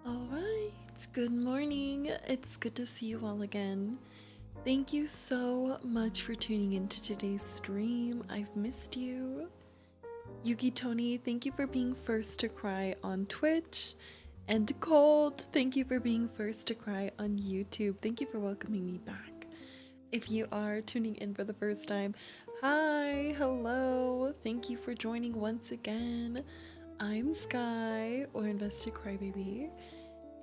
All right, good morning. It's good to see you all again. Thank you so much for tuning into today's stream. I've missed you. Yuki Tony, thank you for being first to cry on Twitch. And Cold, thank you for being first to cry on YouTube. Thank you for welcoming me back. If you are tuning in for the first time, hi, hello. Thank you for joining once again. I'm Sky, or Invested Crybaby.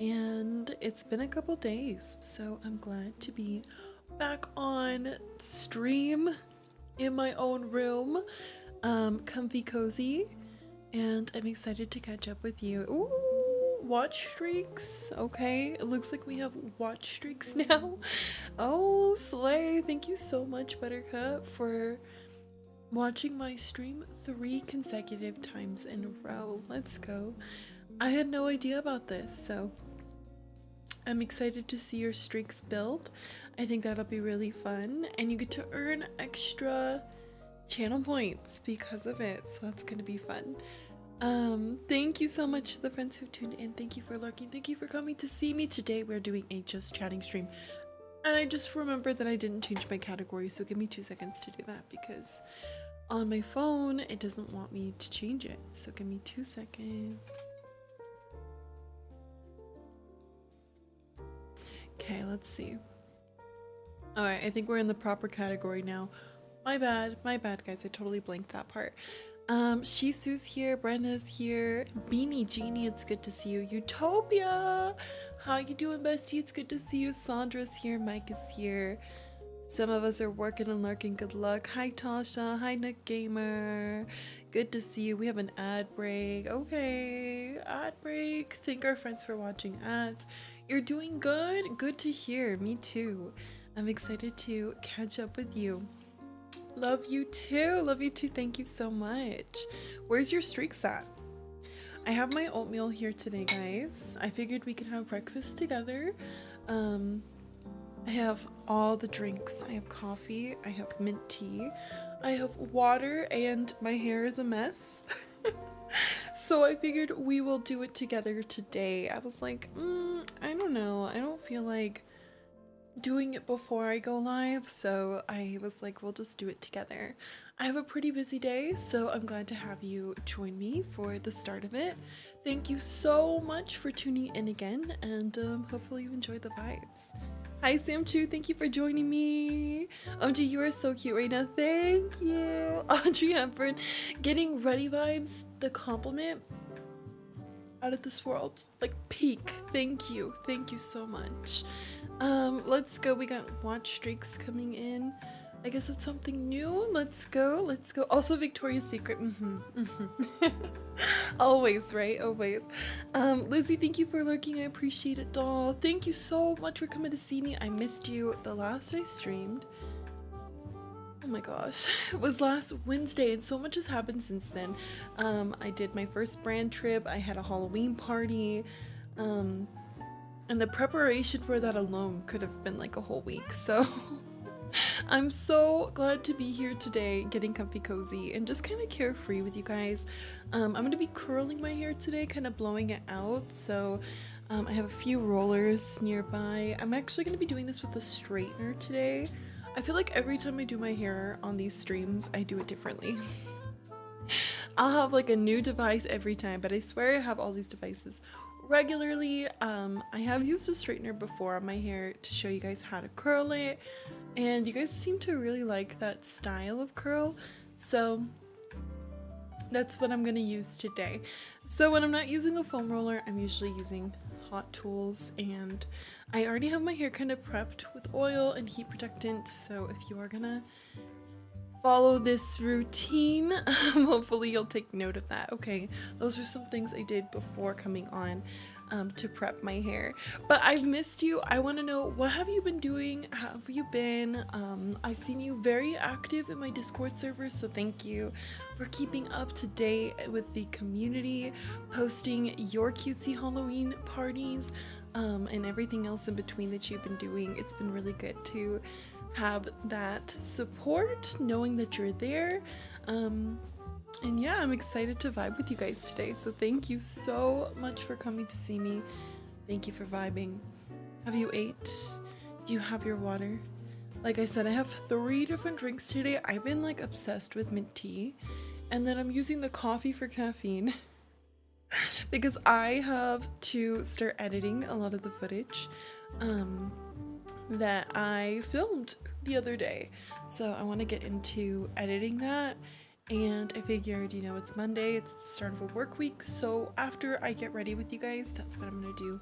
And it's been a couple days, so I'm glad to be back on stream in my own room, comfy cozy, and I'm excited to catch up with you. Ooh, watch streaks. Okay, it looks like we have watch streaks now. Oh, slay. Thank you so much, Buttercup, for watching my stream 3 consecutive times in a row. Let's go. I had no idea about this, so I'm excited to see your streaks build. I think that'll be really fun, and you get to earn extra channel points because of it, so that's gonna be fun. Thank you so much to the friends who tuned in. Thank you for lurking. Thank you for coming to see me. Today we're doing a just chatting stream, and I just remembered that I didn't change my category, so give me 2 seconds to do that because on my phone it doesn't want me to change it, so give me 2 seconds. Okay, let's see. Alright, I think we're in the proper category now. My bad, guys. I totally blanked that part. Shisu's here, Brenda's here, Beanie Genie, it's good to see you. Utopia! How you doing, bestie? It's good to see you. Sandra's here, Mike is here. Some of us are working and lurking. Good luck. Hi, Tasha. Hi, Nick Gamer. Good to see you. We have an ad break. Okay, ad break. Thank our friends for watching ads. You're doing good? Good to hear. Me too. I'm excited to catch up with you. Love you too. Love you too. Thank you so much. Where's your streaks at? I have my oatmeal here today, guys. I figured we could have breakfast together. I have all the drinks. I have coffee. I have mint tea. I have water, and my hair is a mess. So I figured we will do it together today. I was like, I don't know. I don't feel like doing it before I go live, so I was like, we'll just do it together. I have a pretty busy day, so I'm glad to have you join me for the start of it. Thank you so much for tuning in again, and hopefully you enjoy the vibes. Hi Sam Chu, thank you for joining me. OMG, you are so cute right now. Thank you. Audrey Hepburn, getting ready vibes, the compliment out of this world, like peak. Thank you so much. Let's go. We got watch streaks coming in. I guess it's something new. Let's go. Also Victoria's Secret. Always, right? Always. Lizzie, thank you for lurking. I appreciate it, doll. Thank you so much for coming to see me. I missed you. The last I streamed, oh my gosh, it was last Wednesday, and so much has happened since then. I did my first brand trip. I had a Halloween party. And the preparation for that alone could have been like a whole week. So I'm so glad to be here today, getting comfy cozy and just kind of carefree with you guys. I'm going to be curling my hair today, kind of blowing it out. So I have a few rollers nearby. I'm actually going to be doing this with a straightener today. I feel like every time I do my hair on these streams, I do it differently. I'll have like a new device every time, but I swear I have all these devices regularly. I have used a straightener before on my hair to show you guys how to curl it, and you guys seem to really like that style of curl, so that's what I'm gonna use today. So when I'm not using a foam roller, I'm usually using hot tools, and I already have my hair kind of prepped with oil and heat protectant, so if you are gonna follow this routine, hopefully you'll take note of that. Okay, those are some things I did before coming on to prep my hair. But I've missed you. I want to know, what have you been doing? How have you been? I've seen you very active in my Discord server, so thank you for keeping up to date with the community, posting your cutesy Halloween parties, and everything else in between that you've been doing. It's been really good to have that support, knowing that you're there. And yeah, I'm excited to vibe with you guys today. So thank you so much for coming to see me. Thank you for vibing. Have you ate? Do you have your water? Like I said, I have 3 different drinks today. I've been like obsessed with mint tea. And then I'm using the coffee for caffeine. Because I have to start editing a lot of the footage that I filmed the other day. So I want to get into editing that. And I figured, you know, it's Monday, it's the start of a work week, so after I get ready with you guys, that's what I'm gonna do.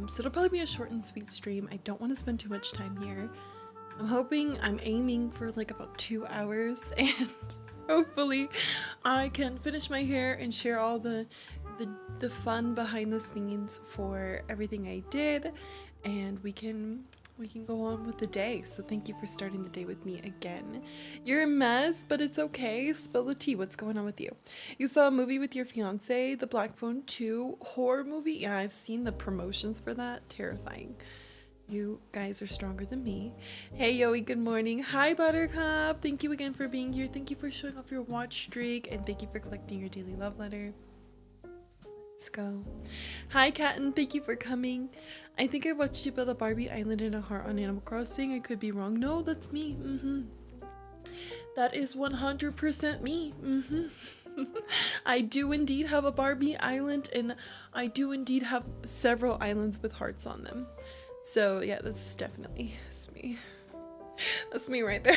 So it'll probably be a short and sweet stream. I don't want to spend too much time here. I'm aiming for like about 2 hours, and hopefully I can finish my hair and share all the fun behind the scenes for everything I did, and we can go on with the day. So thank you for starting the day with me again. You're a mess, but it's okay. Spill the tea. What's going on with you? You saw a movie with your fiance, The Black Phone 2 horror movie? Yeah, I've seen the promotions for that. Terrifying. You guys are stronger than me. Hey, Yoey, good morning. Hi, Buttercup. Thank you again for being here. Thank you for showing off your watch streak, and thank you for collecting your daily love letter. Let's go. Hi, Katten. Thank you for coming. I think I watched you build a Barbie island in a heart on Animal Crossing. I could be wrong. No, that's me. That is 100% me. I do indeed have a Barbie island, and I do indeed have several islands with hearts on them. So yeah, that's definitely me. That's me right there.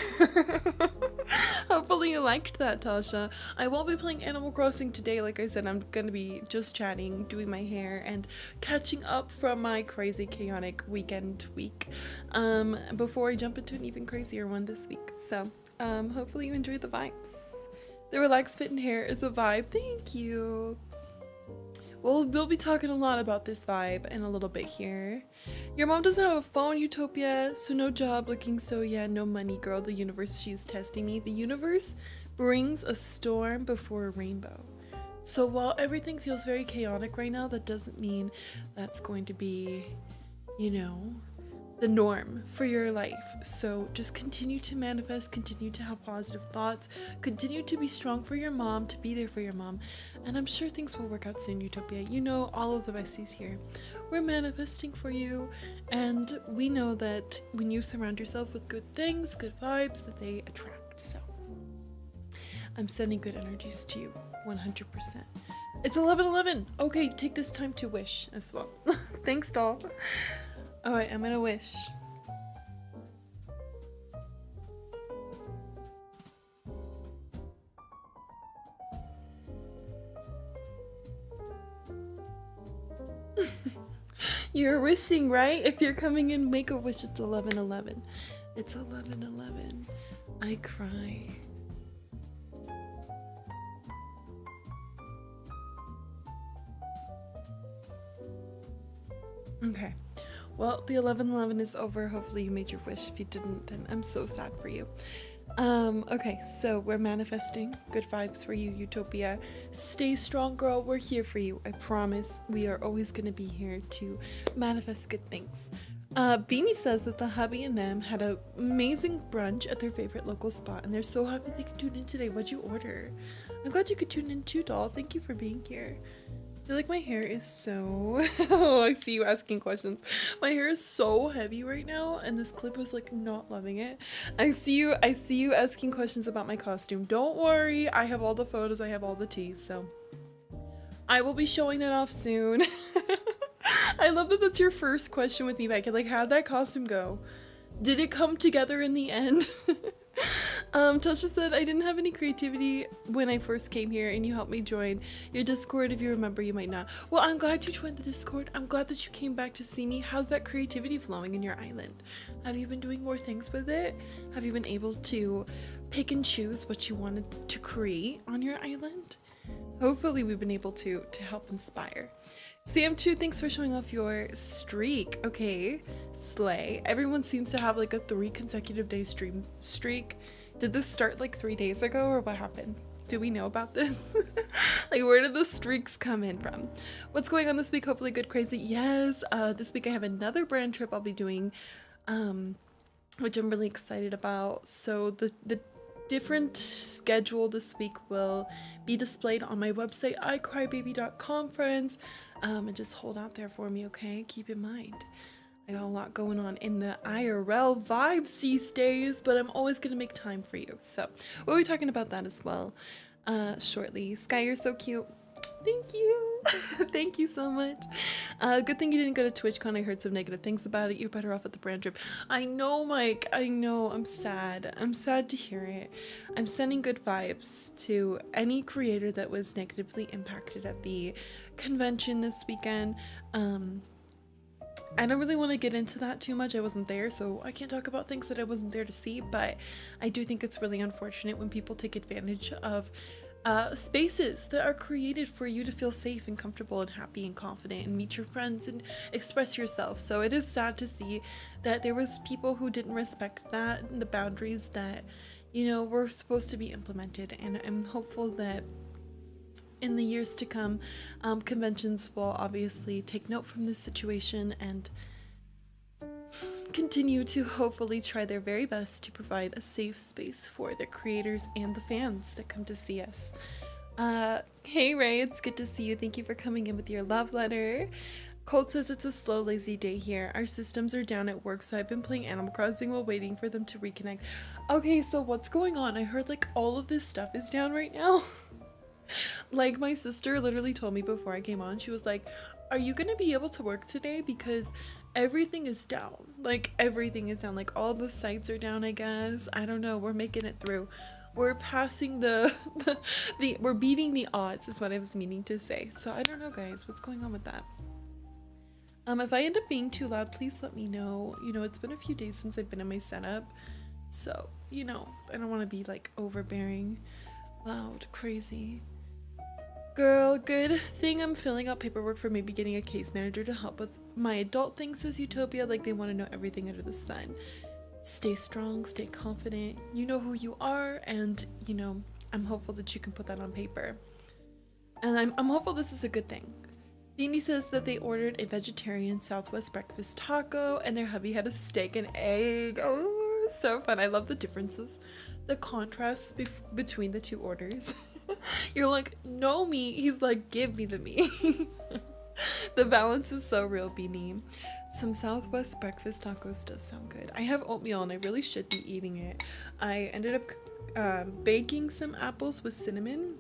Hopefully you liked that, Tasha. I won't be playing Animal Crossing today. Like I said, I'm gonna be just chatting, doing my hair, and catching up from my crazy chaotic weekend week before I jump into an even crazier one this week. So hopefully you enjoy the vibes. The relaxed fit and hair is a vibe. Thank you. Well, we'll be talking a lot about this vibe in a little bit here. Your mom doesn't have a phone, Utopia, so no job looking, so yeah, no money, girl. The universe, she's testing me. The universe brings a storm before a rainbow. So while everything feels very chaotic right now, that doesn't mean that's going to be, you know, the norm for your life. So just continue to manifest, continue to have positive thoughts, continue to be strong for your mom, to be there for your mom, and I'm sure things will work out soon, Utopia. You know, all of the besties here, we're manifesting for you, and we know that when you surround yourself with good things, good vibes, that they attract. So I'm sending good energies to you 100%. It's 11:11. Okay, take this time to wish as well. Thanks, doll. Alright, I'm gonna wish. You're wishing, right? If you're coming in, make a wish. It's 11:11. It's 11:11. I cry. Okay. Well, the 11:11 is over. Hopefully you made your wish. If you didn't, then I'm so sad for you. Okay, so we're manifesting good vibes for you, Utopia. Stay strong, girl. We're here for you. I promise. We are always gonna be here to manifest good things. Beanie says that the hubby and them had an amazing brunch at their favorite local spot, and they're so happy they could tune in today. What'd you order? I'm glad you could tune in too, doll. Thank you for being here. I feel like my hair is so oh, I see you asking questions. My hair is so heavy right now, and this clip was like not loving it. I see you asking questions about my costume. Don't worry, I have all the photos, I have all the teas, so I will be showing that off soon. I love that that's your first question with me, Becky. Like, how'd that costume go? Did it come together in the end? Tasha said, I didn't have any creativity when I first came here, and you helped me join your Discord. If you remember, you might not. Well, I'm glad you joined the Discord. I'm glad that you came back to see me. How's that creativity flowing in your island? Have you been doing more things with it? Have you been able to pick and choose what you wanted to create on your island? Hopefully we've been able to help inspire. Sam2, thanks for showing off your streak. Okay, slay. Everyone seems to have like a 3 consecutive day stream streak. Did this start like 3 days ago, or what happened? Do we know about this? Like, where did the streaks come in from? What's going on this week? Hopefully good, crazy. Yes, this week I have another brand trip I'll be doing, which I'm really excited about. So the different schedule this week will be displayed on my website, icrybaby.com, friends. And just hold out there for me, okay? Keep in mind, I got a lot going on in the IRL vibes these days, but I'm always gonna make time for you. So we'll be talking about that as well shortly. Sky, you're so cute. Thank you. Thank you so much. Good thing you didn't go to TwitchCon. I heard some negative things about it. You're better off at the brand trip. I know, Mike. I know. I'm sad. I'm sad to hear it. I'm sending good vibes to any creator that was negatively impacted at the convention this weekend. I don't really want to get into that too much. I wasn't there, so I can't talk about things that I wasn't there to see, but I do think it's really unfortunate when people take advantage of spaces that are created for you to feel safe and comfortable and happy and confident and meet your friends and express yourself. So it is sad to see that there was people who didn't respect that and the boundaries that, you know, were supposed to be implemented. And I'm hopeful that in the years to come, conventions will obviously take note from this situation and continue to hopefully try their very best to provide a safe space for their creators and the fans that come to see us. Hey Ray, it's good to see you. Thank you for coming in with your love letter. Colt says it's a slow, lazy day here. Our systems are down at work, so I've been playing Animal Crossing while waiting for them to reconnect. Okay, so what's going on? I heard like all of this stuff is down right now. Like my sister literally told me before I came on, she was like, are you gonna be able to work today? Because everything is down. Like everything is down. Like all the sites are down, I guess. I don't know. We're making it through. We're passing we're beating the odds is what I was meaning to say. So I don't know, guys, what's going on with that. If I end up being too loud, please let me know. You know, it's been a few days since I've been in my setup, so you know, I don't want to be like overbearing, loud, crazy. Girl, good thing I'm filling out paperwork for maybe getting a case manager to help with my adult things, says Utopia. Like they want to know everything under the sun. Stay strong, stay confident. You know who you are, and you know, I'm hopeful that you can put that on paper. And I'm hopeful this is a good thing. Beanie says that they ordered a vegetarian Southwest breakfast taco, and their hubby had a steak and egg. Oh, so fun. I love the differences, the contrast between the two orders. You're like, no meat. He's like, give me the meat. The balance is so real, Beanie. Some Southwest breakfast tacos does sound good. I have oatmeal and I really should be eating it. I ended up baking some apples with cinnamon.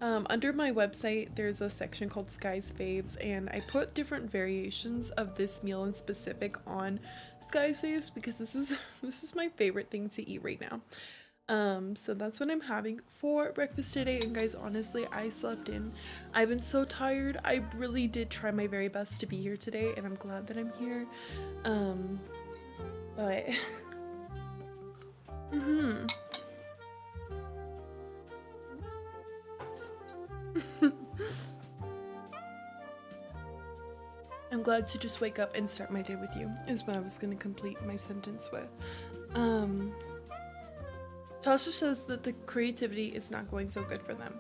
Under my website, there's a section called Sky's Faves, and I put different variations of this meal in specific on Sky's Faves because this is my favorite thing to eat right now. So that's what I'm having for breakfast today. And guys, honestly, I slept in. I've been so tired. I really did try my very best to be here today, and I'm glad that I'm here. But I'm glad to just wake up and start my day with you, is what I was gonna complete my sentence with. Tasha says that the creativity is not going so good for them.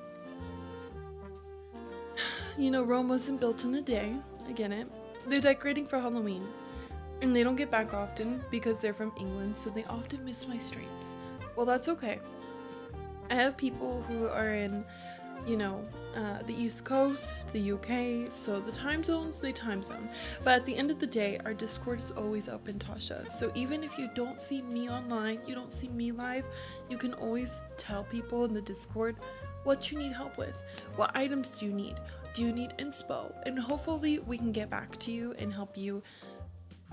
You know, Rome wasn't built in a day. I get it. They're decorating for Halloween, and they don't get back often because they're from England, so they often miss my streams. Well, that's okay. I have people who are in, you know, the East Coast, the UK, so the time zones, they time zone. But at the end of the day, our Discord is always open, Tasha. So even if you don't see me online, you don't see me live, you can always tell people in the Discord what you need help with. What items do you need? Do you need inspo? And hopefully we can get back to you and help you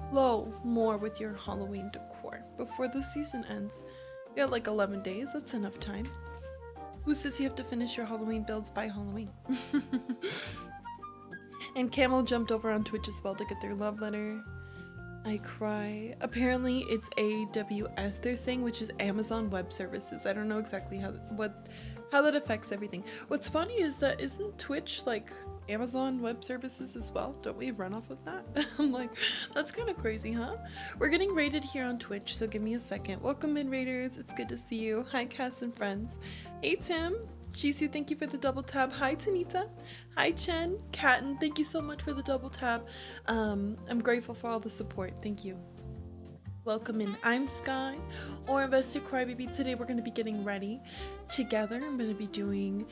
flow more with your Halloween decor before the season ends. You got like 11 days, that's enough time. Who says you have to finish your Halloween builds by Halloween? And Camel jumped over on Twitch as well to get their love letter. I cry. Apparently it's AWS they're saying, which is Amazon Web Services. I don't know exactly how that affects everything. What's funny is that isn't Twitch like Amazon Web Services as well? Don't we run off of that? I'm like, that's kind of crazy, huh? We're getting rated here on Twitch, so give me a second. Welcome in, Raiders. It's good to see you. Hi, Cass and friends. Hey, Tim. Jisoo, thank you for the double tab. Hi, Tanita. Hi, Chen. Katten, thank you so much for the double tab. I'm grateful for all the support. Thank you. Welcome in. I'm Sky, or Investor Crybaby. Today we're going to be getting ready together. I'm going to be doing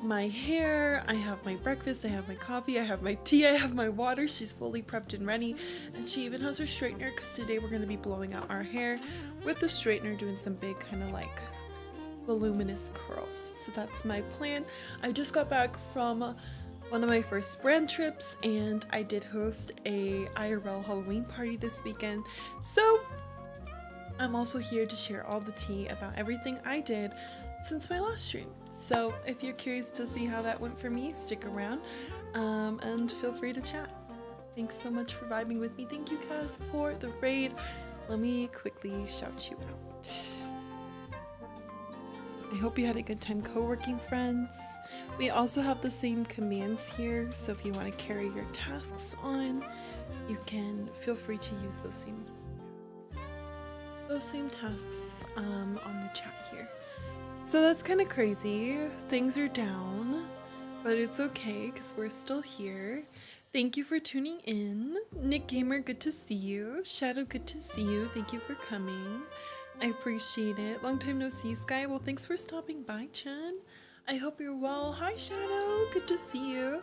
my hair. I have my breakfast, I have my coffee, I have my tea, I have my water. She's fully prepped and ready, and she even has her straightener because today we're going to be blowing out our hair with the straightener, doing some big kind of like voluminous curls. So that's my plan. I just got back from one of my first brand trips, and I did host a IRL Halloween party this weekend. So I'm also here to share all the tea about everything I did since my last stream. So if you're curious to see how that went for me, stick around and feel free to chat. Thanks so much for vibing with me. Thank you, Cass, for the raid. Let me quickly shout you out. I hope you had a good time co-working, friends. We also have the same commands here, so if you want to carry your tasks on, you can feel free to use those same tasks on the chat here. So that's kind of crazy. Things are down, but it's okay because we're still here. Thank you for tuning in. Nick Gamer, good to see you. Shadow, good to see you. Thank you for coming. I appreciate it. Long time no see, Sky. Well, thanks for stopping by, Chen. I hope you're well. Hi, Shadow. Good to see you.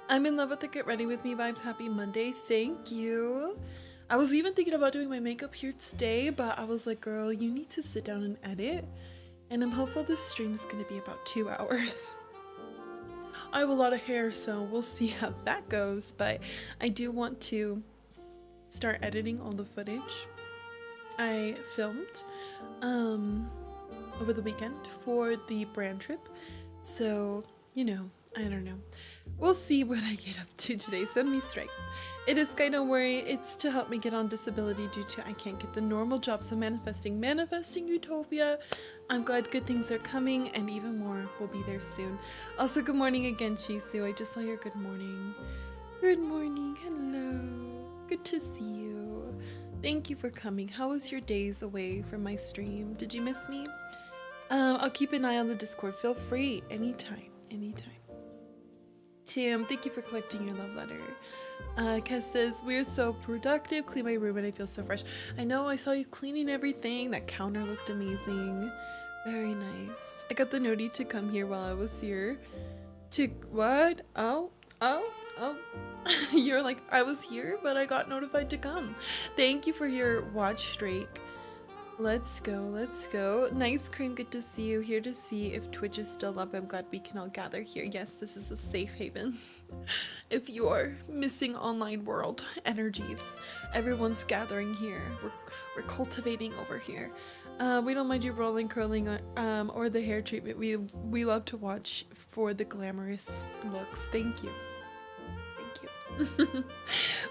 I'm in love with the Get Ready With Me vibes. Happy Monday. Thank you. I was even thinking about doing my makeup here today, but I was like, girl, you need to sit down and edit. And I'm hopeful this stream is going to be about 2 hours. I have a lot of hair, so we'll see how that goes. But I do want to start editing all the footage I filmed over the weekend for the brand trip. So, you know, I don't know. We'll see what I get up to today. Send me straight. It is Sky, don't worry. It's to help me get on disability due to I can't get the normal job. So manifesting utopia. I'm glad good things are coming, and even more will be there soon. Also, good morning again, Chisu. I just saw your good morning. Good morning. Hello. Good to see you. Thank you for coming. How was your days away from my stream? Did you miss me? I'll keep an eye on the Discord. Feel free anytime. Tim, thank you for collecting your love letter. Kes says, we're so productive. Clean my room and I feel so fresh. I know, I saw you cleaning everything. That counter looked amazing. Very nice. I got the noti to come here while I was here. To what? Oh. You're like, I was here, but I got notified to come. Thank you for your watch streak. Let's go. Nice cream, good to see you. Here to see if Twitch is still up. I'm glad we can all gather here. Yes, this is a safe haven. If you're missing online world energies, everyone's gathering here. We're cultivating over here. We don't mind you rolling, curling, or the hair treatment. We love to watch for the glamorous looks. Thank you.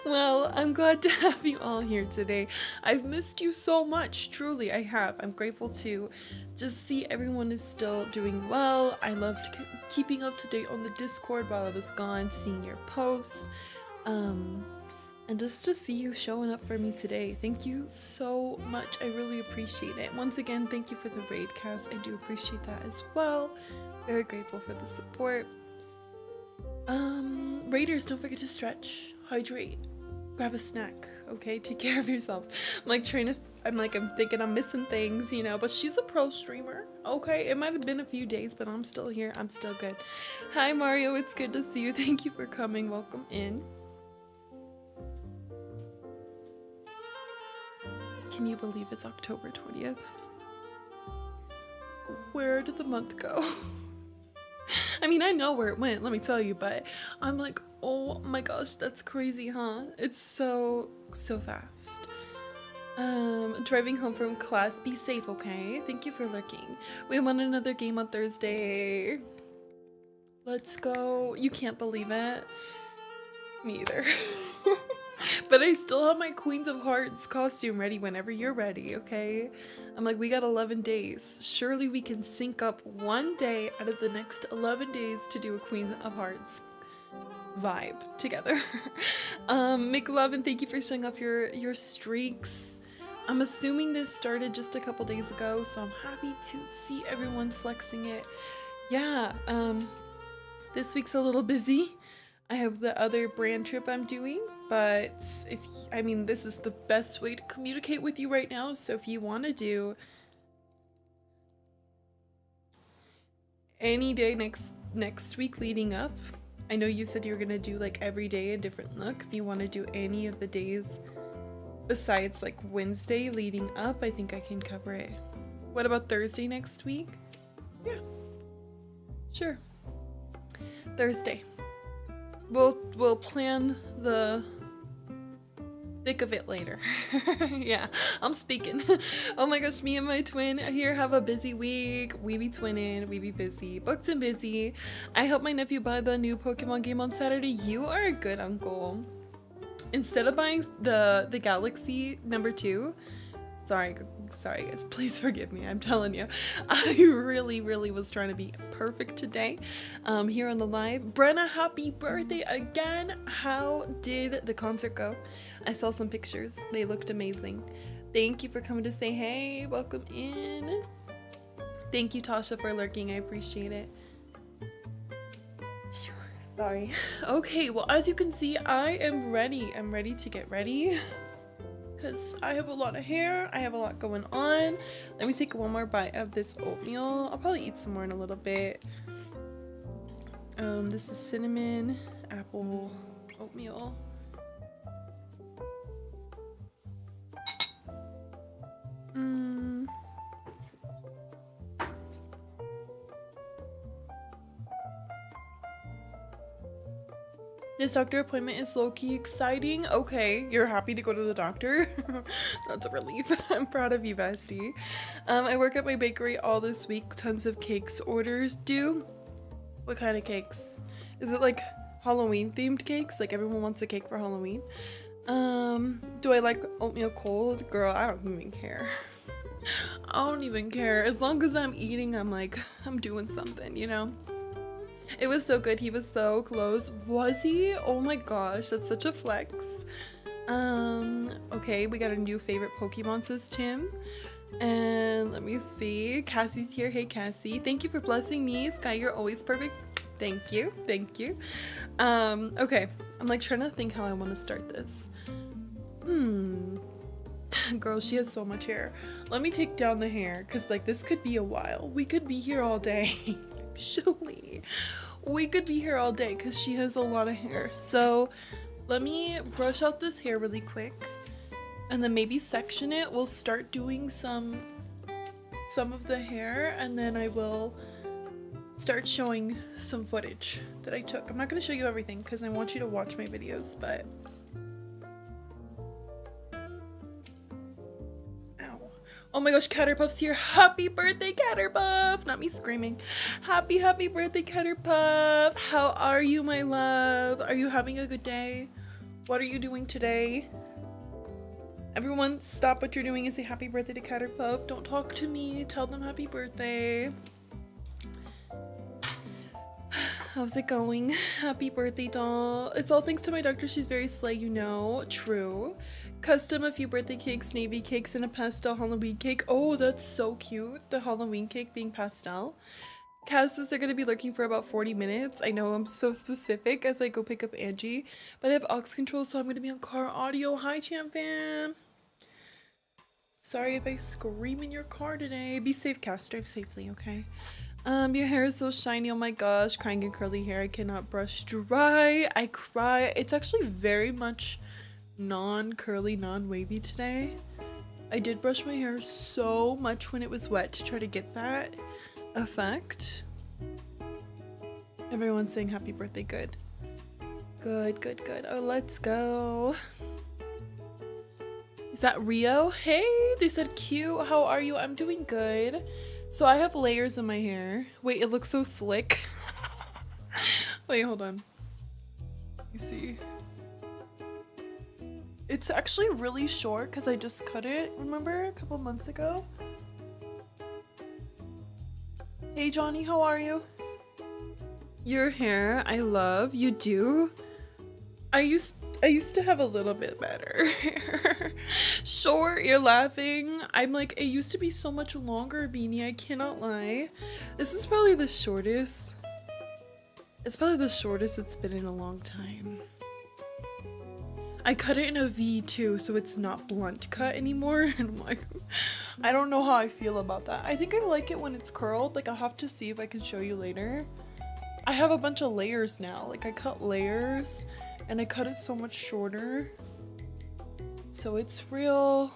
Well, I'm glad to have you all here today. I've missed you so much, truly I have. I'm grateful to just see everyone is still doing well. I loved keeping up to date on the Discord while I was gone, seeing your posts, and just to see you showing up for me today. Thank you so much. I really appreciate it. Once again, thank you for the raid, Cass. I do appreciate that as well. Very grateful for the support. Raiders, don't forget to stretch, hydrate, grab a snack, okay? Take care of yourselves. I'm thinking I'm missing things, you know, but she's a pro streamer, okay? It might have been a few days, but I'm still here. I'm still good. Hi, Mario. It's good to see you. Thank you for coming. Welcome in. Can you believe it's October 20th? Where did the month go? I mean, I know where it went, let me tell you, but I'm like, oh my gosh, that's crazy, huh? It's so fast. Driving home from class. Be safe, okay? Thank you for lurking. We won another game on Thursday. Let's go. You can't believe it. Me either. But I still have my Queens of Hearts costume ready whenever you're ready, okay? I'm like, we got 11 days. Surely we can sync up one day out of the next 11 days to do a Queen of Hearts vibe together. McLovin, thank you for showing off your streaks. I'm assuming this started just a couple days ago, so I'm happy to see everyone flexing it. Yeah, this week's a little busy. I have the other brand trip I'm doing, but I mean, this is the best way to communicate with you right now. So if you want to do any day next week leading up, I know you said you were gonna do like every day a different look. If you want to do any of the days besides like Wednesday leading up, I think I can cover it. What about Thursday next week? Yeah, sure. Thursday. We'll plan the thick of it later. Yeah, I'm speaking. Oh my gosh, me and my twin here have a busy week. We be twinning, we be busy, booked and busy. I helped my nephew buy the new Pokemon game on Saturday. You are a good uncle. Instead of buying the Galaxy #2, sorry guys, please forgive me. I'm telling you, I really was trying to be perfect today here on the live. Brenna, happy birthday again. How did the concert go? I saw some pictures, they looked amazing. Thank you for coming to say hey. Welcome in. Thank you, Tasha, for lurking. I appreciate it. Sorry. Okay, well, as you can see, I am ready. I'm ready to get ready because I have a lot of hair. I have a lot going on. Let me take one more bite of this oatmeal. I'll probably eat some more in a little bit. This is cinnamon apple oatmeal. This doctor appointment is low-key exciting. Okay, you're happy to go to the doctor? That's a relief. I'm proud of you, bestie. I work at my bakery all this week. Tons of cakes orders due. What kind of cakes? Is it like Halloween themed cakes? Like everyone wants a cake for Halloween? Do I like oatmeal cold? Girl, I don't even care. I don't even care. As long as I'm eating, I'm like, I'm doing something, you know? It was so good. He was so close. Was he? Oh my gosh, that's such a flex. Okay, we got a new favorite Pokemon, says Tim. And let me see. Cassie's here. Hey, Cassie. Thank you for blessing me. Sky, you're always perfect. Thank you. Thank you. Okay. I'm like trying to think how I want to start this. Girl, she has so much hair. Let me take down the hair because like this could be a while. We could be here all day. Actually, we could be here all day because she has a lot of hair. So let me brush out this hair really quick and then maybe section it. We'll start doing some of the hair and then I will start showing some footage that I took. I'm not going to show you everything because I want you to watch my videos, but oh my gosh, Catterpuff's here. Happy birthday, Catterpuff! Not me screaming. Happy birthday, Catterpuff! How are you, my love? Are you having a good day? What are you doing today? Everyone, stop what you're doing and say happy birthday to Catterpuff. Don't talk to me. Tell them happy birthday. How's it going? Happy birthday, doll. It's all thanks to my doctor. She's very slay, you know. True. Custom a few birthday cakes, navy cakes, and a pastel Halloween cake. Oh, that's so cute. The Halloween cake being pastel. Kaz says they're going to be lurking for about 40 minutes. I know I'm so specific as I go pick up Angie, but I have aux control, so I'm going to be on car audio. Hi, champ fam. Sorry if I scream in your car today. Be safe, Cass. Drive safely, okay? Your hair is so shiny. Oh my gosh. Crying in curly hair. I cannot brush dry. I cry. It's actually very much non-curly, non-wavy today. I did brush my hair so much when it was wet to try to get that effect. Everyone's saying happy birthday. Good. Good. Oh, let's go. Is that Rio? Hey, they said cute. How are you? I'm doing good. So I have layers in my hair. Wait, it looks so slick. Wait, hold on. You see? It's actually really short because I just cut it, remember, a couple months ago? Hey Johnny, how are you? Your hair, I love. You do? I used to have a little bit better hair. Short, you're laughing. I'm like, it used to be so much longer, Beanie. I cannot lie. This is probably the shortest It's probably the shortest it's been in a long time. I cut it in a V too, so it's not blunt cut anymore. And I'm like, I don't know how I feel about that. I think I like it when it's curled. Like, I'll have to see if I can show you later. I have a bunch of layers now. Like, I cut layers and I cut it so much shorter. So it's real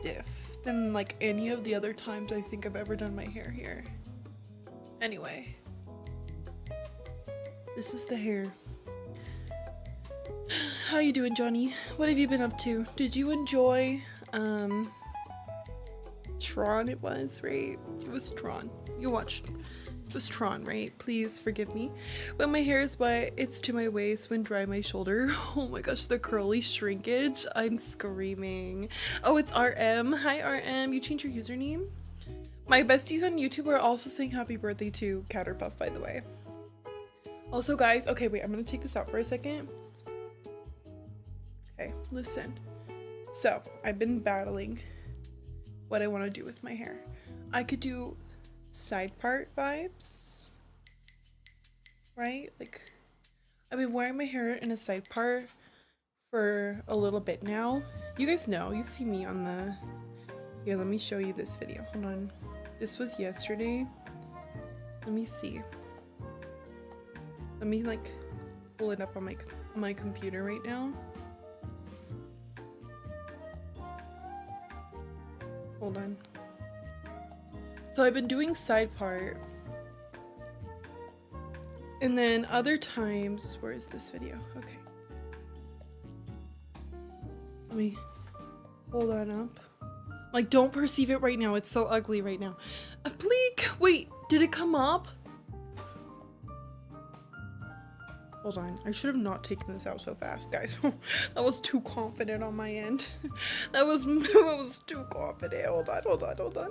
diff than like any of the other times I think I've ever done my hair here. Anyway, this is the hair. How you doing, Johnny? What have you been up to? Did you enjoy Tron? It was, right? It was Tron. You watched. It was Tron, right? Please forgive me. When my hair is wet, it's to my waist. When dry, my shoulder. Oh my gosh, the curly shrinkage. I'm screaming. Oh, it's RM. Hi, RM. You changed your username? My besties on YouTube are also saying happy birthday to Catterpuff, by the way. Also, guys, okay, wait, I'm gonna take this out for a second. Okay, listen. So, I've been battling what I want to do with my hair. I could do side part vibes, right? Like, I've been wearing my hair in a side part for a little bit now. You guys know, you've seen me on the... Here, let me show you this video. Hold on. This was yesterday. Let me see. Let me, like, pull it up on my computer right now. Hold on. So I've been doing side part. And then other times, where is this video? Okay. Let me pull that up. Like, don't perceive it right now. It's so ugly right now. A bleak. Wait, did it come up? Hold on, I should have not taken this out so fast, guys. That was too confident on my end. That was too confident. Hold on.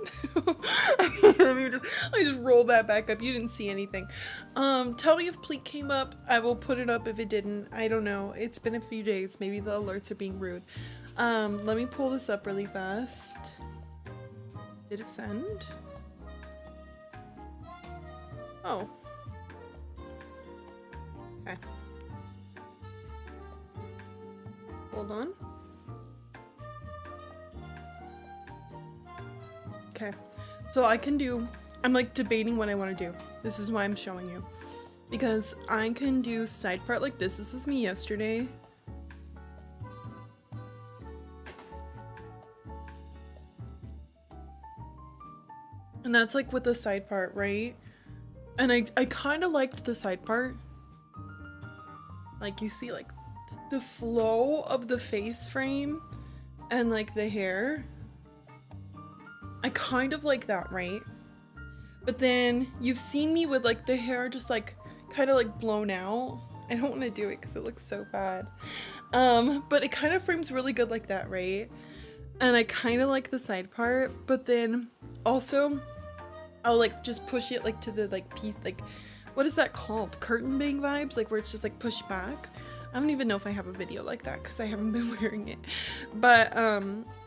I just rolled that back up. You didn't see anything. Tell me if pleat came up. I will put it up if it didn't. I don't know. It's been a few days. Maybe the alerts are being rude. Let me pull this up really fast. Did it send? Oh. Okay. Hold on. Okay. So I'm like debating what I want to do. This is why I'm showing you. Because I can do side part like this. This was me yesterday. And that's like with the side part, right? And I kind of liked the side part. Like, you see like the flow of the face frame and like the hair. I kind of like that, right? But then you've seen me with like the hair just like kind of like blown out. I don't want to do it because it looks so bad. But it kind of frames really good like that, right? And I kind of like the side part, but then also I'll like just push it like to the like piece, like, what is that called? Curtain bang vibes? Like where it's just like pushed back. I don't even know if I have a video like that because I haven't been wearing it. But,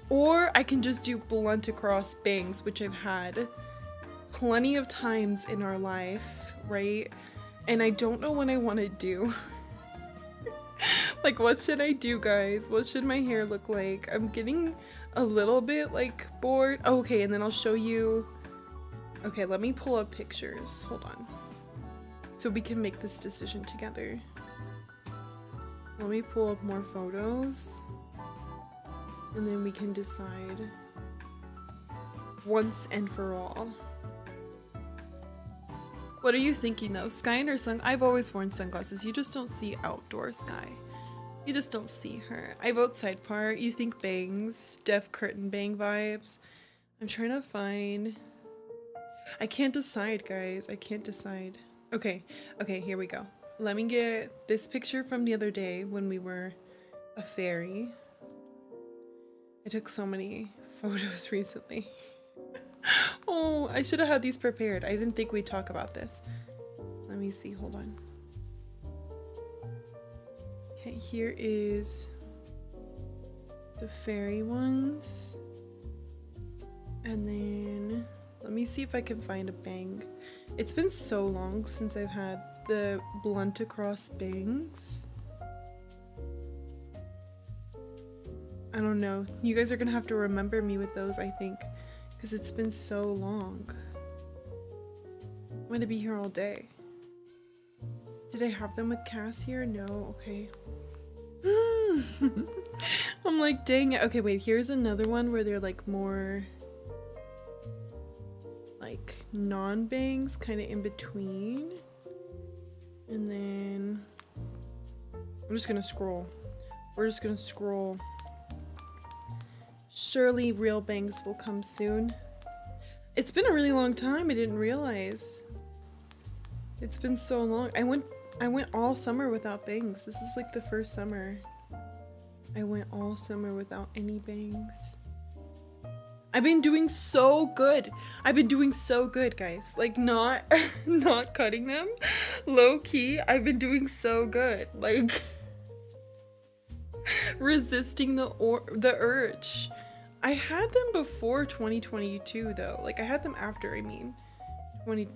or I can just do blunt across bangs, which I've had plenty of times in our life, right? And I don't know what I want to do. Like, what should I do, guys? What should my hair look like? I'm getting a little bit like bored. Oh, okay, and then I'll show you. Okay, let me pull up pictures. Hold on. So we can make this decision together. Let me pull up more photos. And then we can decide once and for all. What are you thinking though? Sky or sun? I've always worn sunglasses. You just don't see outdoor Sky. You just don't see her. I vote side part. You think bangs. Def curtain bang vibes. I'm trying to find... I can't decide, guys. I can't decide. Okay, here we go. Let me get this picture from the other day when we were a fairy. I took so many photos recently. Oh, I should have had these prepared. I didn't think we'd talk about this. Let me see, hold on. Okay, here is the fairy ones. And then let me see if I can find a bang. It's been so long since I've had the blunt across bangs. I don't know. You guys are gonna have to remember me with those, I think, because it's been so long. I'm gonna be here all day. Did I have them with Cass here? No, okay. I'm like, dang it. Okay, wait, here's another one where they're like more like non-bangs, kind of in between. And then I'm just gonna scroll. We're just gonna scroll. Surely real bangs will come soon. It's been a really long time. I didn't realize. It's been so long. I went all summer without bangs. This is like the first summer. I went all summer without any bangs. I've been doing so good. I've been doing so good, guys. Like not cutting them. Low key, I've been doing so good. Like resisting the urge. I had them before 2022 though. Like I had them after, I mean.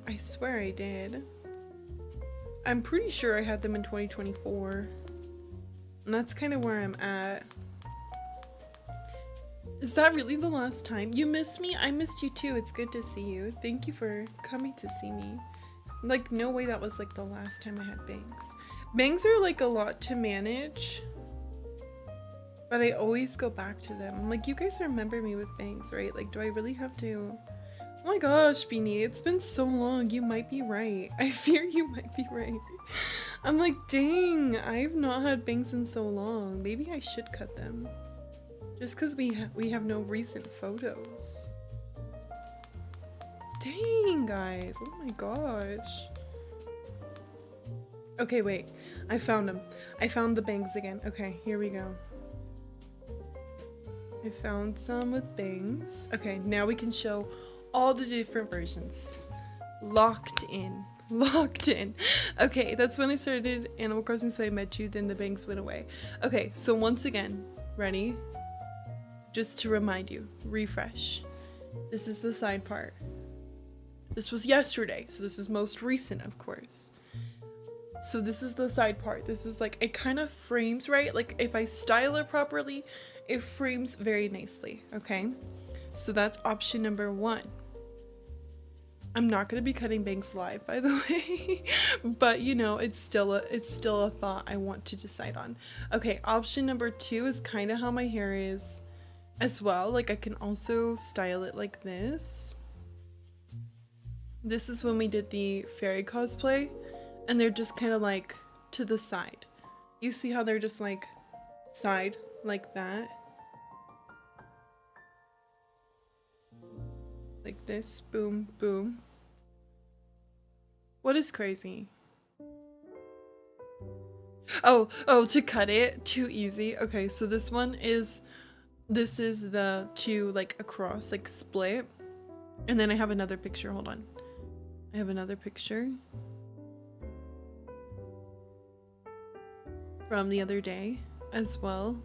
I swear I did. I'm pretty sure I had them in 2024. And that's kind of where I'm at. Is that really the last time? You missed me? I missed you too. It's good to see you. Thank you for coming to see me. Like, no way that was like the last time I had bangs. Bangs are like a lot to manage. But I always go back to them. I'm like, you guys remember me with bangs, right? Like, do I really have to? Oh my gosh, Beanie, it's been so long. You might be right. I fear you might be right. I'm like, dang, I've not had bangs in so long. Maybe I should cut them. Just because we have no recent photos. Dang, guys. Oh my gosh. Okay, wait. I found them. I found the bangs again. Okay, here we go. I found some with bangs. Okay, now we can show all the different versions. Locked in. Locked in. Okay, that's when I started Animal Crossing, so I met you, then the bangs went away. Okay, so once again, ready? Just to remind you, refresh. This is the side part. This was yesterday, so this is most recent, of course. So this is the side part. This is like, it kind of frames right. Like if I style it properly, it frames very nicely, okay? So that's option number 1. I'm not going to be cutting bangs live, by the way, but you know, it's still a thought I want to decide on. Okay, option number 2 is kind of how my hair is as well. Like I can also style it like this. This is when we did the fairy cosplay, and they're just kind of like to the side. You see how they're just like side like that? Like this, boom, boom. What is crazy? Oh, to cut it, too easy. Okay, so this is the two like across, like split. And then I have another picture, hold on. I have another picture from the other day as well.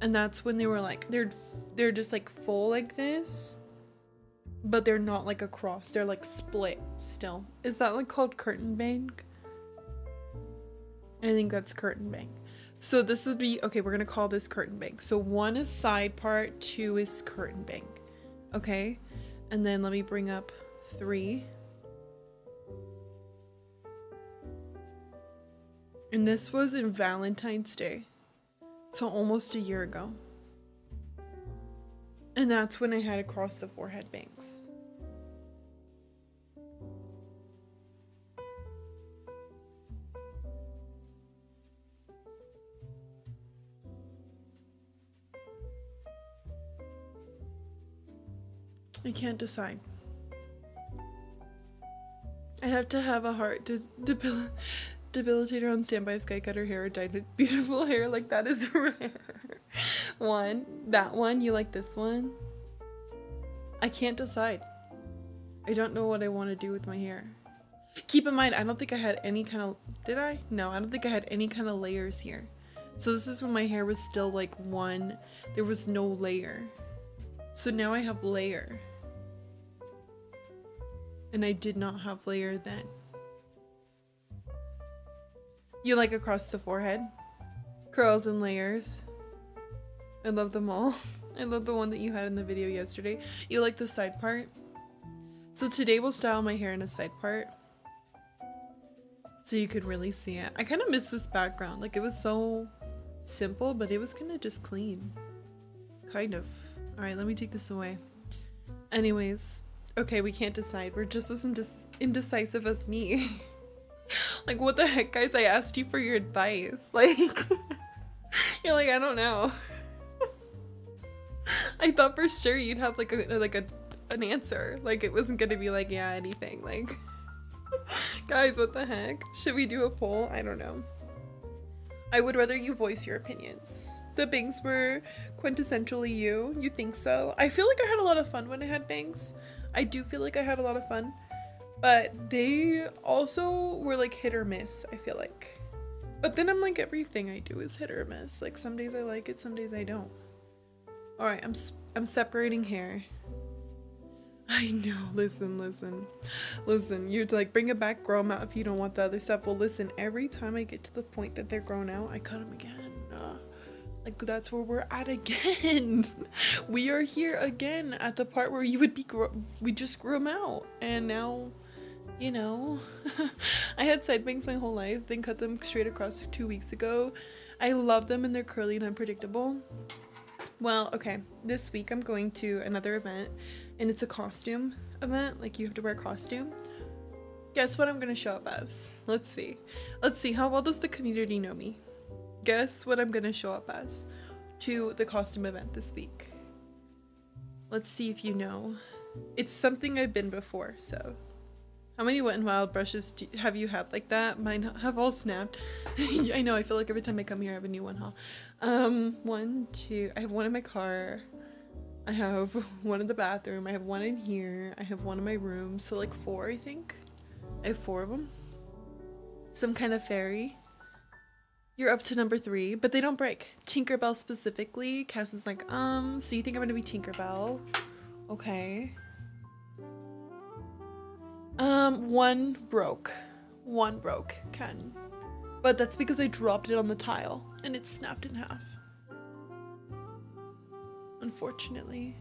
And that's when they were like, they're just like full like this. But they're not like across, they're like split still. Is that like called curtain bang? I think that's curtain bang. So this would be, okay, we're gonna call this curtain bang. So 1 is side part, 2 is curtain bang. Okay, and then let me bring up 3. And this was in Valentine's Day. So almost a year ago. And that's when I had across the forehead bangs. I can't decide. I have to have a heart debilitator on standby if Sky cut her hair or dyed with beautiful hair. Like that is rare. That one, you like this one? I can't decide. I don't know what I want to do with my hair. Keep in mind, I don't think I had any kind of, did I? No, I don't think I had any kind of layers here. So this is when my hair was still like one, there was no layer. So now I have layer. And I did not have layer then. You like across the forehead? Curls and layers. I love them all. I love the one that you had in the video yesterday. You like the side part? So today we'll style my hair in a side part, so you could really see it. I kind of miss this background. Like, it was so simple, but it was kind of just clean. Kind of. Alright, let me take this away. Anyways, okay, we can't decide. We're just as indecisive as me. Like, what the heck, guys? I asked you for your advice. Like, you're like, I don't know. I thought for sure you'd have like an answer. Like, it wasn't gonna be like, yeah, anything. Like, guys, what the heck? Should we do a poll? I don't know. I would rather you voice your opinions. The bangs were quintessentially you. You think so? I feel like I had a lot of fun when I had bangs. I do feel like I had a lot of fun. But they also were like hit or miss, I feel like. But then I'm like, everything I do is hit or miss. Like, some days I like it, some days I don't. Alright, I'm separating hair. I know, listen. You'd like, bring it back, grow them out if you don't want the other stuff. Well, listen, every time I get to the point that they're grown out, I cut them again. Like, that's where we're at again. We are here again at the part where you would be, we just grew them out. And now, you know, I had side bangs my whole life, then cut them straight across 2 weeks ago. I love them and they're curly and unpredictable. Well, okay, this week I'm going to another event and it's a costume event. Like, you have to wear a costume. Guess what I'm gonna show up as? Let's see, how well does the community know me? Guess what I'm gonna show up as to the costume event this week. Let's see if you know. It's something I've been before, so. How many Wet n Wild brushes have you had like that? Mine have all snapped. I know, I feel like every time I come here I have a new one, huh? 1, 2, I have one in my car. I have one in the bathroom. I have one in here. I have one in my room. So like 4, I think. I have 4 of them. Some kind of fairy. You're up to number 3, but they don't break. Tinkerbell specifically. Cass is like, so you think I'm gonna be Tinkerbell? Okay. One broke, Ken. But that's because I dropped it on the tile and it snapped in half. Unfortunately.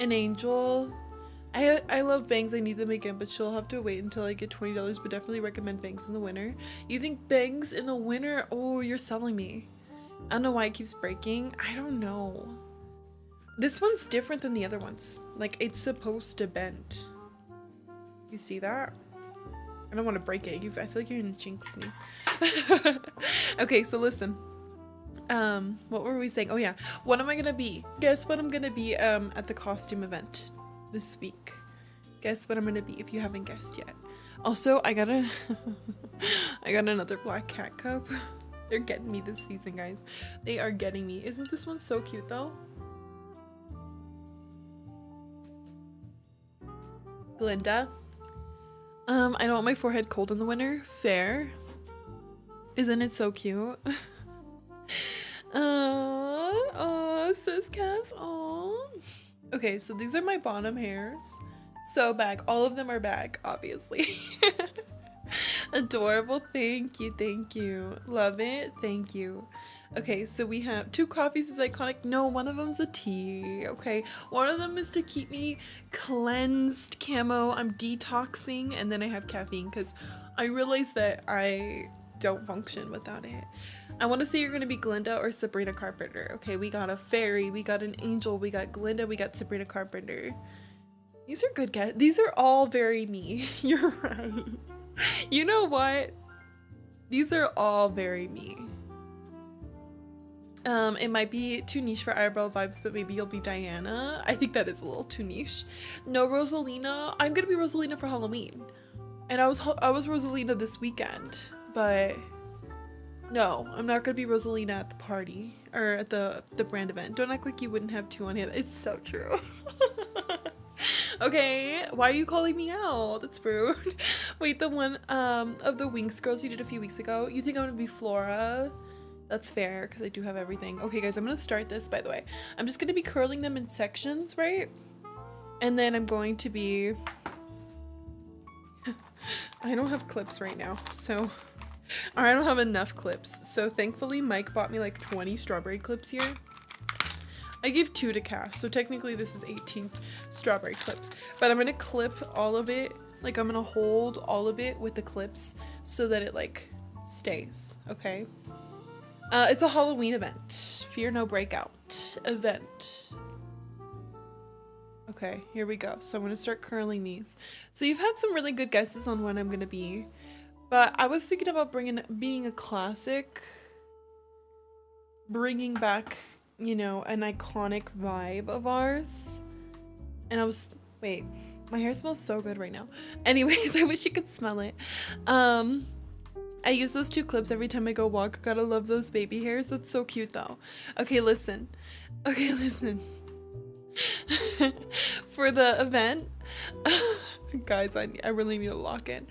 An angel. I love bangs. I need them again, but she'll have to wait until I get $20, but definitely recommend bangs in the winter. You think bangs in the winter? Oh, you're selling me. I don't know why it keeps breaking. I don't know. This one's different than the other ones. Like, it's supposed to bend. You see that? I don't want to break it. I feel like you're gonna jinx me. Okay, so listen. What were we saying? Oh yeah, what am I gonna be? Guess what I'm gonna be at the costume event this week. Guess what I'm gonna be if you haven't guessed yet. Also, I got another black cat cup. They're getting me this season, guys. They are getting me. Isn't this one so cute though? Glinda. I don't want my forehead cold in the winter. Fair. Isn't it so cute? Sis Cass. Okay, so these are my bottom hairs. So bag. All of them are bag, obviously. Adorable. Thank you. Love it. Thank you. Okay, so we have 2 coffees is iconic. No, one of them's a tea. Okay, one of them is to keep me cleansed camo. I'm detoxing, and then I have caffeine because I realized that I don't function without it. I want to say you're gonna be Glinda or Sabrina Carpenter. Okay, we got a fairy, we got an angel, we got Glinda, we got Sabrina Carpenter. These are good guys. These are all very me. You're right. You know what? These are all very me. It might be too niche for eyebrow vibes, but maybe you'll be Diana. I think that is a little too niche. No Rosalina. I'm gonna be Rosalina for Halloween. And I was Rosalina this weekend, but no, I'm not gonna be Rosalina at the party or at the brand event. Don't act like you wouldn't have 2 on hand. It's so true. Okay, why are you calling me out? That's rude. Wait, the one of the Winx girls you did a few weeks ago. You think I'm gonna be Flora? That's fair, because I do have everything. Okay, guys, I'm gonna start this, by the way. I'm just gonna be curling them in sections, right? And then I'm going to be... I don't have clips right now, so I don't have enough clips, so thankfully Mike bought me like 20 strawberry clips here. I gave 2 to Cass, so technically this is 18 strawberry clips, but I'm gonna clip all of it, like I'm gonna hold all of it with the clips so that it like stays, okay? It's a Halloween event. Fear no breakout event. Okay, here we go. So I'm gonna start curling these. So you've had some really good guesses on when I'm gonna be, but I was thinking about being a classic, bringing back, you know, an iconic vibe of ours. And I was, wait, my hair smells so good right now. Anyways, I wish you could smell it. I use those 2 clips every time I go walk. Gotta love those baby hairs. That's so cute though. Okay, listen. Okay, listen. For the event, guys, I really need to lock in.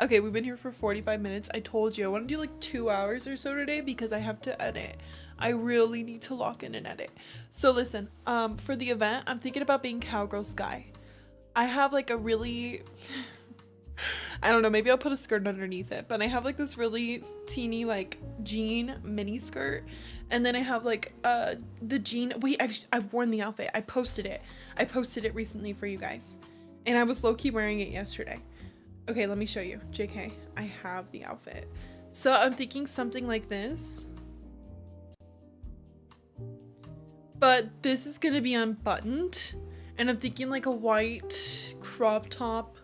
Okay, we've been here for 45 minutes. I told you I want to do like 2 hours or so today because I have to edit. I really need to lock in and edit. So listen, for the event, I'm thinking about being Cowgirl Sky. I have like a really I don't know, maybe I'll put a skirt underneath it, but I have like this really teeny like jean mini skirt, and then I have like the jean, wait, I've worn the outfit. I posted it recently for you guys, and I was low-key wearing it yesterday. Okay, let me show you. JK, I have the outfit. So I'm thinking something like this, but this is gonna be unbuttoned, and I'm thinking like a white crop top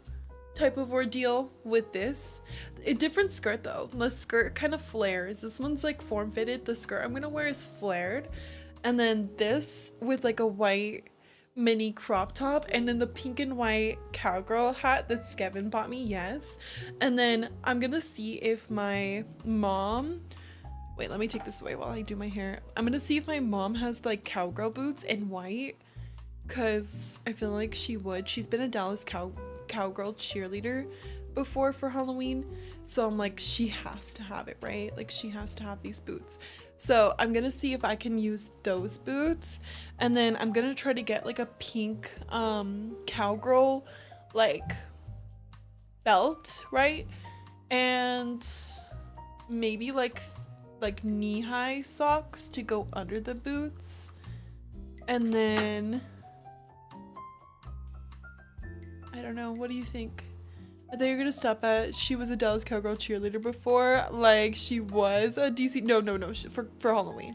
type of ordeal with this. A different skirt though. The skirt kind of flares. This one's like form-fitted. The skirt I'm gonna wear is flared, and then this with like a white mini crop top, and then the pink and white cowgirl hat that Skevin bought me, yes. And then I'm gonna see if my mom, wait, let me take this away while I do my hair. I'm gonna see if my mom has like cowgirl boots in white, because I feel like she would. She's been a Dallas cowgirl cheerleader before for Halloween, so I'm like, she has to have it, right? Like she has to have these boots. So I'm gonna see if I can use those boots, and then I'm gonna try to get like a pink cowgirl like belt, right? And maybe like knee-high socks to go under the boots. And then I don't know, what do you think? I thought you were gonna stop at she was a Dallas Cowgirl cheerleader before, like she was a DC, no, for Halloween.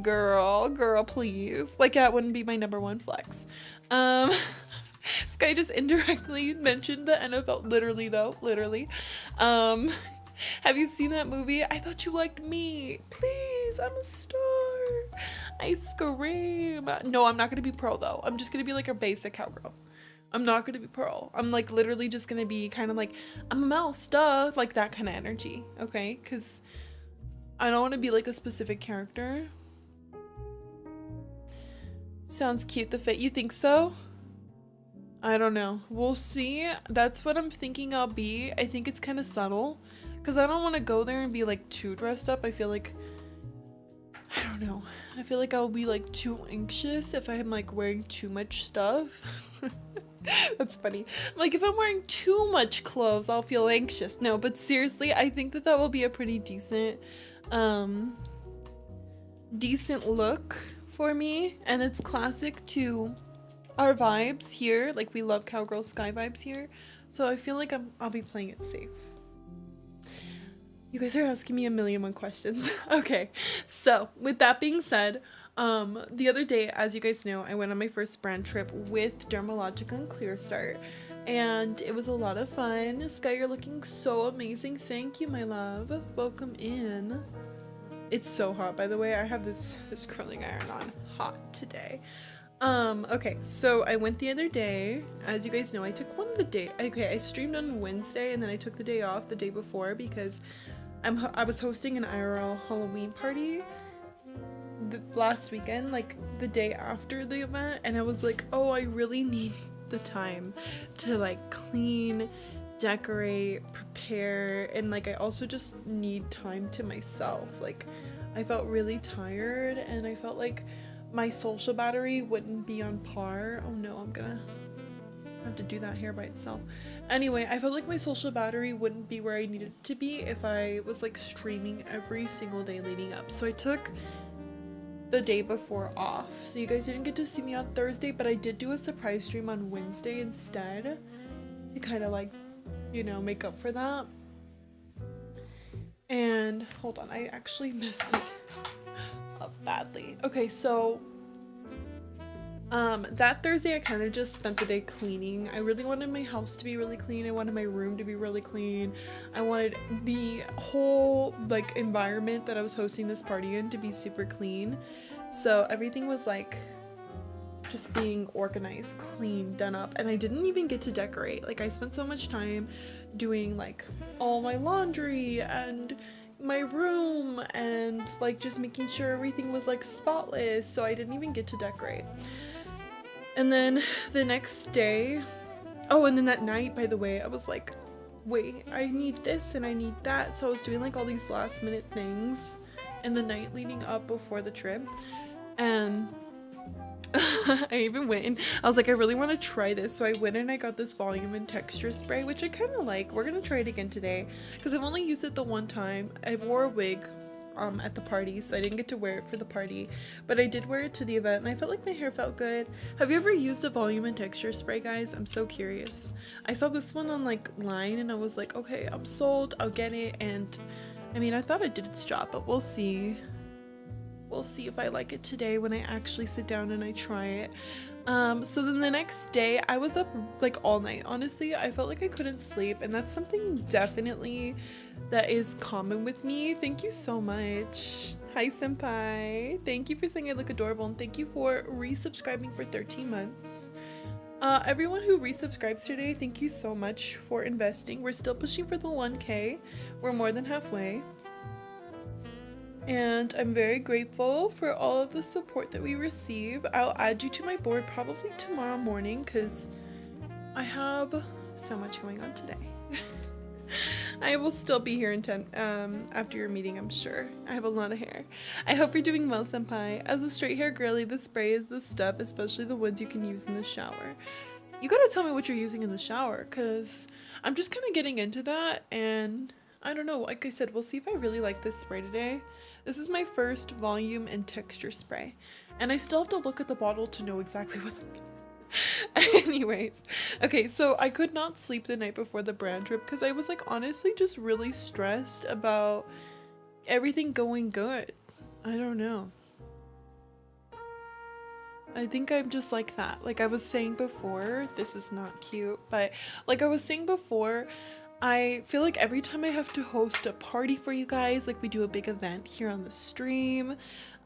Girl, please. Like that wouldn't be my #1 flex. Sky just indirectly mentioned the NFL, literally though, literally. Have you seen that movie? I Thought You Liked Me. Please, I'm a star. I scream. No, I'm not gonna be Pearl though. I'm just gonna be like a basic cowgirl. I'm not gonna be Pearl. I'm like literally just gonna be kind of like, I'm a mouse, duh, like that kind of energy, okay? Because I don't want to be like a specific character. Sounds cute, the fit. You think so? I don't know. We'll see. That's what I'm thinking I'll be. I think it's kind of subtle because I don't want to go there and be like too dressed up. I feel like, I don't know. I feel like I'll be like too anxious if I'm like wearing too much stuff. That's funny. Like if I'm wearing too much clothes, I'll feel anxious. No, but seriously, I think that will be a pretty decent look for me, and it's classic to our vibes here. Like we love Cowgirl Sky vibes here, so I feel like I'll be playing it safe. You guys are asking me 1,000,001 questions. Okay, so with that being said, the other day, as you guys know, I went on my first brand trip with Dermalogica and Clear Start, and it was a lot of fun. Sky, you're looking so amazing. Thank you, my love. Welcome in. It's so hot, by the way. I have this curling iron on. Hot today. Okay, so I went the other day. As you guys know, I took one of the day. Okay, I streamed on Wednesday, and then I took the day off the day before because I was hosting an IRL Halloween party last weekend, like the day after the event, and I was like, oh, I really need the time to like clean, decorate, prepare, and like I also just need time to myself. Like I felt really tired, and I felt like my social battery wouldn't be on par. Oh no, I'm gonna I have to do that hair by itself. Anyway, I felt like my social battery wouldn't be where I needed it to be if I was like streaming every single day leading up. So I took the day before off. So you guys didn't get to see me on Thursday, but I did do a surprise stream on Wednesday instead to kind of like, you know, make up for that. And hold on, I actually messed this up badly. Okay, so that Thursday I kind of just spent the day cleaning. I really wanted my house to be really clean. I wanted my room to be really clean. I wanted the whole like environment that I was hosting this party in to be super clean. So everything was like just being organized, clean, done up, and I didn't even get to decorate. Like I spent so much time doing like all my laundry and my room and like just making sure everything was like spotless, so I didn't even get to decorate. And then the next day, oh, and then that night, by the way, I was like, wait, I need this and I need that. So I was doing like all these last minute things in the night leading up before the trip. And I even went and I was like, I really want to try this. So I went and I got this volume and texture spray, which I kind of like. We're going to try it again today because I've only used it the one time. I wore a wig at the party, so I didn't get to wear it for the party, but I did wear it to the event and I felt like my hair felt good. Have you ever used a volume and texture spray, guys? I'm so curious. I saw this one on like line and I was like, okay, I'm sold, I'll get it. And I mean, I thought it did its job, but we'll see. We'll see if I like it today when I actually sit down and I try it. So then the next day I was up like all night. Honestly, I felt like I couldn't sleep, and that's something definitely that is common with me. Thank you so much. Hi senpai. Thank you for saying I look adorable, and thank you for resubscribing for 13 months. Everyone who resubscribes today, thank you so much for investing. We're still pushing for the 1K. We're more than halfway. And I'm very grateful for all of the support that we receive. I'll add you to my board probably tomorrow morning because I have so much going on today. I will still be here in 10 after your meeting, I'm sure. I have a lot of hair. I hope you're doing well, senpai. As a straight hair girly, the spray is the stuff, especially the ones you can use in the shower. You gotta tell me what you're using in the shower because I'm just kind of getting into that, and I don't know, like I said, we'll see if I really like this spray today. This is my first volume and texture spray, and I still have to look at the bottle to know exactly what I'm gonna use. Anyways, okay, so I could not sleep the night before the brand trip because I was like honestly just really stressed about everything going good. I don't know. I think I'm just like that. Like I was saying before, this is not cute, but like I was saying before, I feel like every time I have to host a party for you guys, like we do a big event here on the stream,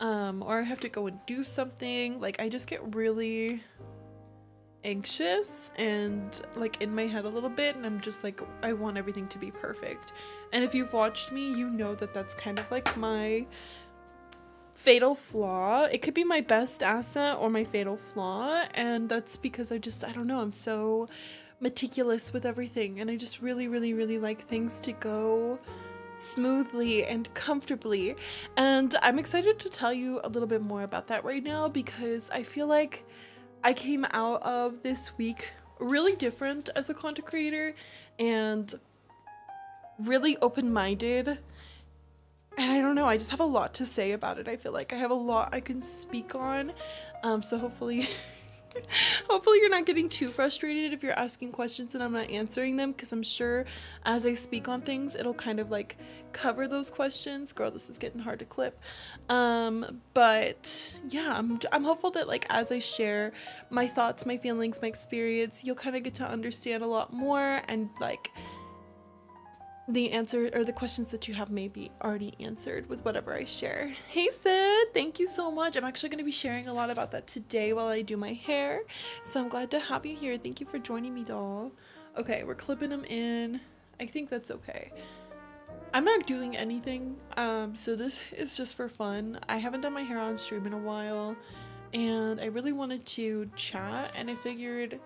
or I have to go and do something, like I just get really anxious and like in my head a little bit, and I'm just like, I want everything to be perfect. And if you've watched me, you know that that's kind of like my fatal flaw. It could be my best asset or my fatal flaw, and that's because I don't know, I'm so meticulous with everything, and I just really like things to go smoothly and comfortably. And I'm excited to tell you a little bit more about that right now because I feel like I came out of this week really different as a content creator and really open-minded, and I don't know, I just have a lot to say about it. I feel like I have a lot I can speak on, so hopefully hopefully you're not getting too frustrated if you're asking questions and I'm not answering them, because I'm sure as I speak on things it'll kind of like cover those questions. Girl, this is getting hard to clip. But yeah, I'm hopeful that like as I share my thoughts, my feelings, my experience, you'll kind of get to understand a lot more, and like the answer or the questions that you have may be already answered with whatever I share. Hey Sid, thank you so much. I'm actually going to be sharing a lot about that today while I do my hair, so I'm glad to have you here. Thank you for joining me, doll. Okay, we're clipping them in. I think that's okay. I'm not doing anything, so this is just for fun. I haven't done my hair on stream in a while, and I really wanted to chat, and I figured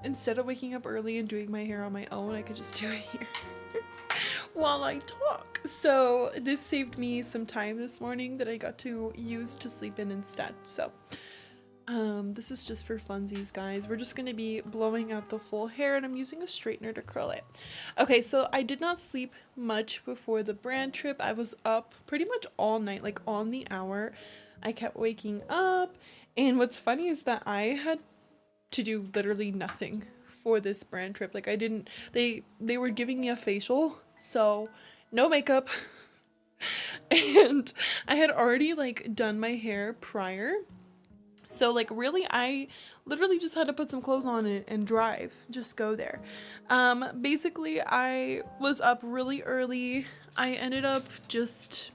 instead of waking up early and doing my hair on my own, I could just do it here while I talk. So this saved me some time this morning that I got to use to sleep in instead. So This is just for funsies, guys. We're just gonna be blowing out the full hair, and I'm using a straightener to curl it. Okay, so I did not sleep much before the brand trip. I was up pretty much all night, like on the hour. I kept waking up, and what's funny is that I had to do literally nothing for this brand trip. Like I didn't, they were giving me a facial, so no makeup. And I had already like done my hair prior. So like really I literally just had to put some clothes on and drive, just go there. Basically I was up really early. I ended up just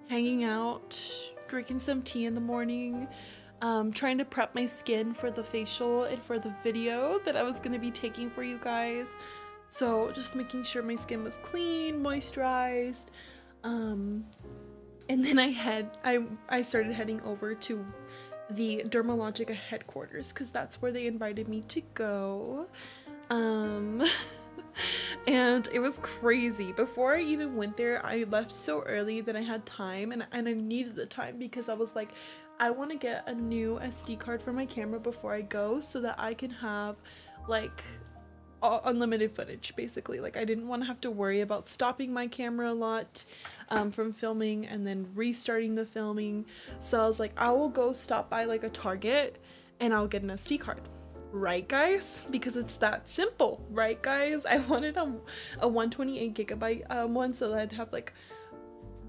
hanging out, drinking some tea in the morning, trying to prep my skin for the facial and for the video that I was going to be taking for you guys. So just making sure my skin was clean, moisturized. And then I started heading over to the Dermalogica headquarters because that's where they invited me to go. And it was crazy. Before I even went there, I left so early that I had time, and I needed the time because I was like, I want to get a new SD card for my camera before I go so that I can have like unlimited footage, basically. Like I didn't want to have to worry about stopping my camera a lot from filming and then restarting the filming. So I was like, I will go stop by like a Target and I'll get an SD card. Right, guys? Because it's that simple, right, guys? I wanted a 128 gigabyte one so that I'd have like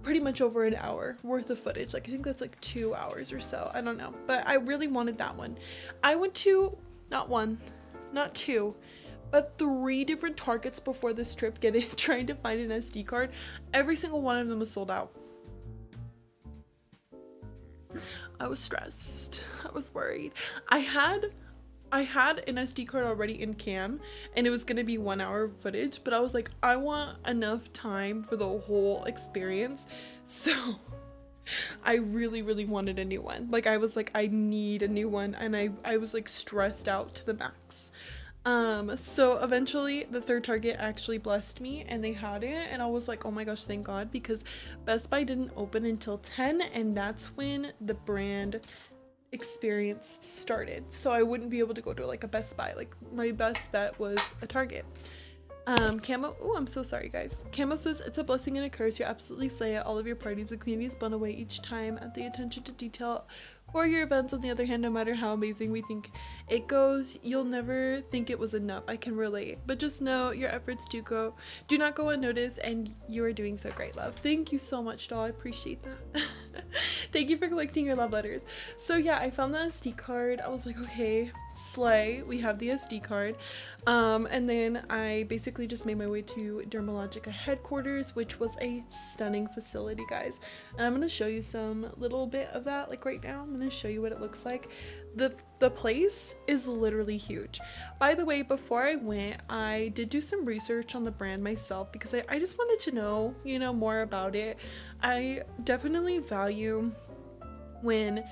pretty much over an hour worth of footage. Like I think that's like 2 hours or so, I don't know, but I really wanted that one. I went to not one, not two, but 3 different Targets before this trip trying to find an SD card. Every single one of them was sold out. I was stressed. I was worried. I had an SD card already in cam and it was gonna be 1 hour footage, but I was like, I want enough time for the whole experience. So I really wanted a new one. Like I was like, I need a new one, and I was like stressed out to the max. So eventually the third Target actually blessed me and they had it, and I was like, oh my gosh, thank God, because Best Buy didn't open until 10, and that's when the brand experience started. So I wouldn't be able to go to like a Best Buy. Like my best bet was a Target. Camo, oh, I'm so sorry, guys. Camo says, it's a blessing and a curse. You absolutely slay at all of your parties. The community is blown away each time at the attention to detail for your events. On the other hand, no matter how amazing we think it goes, you'll never think it was enough. I can relate, but just know your efforts do not go unnoticed, and you are doing so great, love. Thank you so much, doll. I appreciate that. Thank you for collecting your love letters. So yeah, I found that SD card. I was like, okay, slay, we have the SD card. And then I basically just made my way to Dermalogica headquarters, which was a stunning facility, guys. And I'm gonna show you some little bit of that like right now. I'm gonna show you what it looks like. The place is literally huge. By the way, before I went, I did do some research on the brand myself because I just wanted to know, you know, more about it. I definitely value when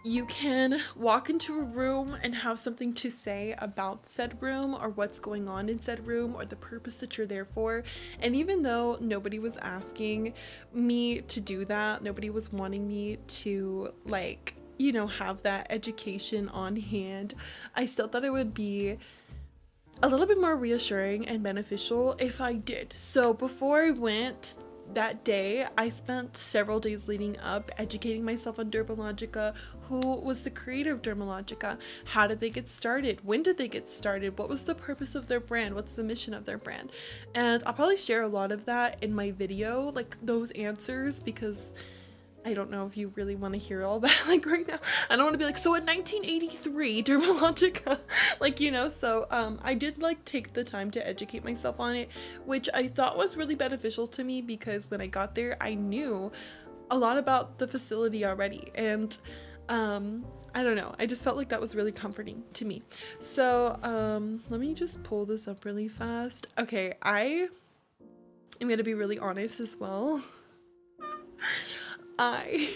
you can walk into a room and have something to say about said room or what's going on in said room or the purpose that you're there for. And even though nobody was asking me to do that, nobody was wanting me to, like, you know, have that education on hand, I still thought it would be a little bit more reassuring and beneficial if I did. So before I went that day, I spent several days leading up educating myself on Dermalogica. Who was the creator of Dermalogica? How did they get started? When did they get started? What was the purpose of their brand? What's the mission of their brand? And I'll probably share a lot of that in my video, like those answers, because I don't know if you really want to hear all that like right now. I don't want to be like, so in 1983 Dermalogica, like, you know. So I did like take the time to educate myself on it, which I thought was really beneficial to me because when I got there I knew a lot about the facility already, and I don't know, I just felt like that was really comforting to me. So let me just pull this up really fast. Okay, I am gonna be really honest as well. I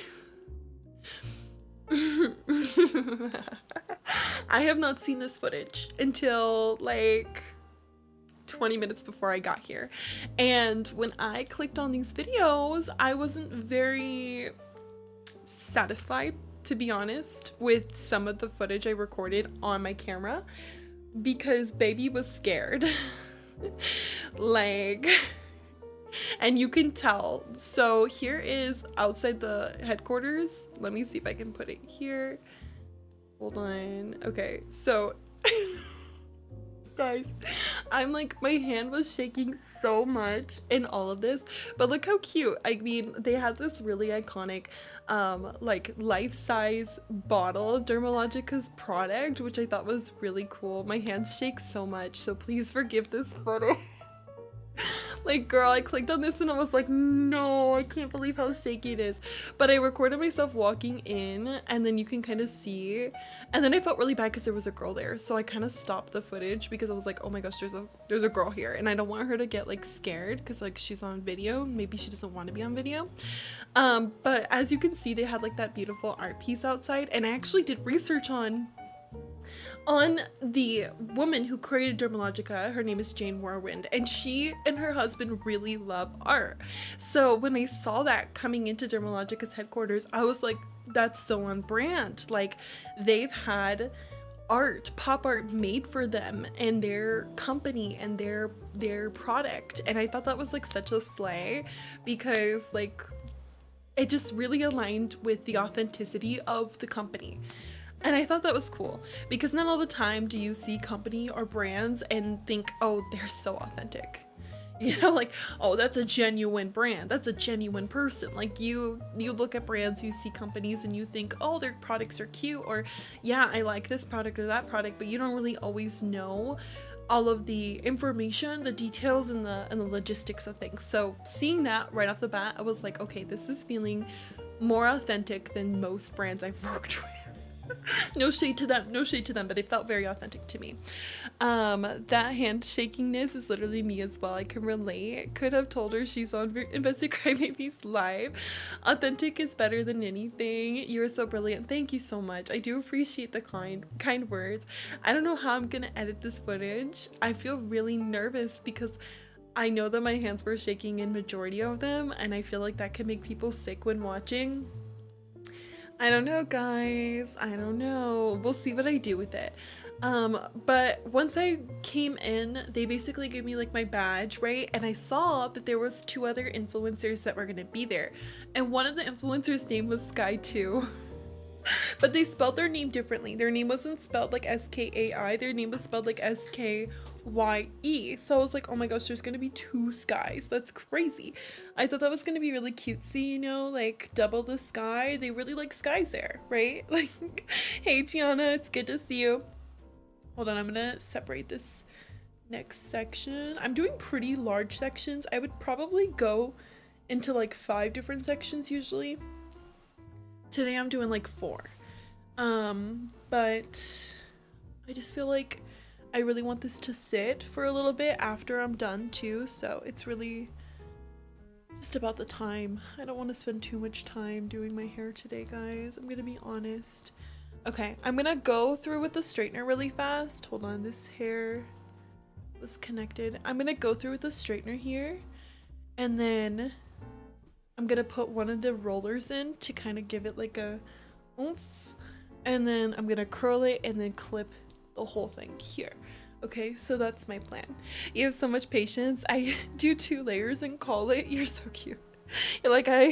have not seen this footage until like 20 minutes before I got here, and when I clicked on these videos I wasn't very satisfied, to be honest, with some of the footage I recorded on my camera because baby was scared. Like, and you can tell. So here is outside the headquarters. Let me see if I can put it here. Hold on. Okay, so guys, I'm like, my hand was shaking so much in all of this, but look how cute. I mean, they had this really iconic like life-size bottle of Dermalogica's product, which I thought was really cool. My hands shake so much, so please forgive this photo. Like, girl, I clicked on this and I was like, no, I can't believe how shaky it is. But I recorded myself walking in, and then you can kind of see, and then I felt really bad because there was a girl there, so I kind of stopped the footage because I was like, oh my gosh, there's a girl here, and I don't want her to get like scared because like she's on video. Maybe she doesn't want to be on video. But as you can see, they had like that beautiful art piece outside, and I actually did research on the woman who created Dermalogica. Her name is Jane Warwind, and she and her husband really love art. So when I saw that coming into Dermalogica's headquarters, I was like, that's so on brand. Like, they've had art, pop art made for them and their company and their product, and I thought that was like such a slay because like it just really aligned with the authenticity of the company. And I thought that was cool because not all the time do you see company or brands and think, oh, they're so authentic. You know, like, oh, that's a genuine brand. That's a genuine person. Like, you look at brands, you see companies, and you think, oh, their products are cute, or yeah, I like this product or that product, but you don't really always know all of the information, the details, and the logistics of things. So seeing that right off the bat, I was like, okay, this is feeling more authentic than most brands I've worked with. No shade to them, but it felt very authentic to me. That hand shakingness is literally me as well. I can relate. Could have told her she's on Invested Crybabies live. Authentic is better than anything. You're so brilliant. Thank you so much. I do appreciate the kind words. I don't know how I'm gonna edit this footage. I feel really nervous because I know that my hands were shaking in majority of them, and I feel like that can make people sick when watching. I don't know, guys. I don't know. We'll see what I do with it. But once I came in, they basically gave me like my badge, right? And I saw that there was 2 other influencers that were gonna be there. And one of the influencers' name was Sky 2. But they spelled their name differently. Their name wasn't spelled like S-K-A-I. Their name was spelled like S-K-Y-E. So I was like, oh my gosh, there's gonna be 2 skies. That's crazy. I thought that was gonna be really cutesy, you know, like double the sky. They really like skies there, right? Like, hey Gianna, it's good to see you. Hold on, I'm gonna separate this next section. I'm doing pretty large sections. I would probably go into like 5 different sections usually. Today I'm doing like 4. But I just feel like I really want this to sit for a little bit after I'm done too, so it's really just about the time. I don't want to spend too much time doing my hair today, guys. I'm gonna be honest. Okay, I'm gonna go through with the straightener really fast. Hold on, this hair was connected. I'm gonna go through with the straightener here, and then I'm gonna put one of the rollers in to kind of give it like a oomph, and then I'm gonna curl it and then clip the whole thing here. Okay, so that's my plan. You have so much patience. I do 2 layers and call it. You're so cute. You're like, I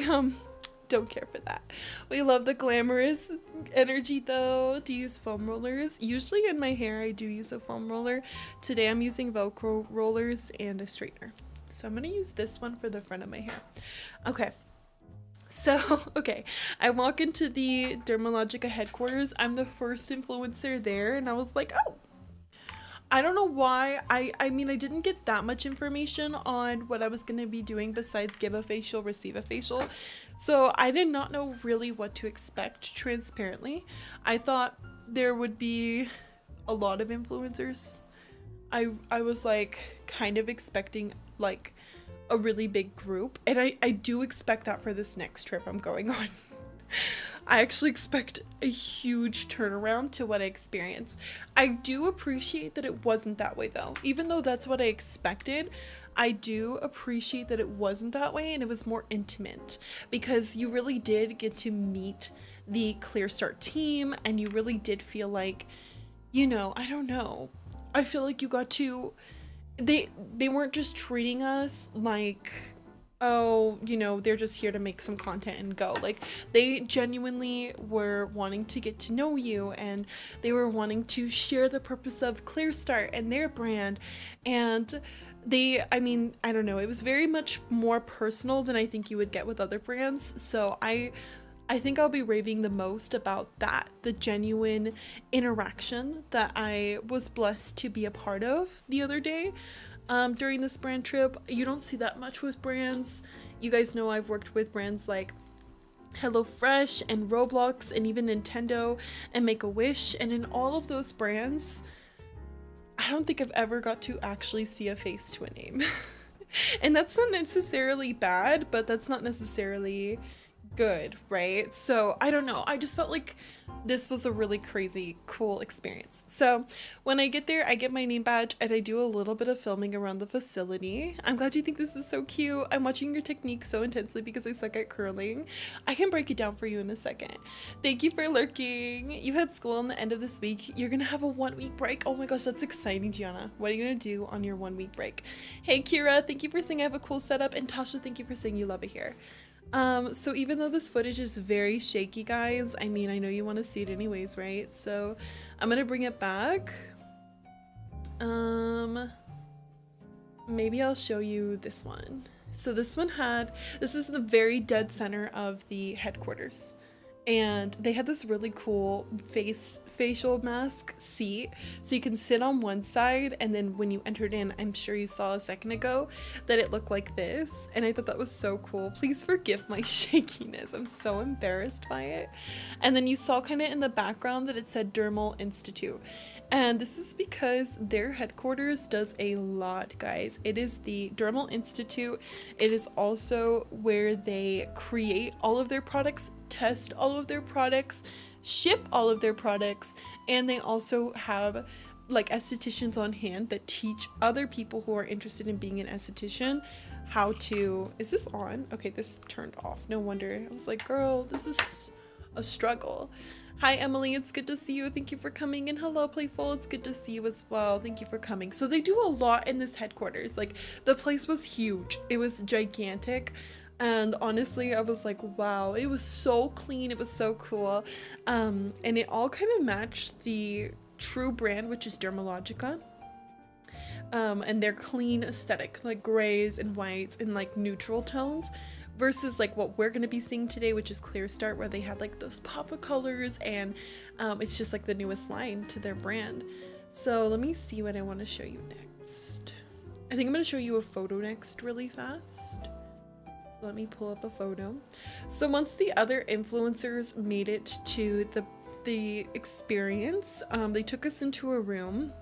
don't care for that. We love the glamorous energy though. Do you use foam rollers? Usually in my hair I do use a foam roller. Today I'm using Velcro rollers and a straightener. So I'm gonna use this one for the front of my hair. Okay. So, okay, I walk into the Dermalogica headquarters. I'm the first influencer there, and I was like, oh, I don't know why. I mean, I didn't get that much information on what I was going to be doing besides give a facial, receive a facial. So I did not know really what to expect, transparently. I thought there would be a lot of influencers. I was like kind of expecting like a really big group, and I do expect that for this next trip I'm going on. I actually expect a huge turnaround to what I experienced. I do appreciate that it wasn't that way though. Even though that's what I expected, I do appreciate that it wasn't that way and it was more intimate, because you really did get to meet the Clear Start team, and you really did feel like, you know, I don't know, I feel like you got to, they weren't just treating us like, oh, you know, they're just here to make some content and go. Like, they genuinely were wanting to get to know you, and they were wanting to share the purpose of Clear Start and their brand. And I mean, I don't know, it was very much more personal than I think you would get with other brands. So I think I'll be raving the most about that, the genuine interaction that I was blessed to be a part of the other day during this brand trip. You don't see that much with brands. You guys know I've worked with brands like HelloFresh and Roblox and even Nintendo and Make-A-Wish, and in all of those brands, I don't think I've ever got to actually see a face to a name. And that's not necessarily bad, but that's not necessarily good, right? So I don't know, I just felt like this was a really crazy cool experience. So when I get there, I get my name badge and I do a little bit of filming around the facility. I'm glad you think this is so cute. I'm watching your technique so intensely because I suck at curling. I can break it down for you in a second. Thank you for lurking. You had school on the end of this week. You're gonna have a 1 week break. Oh my gosh, that's exciting, Gianna. What are you gonna do on your 1 week break? Hey Kira, thank you for saying I have a cool setup, and Tasha, thank you for saying you love it here. So even though this footage is very shaky, guys, I mean, I know you want to see it anyways, right? So I'm gonna bring it back. Maybe I'll show you this one. So this is the very dead center of the headquarters, and they had this really cool facial mask seat, so you can sit on one side, and then when you entered in, I'm sure you saw a second ago that it looked like this, and I thought that was so cool. Please forgive my shakiness, I'm so embarrassed by it. And then you saw kind of in the background that it said Dermal Institute, and this is because their headquarters does a lot, guys. It is the Dermal Institute. It is also where they create all of their products, test all of their products, ship all of their products, and they also have like estheticians on hand that teach other people who are interested in being an esthetician how to, is this on? Okay, this turned off. No wonder. I was like, girl, this is a struggle. Hi Emily, it's good to see you. Thank you for coming. And hello Playful, it's good to see you as well. Thank you for coming. So they do a lot in this headquarters. Like, the place was huge. It was gigantic. And honestly, I was like, wow, it was so clean. It was so cool. And it all kind of matched the true brand, which is Dermalogica. And their clean aesthetic, like grays and whites and like neutral tones, versus like what we're going to be seeing today, which is Clear Start, where they had like those pop of colors, and it's just like the newest line to their brand. So let me see what I want to show you next. I think I'm going to show you a photo next really fast. So let me pull up a photo. So once the other influencers made it to the experience, they took us into a room,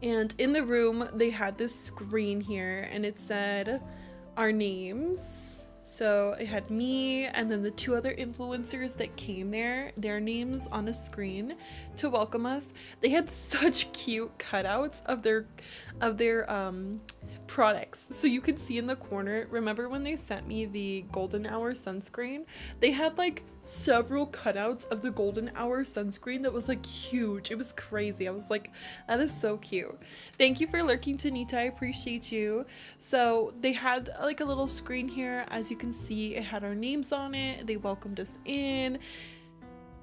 and in the room they had this screen here, and it said our names. So it had me and then the two other influencers that came there, their names on a screen to welcome us. They had such cute cutouts of their products, so you could see in the corner. Remember when they sent me the golden hour sunscreen? They had like several cutouts of the golden hour sunscreen that was like huge. It was crazy. I was like, that is so cute. Thank you for lurking, Tanita. I appreciate you. So they had like a little screen here. As you can see, it had our names on it. They welcomed us in,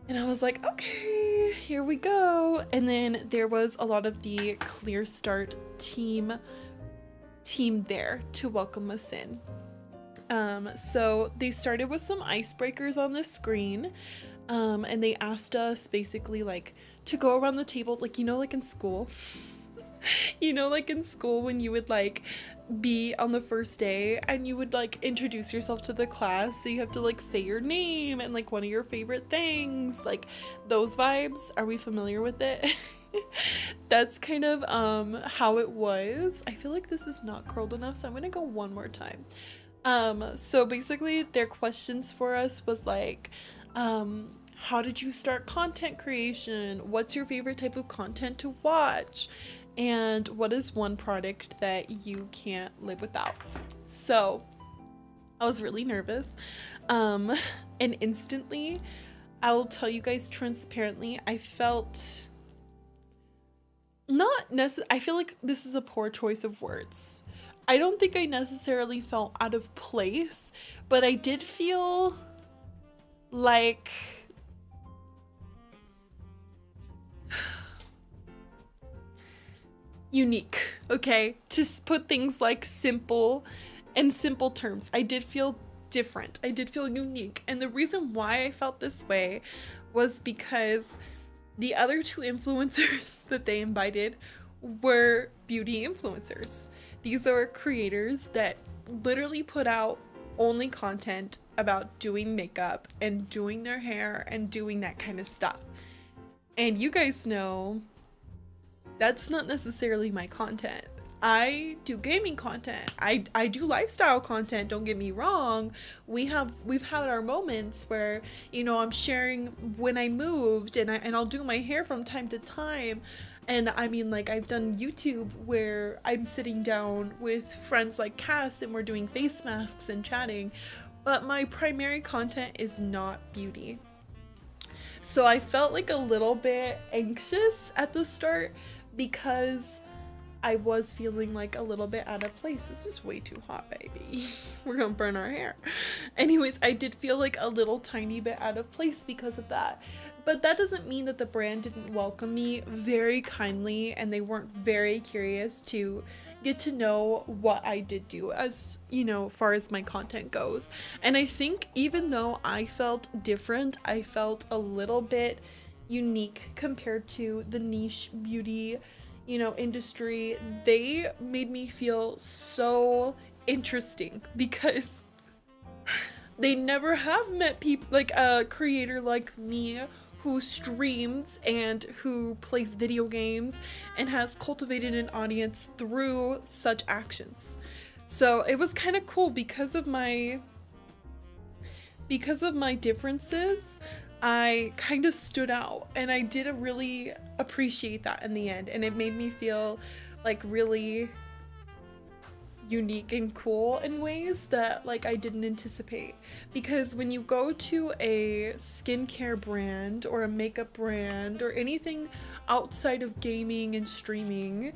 and I was like, okay, here we go. And then there was a lot of the Clear Start team there to welcome us in. So they started with some icebreakers on the screen, and they asked us basically like to go around the table, like, you know, like in school. You know, like in school when you would like be on the first day and you would like introduce yourself to the class, so you have to like say your name and like one of your favorite things, like those vibes. Are we familiar with it? That's kind of how it was. I feel like this is not curled enough, so I'm gonna go one more time. So basically their questions for us was like, how did you start content creation? What's your favorite type of content to watch? And what is one product that you can't live without? So I was really nervous, and instantly I'll tell you guys transparently, I felt I feel like this is a poor choice of words. I don't think I necessarily felt out of place, but I did feel like unique, okay? To put things like simple terms. I did feel different. I did feel unique. And the reason why I felt this way was because the other two influencers that they invited were beauty influencers. These are creators that literally put out only content about doing makeup and doing their hair and doing that kind of stuff. And you guys know that's not necessarily my content. I do gaming content. I do lifestyle content, don't get me wrong. We've had our moments where, you know, I'm sharing when I moved and I'll do my hair from time to time. And I mean, like, I've done YouTube where I'm sitting down with friends like Cass and we're doing face masks and chatting, but my primary content is not beauty. So I felt like a little bit anxious at the start because I was feeling like a little bit out of place. This is way too hot, baby. We're gonna burn our hair. Anyways, I did feel like a little tiny bit out of place because of that. But that doesn't mean that the brand didn't welcome me very kindly and they weren't very curious to get to know what I did do as, you know, far as my content goes. And I think even though I felt different, I felt a little bit unique compared to the niche beauty, you know, industry. They made me feel so interesting because they never have met people like a creator like me who streams and who plays video games and has cultivated an audience through such actions. So it was kind of cool because of my differences. I kind of stood out and I did really appreciate that in the end, and it made me feel like really unique and cool in ways that like I didn't anticipate. When you go to a skincare brand or a makeup brand or anything outside of gaming and streaming,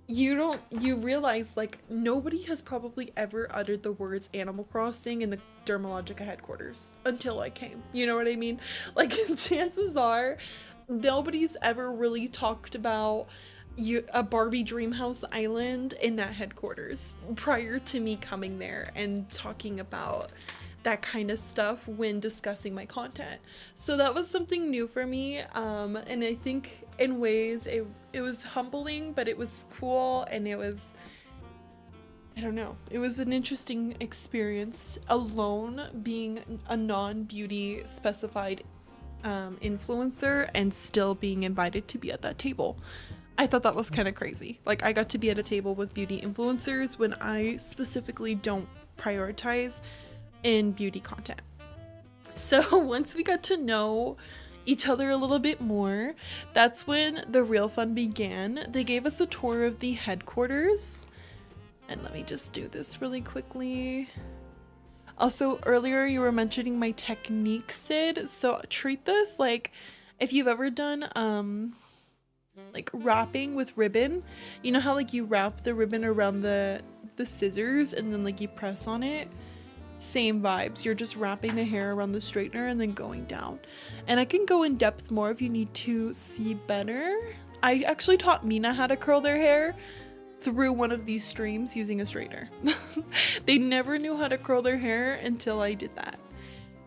you realize like nobody has probably ever uttered the words Animal Crossing in the Dermalogica headquarters until I came. You know what I mean? Like, chances are nobody's ever really talked about a Barbie Dreamhouse Island in that headquarters prior to me coming there and talking about that kind of stuff when discussing my content. So that was something new for me, and I think in ways it was humbling, but it was cool, and it was, I don't know, it was an interesting experience alone being a non-beauty specified influencer and still being invited to be at that table. I thought that was kind of crazy. Like, I got to be at a table with beauty influencers when I specifically don't prioritize in beauty content. So once we got to know each other a little bit more, that's when the real fun began. They gave us a tour of the headquarters. And let me just do this really quickly. Also, earlier you were mentioning my technique, Sid. So treat this like if you've ever done like wrapping with ribbon. You know how like you wrap the ribbon around the scissors and then like you press on it? Same vibes. You're just wrapping the hair around the straightener and then going down. And I can go in depth more if you need to see better. I actually taught Mina how to curl their hair through one of these streams using a straightener. They never knew how to curl their hair until I did that.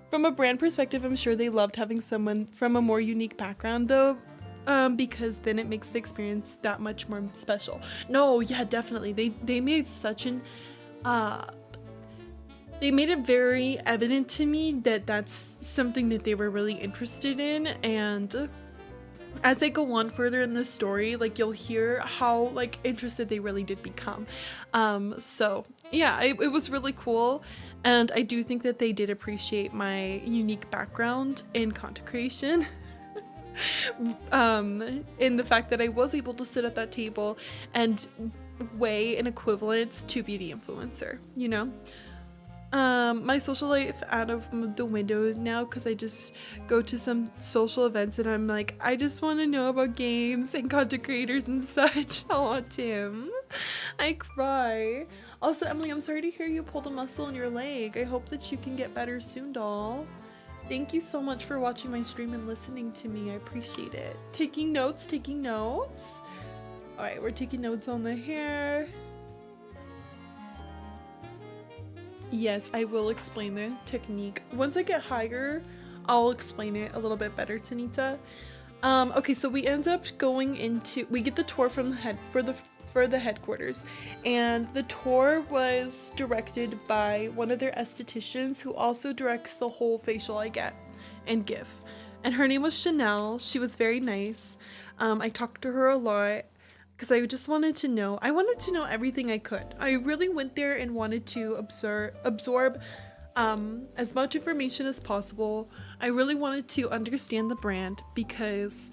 From a brand perspective, I'm sure they loved having someone from a more unique background though, because then it makes the experience that much more special. No, yeah, definitely. They made such an they made it very evident to me that that's something that they were really interested in, and as I go on further in the story, like you'll hear how like interested they really did become. So yeah, it was really cool, and I do think that they did appreciate my unique background in content creation. In the fact that I was able to sit at that table and weigh an equivalence to beauty influencer, you know? my social life out of the window now because I just go to some social events and I'm like, I just want to know about games and content creators and such. Oh, Tim, I cry. Also, Emily, I'm sorry to hear you pulled a muscle in your leg. I hope that you can get better soon, doll. Thank you so much for watching my stream and listening to me. I appreciate it. Taking notes, taking notes. All right, we're taking notes on the hair. Yes, I will explain the technique. Once I get higher, I'll explain it a little bit better, Tanita. Okay, so we end up going into, we get the tour from the head for the headquarters, and the tour was directed by one of their estheticians who also directs the whole facial I get and give. And her name was Chanel. She was very nice. I talked to her a lot, because I just wanted to know. I wanted to know everything I could. I really went there and wanted to absorb as much information as possible. I really wanted to understand the brand because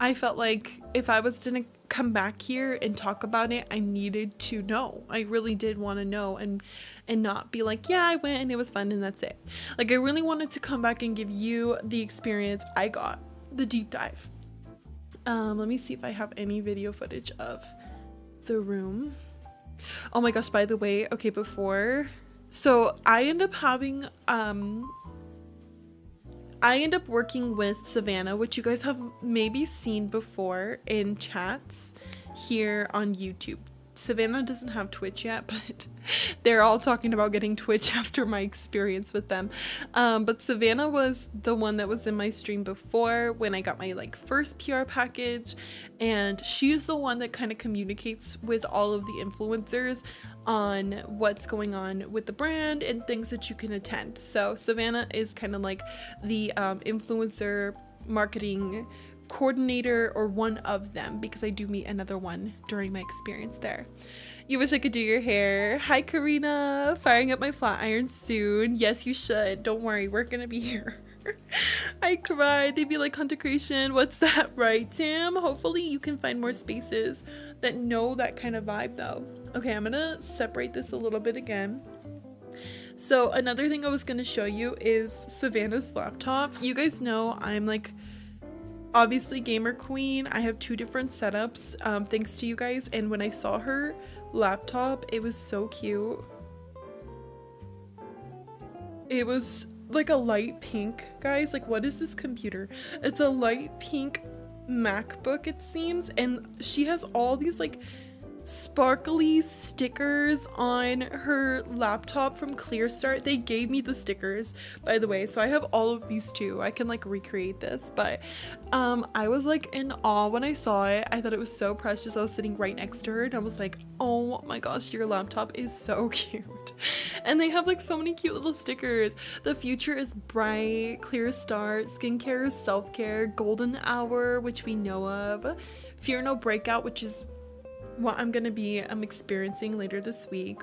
I felt like if I was gonna come back here and talk about it, I needed to know. I really did want to know and not be like, yeah, I went and it was fun and that's it. Like, I really wanted to come back and give you the experience I got, the deep dive. Let me see if I have any video footage of the room. Oh my gosh, by the way, okay, before, so I end up having, I end up working with Savannah, which you guys have maybe seen before in chats here on YouTube. Savannah doesn't have Twitch yet, but they're all talking about getting Twitch after my experience with them. But Savannah was the one that was in my stream before when I got my like first PR package, and she's the one that kind of communicates with all of the influencers on what's going on with the brand and things that you can attend. So Savannah is kind of like the influencer marketing coordinator, or one of them, because I do meet another one during my experience there. You wish I could do your hair. Hi Karina, firing up my flat iron soon. Yes, you should. Don't worry, we're gonna be here. I cried. They'd be like, content creation, what's that, right, Tim? Hopefully you can find more spaces that know that kind of vibe though. Okay, I'm gonna separate this a little bit again. So another thing I was gonna show you is Savannah's laptop. You guys know I'm like obviously gamer queen. I have two different setups thanks to you guys, and when I saw her laptop, it was so cute. It was like a light pink, guys. Like, what is this computer? It's a light pink MacBook, it seems, and she has all these like sparkly stickers on her laptop from ClearStart. They gave me the stickers, by the way, so I have all of these too. I can like recreate this, but I was like in awe when I saw it. I thought it was so precious. I was sitting right next to her and I was like, oh my gosh, your laptop is so cute. And they have like so many cute little stickers. The future is bright, ClearStart, skincare is self-care, golden hour, which we know of, fear no breakout, which is what I'm gonna be experiencing later this week.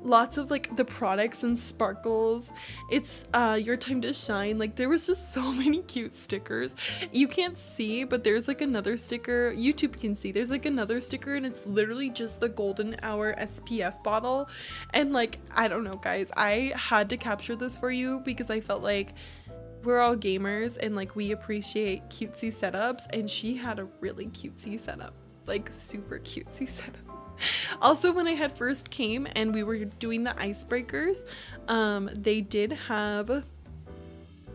Lots of like the products and sparkles. It's your time to shine. Like, there was just so many cute stickers. You can't see, but there's like another sticker. YouTube can see. There's like another sticker, and it's literally just the golden hour SPF bottle. And like, I don't know, guys, I had to capture this for you because I felt like we're all gamers and like we appreciate cutesy setups, and she had a really cutesy setup. Like, super cutesy setup. Also, when I had first came and we were doing the icebreakers, they did have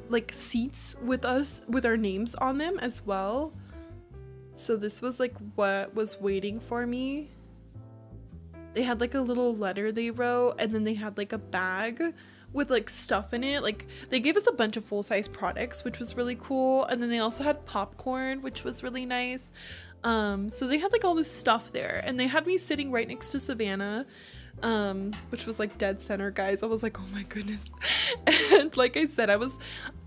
like seats with us with our names on them as well. So this was like what was waiting for me. They had like a little letter they wrote, and then they had like a bag with like stuff in it. Like, they gave us a bunch of full-size products, which was really cool, and then they also had popcorn, which was really nice. So they had like all this stuff there, and they had me sitting right next to Savannah, which was like dead center, guys. I was like, oh my goodness. And like I said,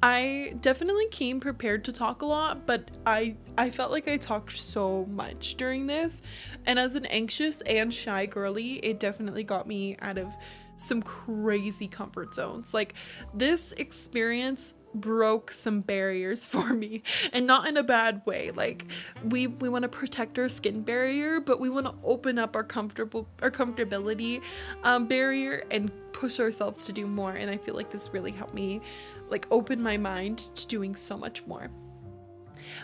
I definitely came prepared to talk a lot, but I felt like I talked so much during this, and as an anxious and shy girly, it definitely got me out of some crazy comfort zones. Like, this experience broke some barriers for me, and not in a bad way. Like we want to protect our skin barrier, but we want to open up our comfortability barrier and push ourselves to do more. And I feel like this really helped me like open my mind to doing so much more.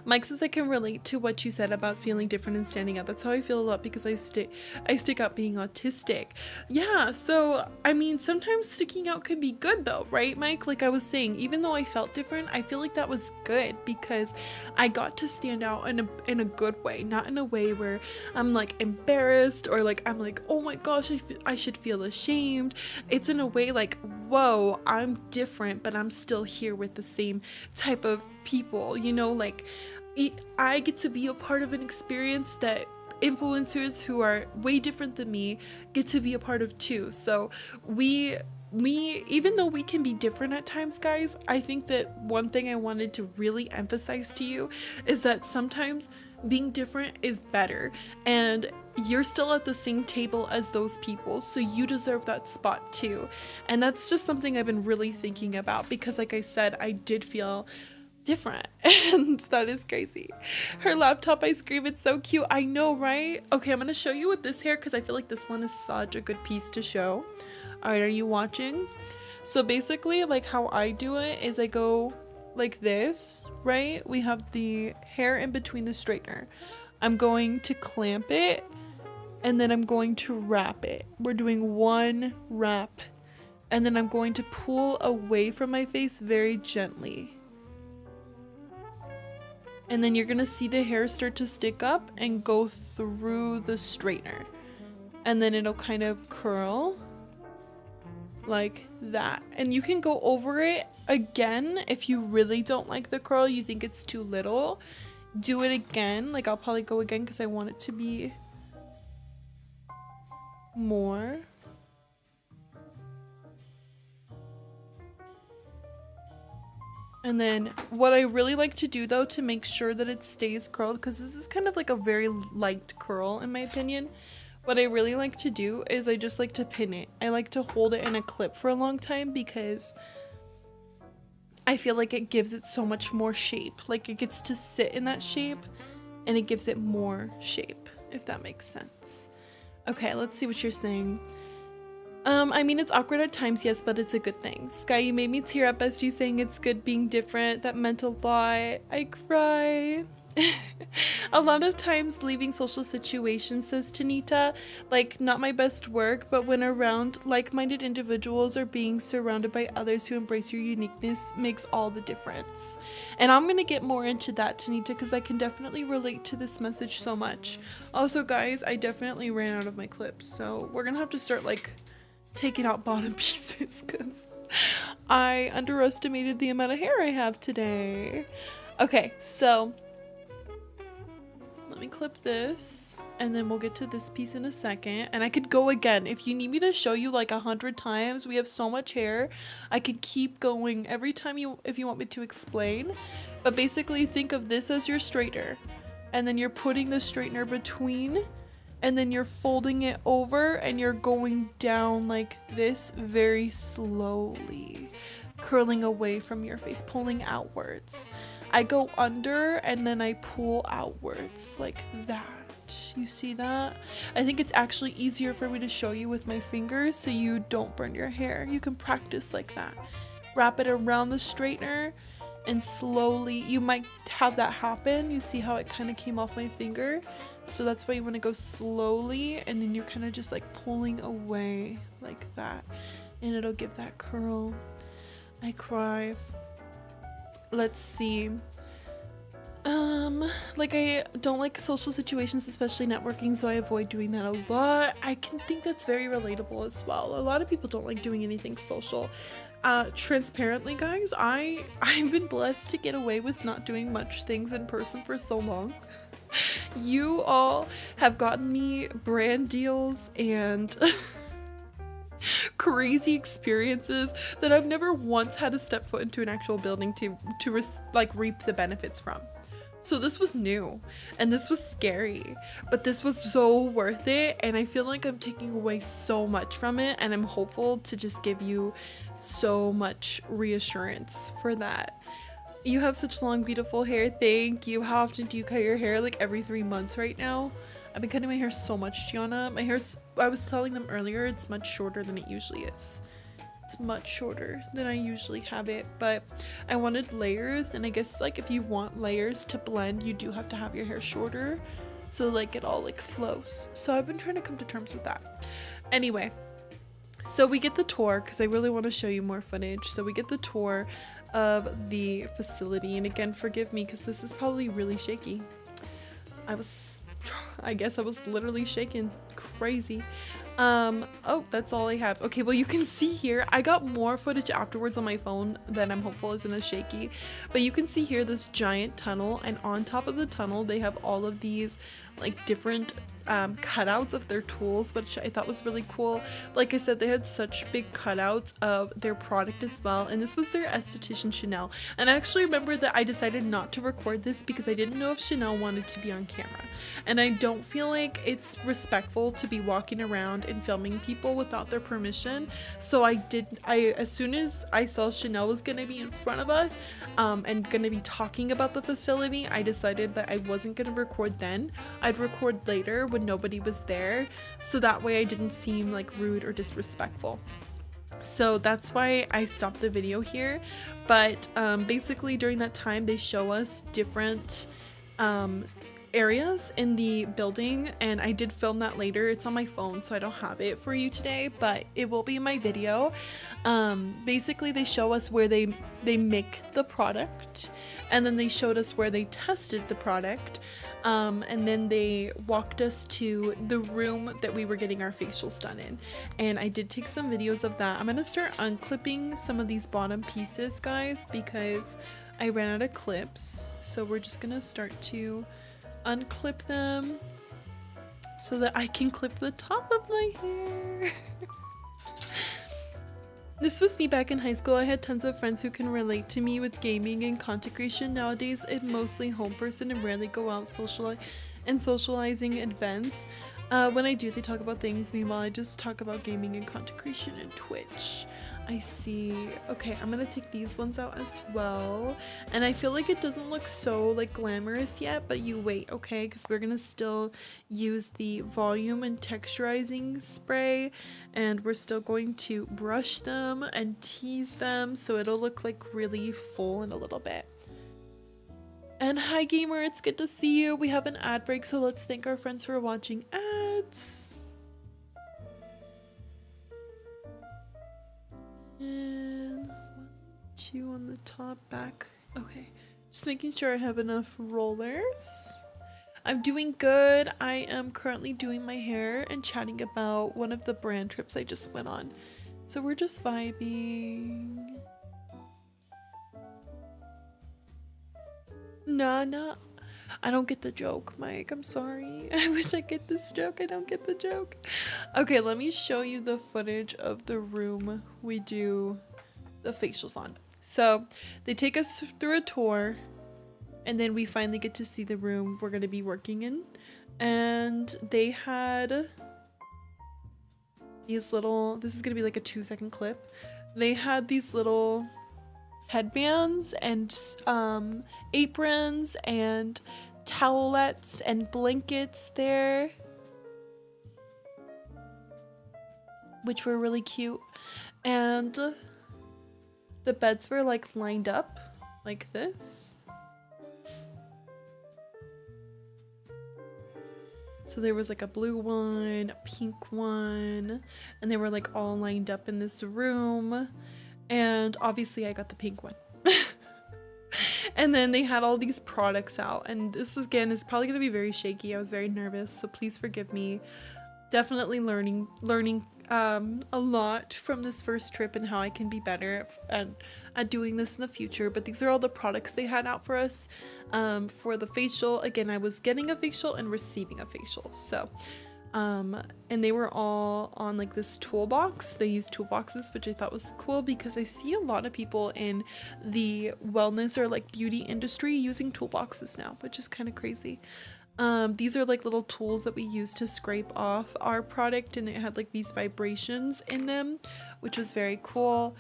Mike says I can relate to what you said about feeling different and standing out. That's how I feel a lot because I stick out being autistic. Yeah, so I mean, sometimes sticking out can be good though, right, Mike? Like I was saying, even though I felt different, I feel like that was good because I got to stand out in a good way, not in a way where I'm like embarrassed or like I'm like, oh my gosh, I should feel ashamed. It's in a way like, whoa, I'm different, but I'm still here with the same type of people, you know, like I get to be a part of an experience that influencers who are way different than me get to be a part of too. So we even though we can be different at times, guys, I think that one thing I wanted to really emphasize to you is that sometimes being different is better, and you're still at the same table as those people, so you deserve that spot too. And that's just something I've been really thinking about because like I said, I did feel different and that is crazy. Her laptop ice cream, it's so cute. I know, right? Okay, I'm gonna show you with this hair because I feel like this one is such a good piece to show. All right, are you watching? So basically like how I do it is I go like this, right? We have the hair in between the straightener. I'm going to clamp it and then I'm going to wrap it. We're doing one wrap and then I'm going to pull away from my face very gently. And then you're gonna see the hair start to stick up and go through the straightener. And then it'll kind of curl like that. And you can go over it again if you really don't like the curl, you think it's too little. Do it again. Like I'll probably go again because I want it to be more. And then what I really like to do though to make sure that it stays curled, because this is kind of like a very light curl in my opinion, what I really like to do is I just like to pin it. I like to hold it in a clip for a long time because I feel like it gives it so much more shape. Like it gets to sit in that shape and it gives it more shape, if that makes sense. Okay, let's see what you're saying. I mean, it's awkward at times, yes, but it's a good thing. Sky, you made me tear up as you saying it's good being different. That meant a lot. I cry. A lot of times leaving social situations, says Tanita, like not my best work, but when around like-minded individuals or being surrounded by others who embrace your uniqueness makes all the difference. And I'm gonna get more into that, Tanita, because I can definitely relate to this message so much. Also, guys, I definitely ran out of my clips, so we're gonna have to start like taking out bottom pieces because I underestimated the amount of hair I have today. Okay, so let me clip this and then we'll get to this piece in a second. And I could go again if you need me to show you like 100 times. We have so much hair. I could keep going every time if you want me to explain. But basically think of this as your straightener, and then you're putting the straightener between, and then you're folding it over and you're going down like this very slowly, curling away from your face, pulling outwards. I go under and then I pull outwards like that. You see that? I think it's actually easier for me to show you with my fingers so you don't burn your hair. You can practice like that. Wrap it around the straightener and slowly, you might have that happen. You see how it kind of came off my finger? So that's why you want to go slowly, and then you're kind of just like pulling away like that, and it'll give that curl. I cry. Let's see. Like I don't like social situations, especially networking, so I avoid doing that a lot. I can think that's very relatable as well. A lot of people don't like doing anything social. Transparently, guys, I've been blessed to get away with not doing much things in person for so long. You all have gotten me brand deals and crazy experiences that I've never once had to step foot into an actual building to like reap the benefits from. So this was new and this was scary, but this was so worth it, and I feel like I'm taking away so much from it, and I'm hopeful to just give you so much reassurance for that. You have such long, beautiful hair. Thank you. How often do you cut your hair? Like every 3 months right now. I've been cutting my hair so much, Gianna. My hair's, I was telling them earlier, it's much shorter than it usually is. It's much shorter than I usually have it, but I wanted layers, and I guess like if you want layers to blend, you do have to have your hair shorter, so like it all like flows. So I've been trying to come to terms with that. Anyway, so we get the tour because I really want to show you more footage. So we get the tour of the facility, and again, forgive me because this is probably really shaky. I guess I was literally shaking crazy. Oh, that's all I have. Okay, well, you can see here I got more footage afterwards on my phone that I'm hopeful isn't as shaky, but you can see here this giant tunnel, and on top of the tunnel they have all of these like different cutouts of their tools, which I thought was really cool. Like I said, they had such big cutouts of their product as well, and this was their esthetician Chanel. And I actually remember that I decided not to record this because I didn't know if Chanel wanted to be on camera, and I don't feel like it's respectful to be walking around and filming people without their permission. So as soon as I saw Chanel was gonna be in front of us and gonna be talking about the facility, I decided that I wasn't gonna record then. I'd record later when nobody was there, so that way I didn't seem like rude or disrespectful. So that's why I stopped the video here. But basically during that time they show us different areas in the building, and I did film that later. It's on my phone, so I don't have it for you today, but it will be in my video. Basically they show us where they make the product, and then they showed us where they tested the product, and then they walked us to the room that we were getting our facials done in, and I did take some videos of that. I'm gonna start unclipping some of these bottom pieces, guys, because I ran out of clips, so we're just gonna start to unclip them so that I can clip the top of my hair. This was me back in high school. I had tons of friends who can relate to me with gaming and content creation. Nowadays I'm mostly home person and rarely go out socializing events. When I do, they talk about things. Meanwhile, I just talk about gaming and content creation and Twitch. I see. Okay, I'm gonna take these ones out as well. And I feel like it doesn't look so like glamorous yet, but you wait, okay? Because we're gonna still use the volume and texturizing spray, and we're still going to brush them and tease them so it'll look like really full in a little bit. And hi gamer, it's good to see you. We have an ad break, so let's thank our friends for watching ads. And 1, 2 on the top, back. Okay, just making sure I have enough rollers. I'm doing good. I am currently doing my hair and chatting about one of the brand trips I just went on. So we're just vibing. Nah, I don't get the joke, Mike. I'm sorry. I wish I get this joke. I don't get the joke. Okay, let me show you the footage of the room we do the facials on. So they take us through a tour, and then we finally get to see the room we're going to be working in. And they had these little, this is going to be like a 2-second clip. They had these little headbands and aprons and towelettes and blankets there, which were really cute. And the beds were like lined up like this. So there was like a blue one, a pink one, and they were like all lined up in this room. And obviously I got the pink one. And then they had all these products out, and this again is probably going to be very shaky. I was very nervous, so please forgive me. Definitely learning a lot from this first trip and how I can be better at doing this in the future. But these are all the products they had out for us for the facial. Again, I was getting a facial and receiving a facial, so And they were all on like this toolbox. They used toolboxes, which I thought was cool because I see a lot of people in the wellness or like beauty industry using toolboxes now, which is kind of crazy. These are like little tools that we use to scrape off our product, and it had like these vibrations in them, which was very cool.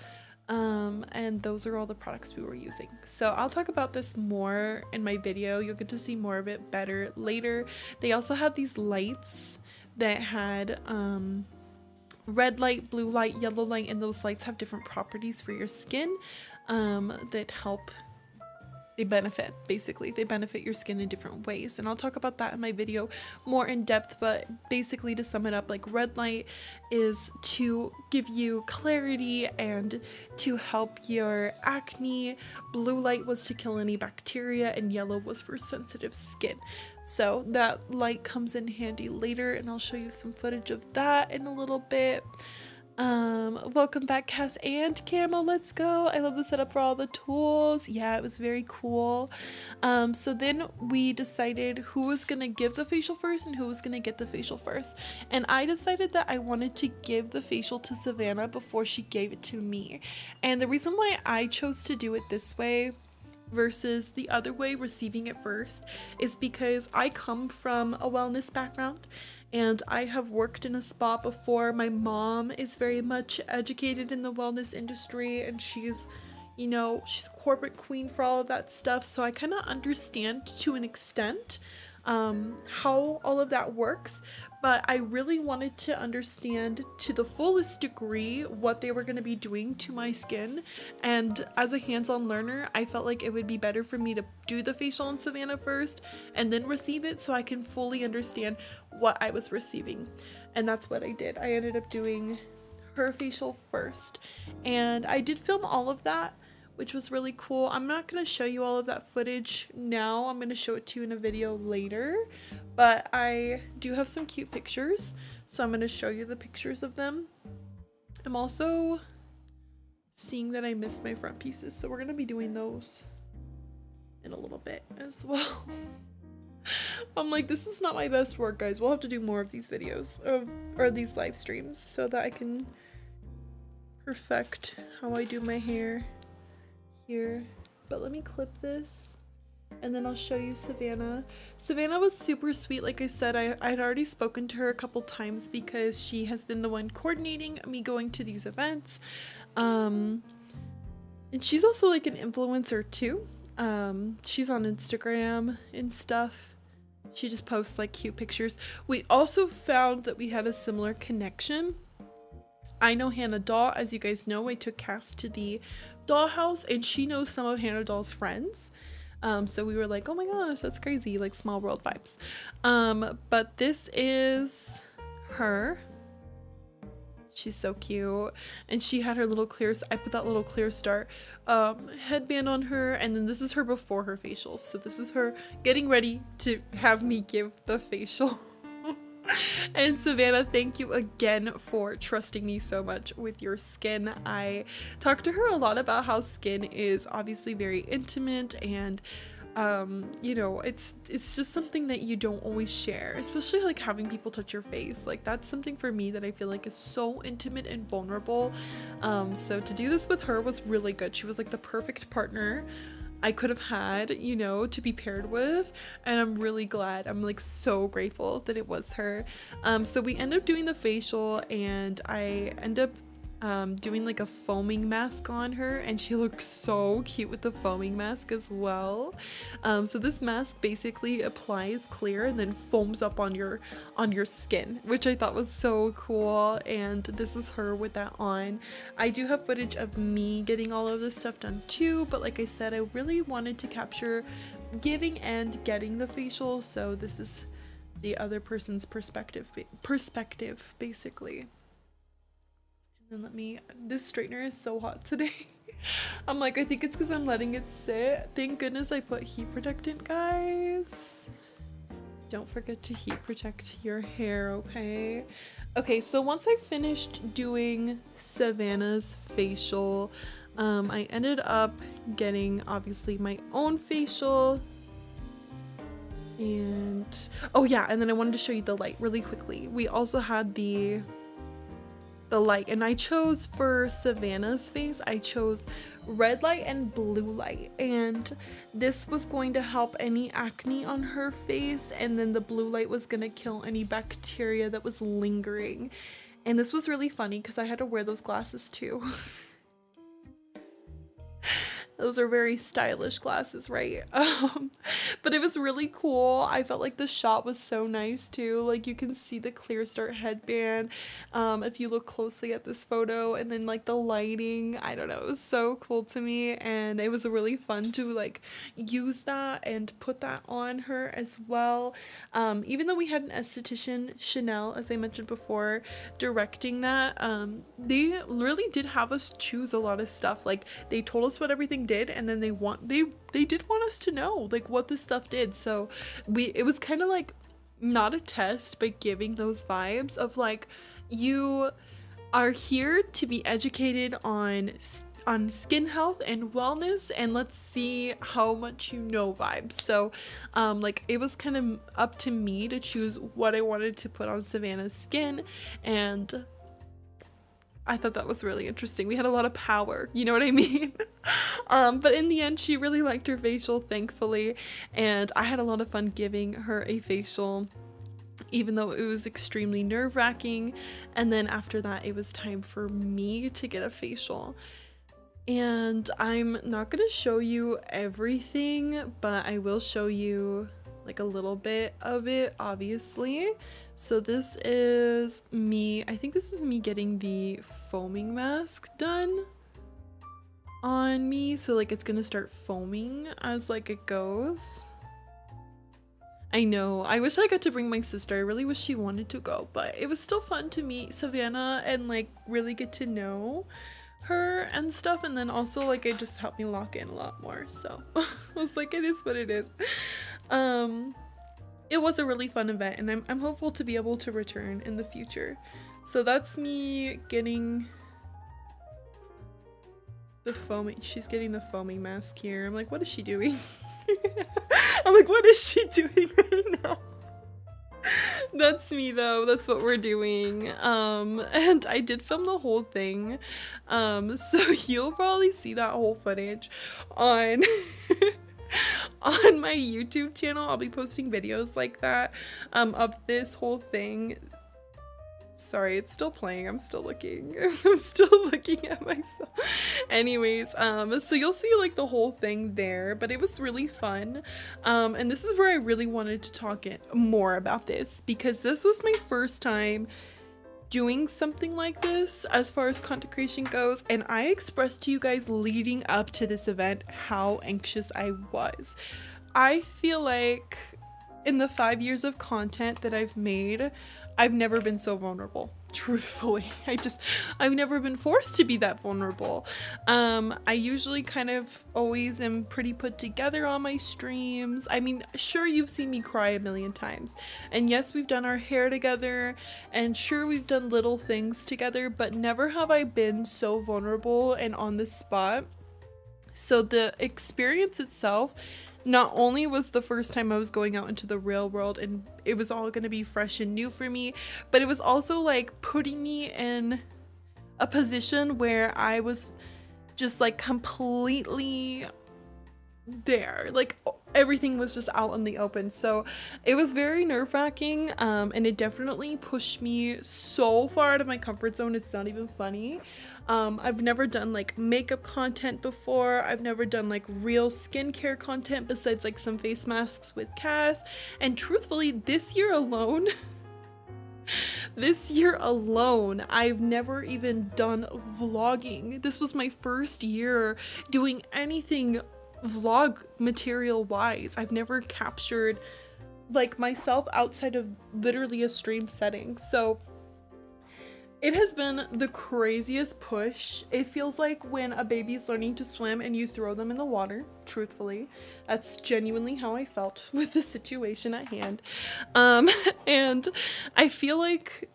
And those are all the products we were using. So I'll talk about this more in my video. You'll get to see more of it better later. They also had these lights that had red light, blue light, yellow light, and those lights have different properties for your skin that help. They benefit, basically. They benefit your skin in different ways. And I'll talk about that in my video more in depth, but basically to sum it up, like red light is to give you clarity and to help your acne. Blue light was to kill any bacteria, and yellow was for sensitive skin. So that light comes in handy later, and I'll show you some footage of that in a little bit. Welcome back, Cass and Camo. Let's go. I love the setup for all the tools. Yeah, it was very cool. So then we decided who was gonna give the facial first and who was gonna get the facial first, and I decided that I wanted to give the facial to Savannah before she gave it to me. And the reason why I chose to do it this way versus the other way, receiving it first, is because I come from a wellness background and I have worked in a spa before. My mom is very much educated in the wellness industry, and she's, you know, she's a corporate queen for all of that stuff. So I kind of understand to an extent how all of that works, but I really wanted to understand to the fullest degree what they were going to be doing to my skin. And as a hands-on learner, I felt like it would be better for me to do the facial on Savannah first and then receive it, so I can fully understand what I was receiving. And that's what I did. I ended up doing her facial first, and I did film all of that, which was really cool. I'm not going to show you all of that footage now. I'm going to show it to you in a video later, but I do have some cute pictures, so I'm going to show you the pictures of them. I'm also seeing that I missed my front pieces, so we're going to be doing those in a little bit as well. I'm like, this is not my best work, guys. We'll have to do more of these videos or these live streams so that I can perfect how I do my hair here. But let me clip this and then I'll show you Savannah. Savannah was super sweet. Like I said, I'd already spoken to her a couple times because she has been the one coordinating me going to these events. And she's also like an influencer too. She's on Instagram and stuff. She just posts like cute pictures. We also found that we had a similar connection. I know Hannah Doll. As you guys know, I took Cass to the dollhouse, and she knows some of Hannah Doll's friends. So we were like, oh my gosh, that's crazy, like small world vibes. But this is her. She's so cute, and she had her little clear, I put that little Clear Start headband on her, and then this is her before her facial. So this is her getting ready to have me give the facial. And Savannah, thank you again for trusting me so much with your skin. I talked to her a lot about how skin is obviously very intimate, and you know, it's just something that you don't always share, especially like having people touch your face. Like that's something for me that I feel like is so intimate and vulnerable. So to do this with her was really good. She was like the perfect partner I could have had, you know, to be paired with, and I'm really glad. I'm like so grateful that it was her. So we end up doing the facial, and I end up doing like a foaming mask on her, and she looks so cute with the foaming mask as well. So this mask basically applies clear and then foams up on your skin, which I thought was so cool. And this is her with that on. I do have footage of me getting all of this stuff done too, but like I said, I really wanted to capture giving and getting the facial, so this is the other person's perspective basically. And let me, this straightener is so hot today. I'm like, I think it's because I'm letting it sit. Thank goodness I put heat protectant, guys. Don't forget to heat protect your hair, okay? Okay, so once I finished doing Savannah's facial, I ended up getting obviously my own facial. And oh yeah, and then I wanted to show you the light really quickly. We also had the light, and I chose for Savannah's face, I chose red light and blue light, and this was going to help any acne on her face, and then the blue light was gonna kill any bacteria that was lingering. And this was really funny because I had to wear those glasses too. Those are very stylish glasses, right? But it was really cool. I felt like the shot was so nice too. Like you can see the Clear Start headband if you look closely at this photo, and then like the lighting, I don't know, it was so cool to me, and it was really fun to like use that and put that on her as well. Even though we had an esthetician, Chanel, as I mentioned before, directing that, they really did have us choose a lot of stuff. Like they told us what everything did, and then they did want us to know like what this stuff did. So it was kind of like not a test, but giving those vibes of like, you are here to be educated on skin health and wellness, and let's see how much you know vibes. So like it was kind of up to me to choose what I wanted to put on Savannah's skin, and I thought that was really interesting. We had a lot of power, you know what I mean? But in the end, she really liked her facial, thankfully, and I had a lot of fun giving her a facial, even though it was extremely nerve-wracking. And then after that, it was time for me to get a facial. And I'm not gonna show you everything, but I will show you like a little bit of it, obviously. So this is me, I think this is me getting the foaming mask done on me. So like it's gonna start foaming as like it goes. I know, I wish I got to bring my sister. I really wish she wanted to go, but it was still fun to meet Savannah and like really get to know her and stuff. And then also like it just helped me lock in a lot more. So I was like, it is what it is. It was a really fun event, and I'm hopeful to be able to return in the future. So that's me getting the foaming. She's getting the foaming mask here. I'm like, what is she doing? I'm like, what is she doing right now? That's me though. That's what we're doing. And I did film the whole thing. So you'll probably see that whole footage on on my YouTube channel. I'll be posting videos like that of this whole thing. Sorry, it's still playing. I'm still looking. I'm still looking at myself. Anyways, so you'll see like the whole thing there, but it was really fun. And this is where I really wanted to talk more about this, because this was my first time doing something like this as far as content creation goes, and I expressed to you guys leading up to this event how anxious I was. I feel like in the 5 years of content that I've made, I've never been so vulnerable, truthfully. I've never been forced to be that vulnerable. I usually kind of always am pretty put together on my streams. I mean, sure, you've seen me cry a million times, and yes, we've done our hair together, and sure, we've done little things together, but never have I been so vulnerable and on the spot. So the experience itself, not only was the first time I was going out into the real world and it was all going to be fresh and new for me, but it was also like putting me in a position where I was just like completely there, like everything was just out in the open. So it was very nerve-wracking, and it definitely pushed me so far out of my comfort zone, it's not even funny. I've never done like makeup content before. I've never done like real skincare content besides like some face masks with Cass. And truthfully, this year alone, I've never even done vlogging. This was my first year doing anything vlog material wise. I've never captured like myself outside of literally a stream setting. So it has been the craziest push. It feels like when a baby's learning to swim and you throw them in the water, truthfully. That's genuinely how I felt with the situation at hand. And I feel like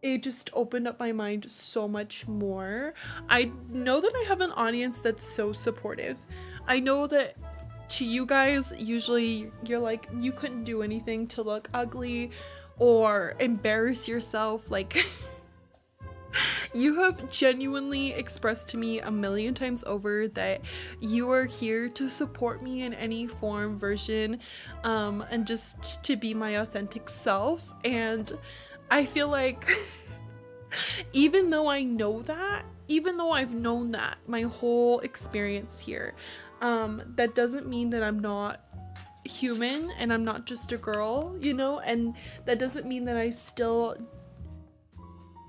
it just opened up my mind so much more. I know that I have an audience that's so supportive. I know that to you guys, usually you're like, you couldn't do anything to look ugly or embarrass yourself. Like, you have genuinely expressed to me a million times over that you are here to support me in any form, version, and just to be my authentic self. And I feel like even though I know that, even though I've known that my whole experience here, that doesn't mean that I'm not human and I'm not just a girl, you know, and that doesn't mean that I still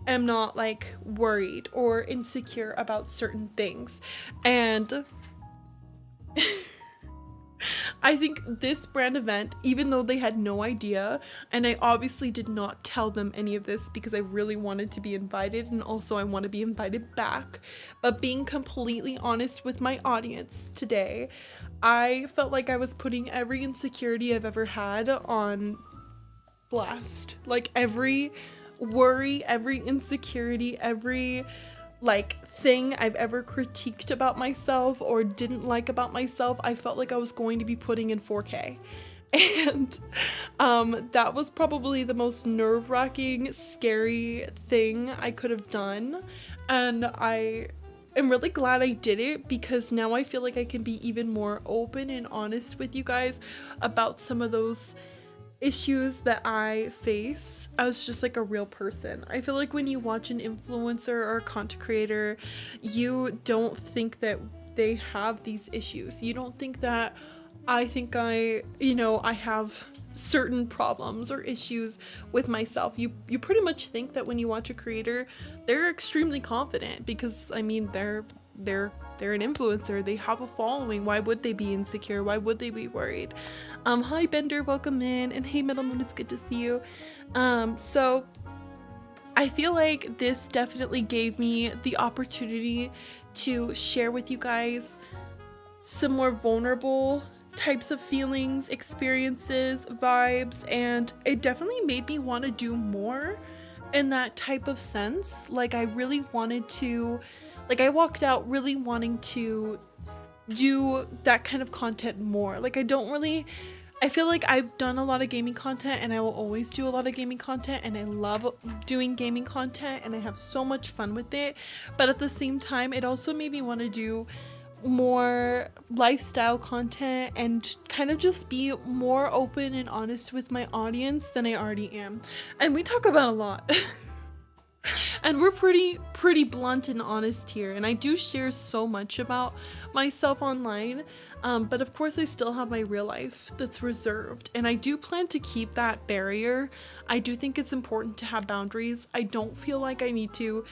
am not like worried or insecure about certain things. And I think this brand event, even though they had no idea, and I obviously did not tell them any of this because I really wanted to be invited, and also I want to be invited back, but being completely honest with my audience today, I felt like I was putting every insecurity I've ever had on blast. Like every worry, every insecurity, every like thing I've ever critiqued about myself or didn't like about myself, I felt like I was going to be putting in 4K. And that was probably the most nerve-wracking, scary thing I could have done. And I am really glad I did it, because now I feel like I can be even more open and honest with you guys about some of those issues that I face as just like a real person. I feel like when you watch an influencer or a content creator, you don't think that they have these issues. You don't think that I have certain problems or issues with myself. You pretty much think that when you watch a creator, they're extremely confident, because I mean they're an influencer, they have a following. Why would they be insecure? Why would they be worried? Hi Bender, welcome in, and hey Middle Moon, it's good to see you. So I feel like this definitely gave me the opportunity to share with you guys some more vulnerable types of feelings, experiences, vibes, and it definitely made me want to do more in that type of sense. Like I really wanted to, like I walked out really wanting to do that kind of content more. Like I feel like I've done a lot of gaming content, and I will always do a lot of gaming content, and I love doing gaming content and I have so much fun with it, but at the same time it also made me want to do more lifestyle content and kind of just be more open and honest with my audience than I already am. And we talk about a lot. And we're pretty blunt and honest here, and I do share so much about myself online, but of course I still have my real life that's reserved, and I do plan to keep that barrier. I do think it's important to have boundaries. I don't feel like I need to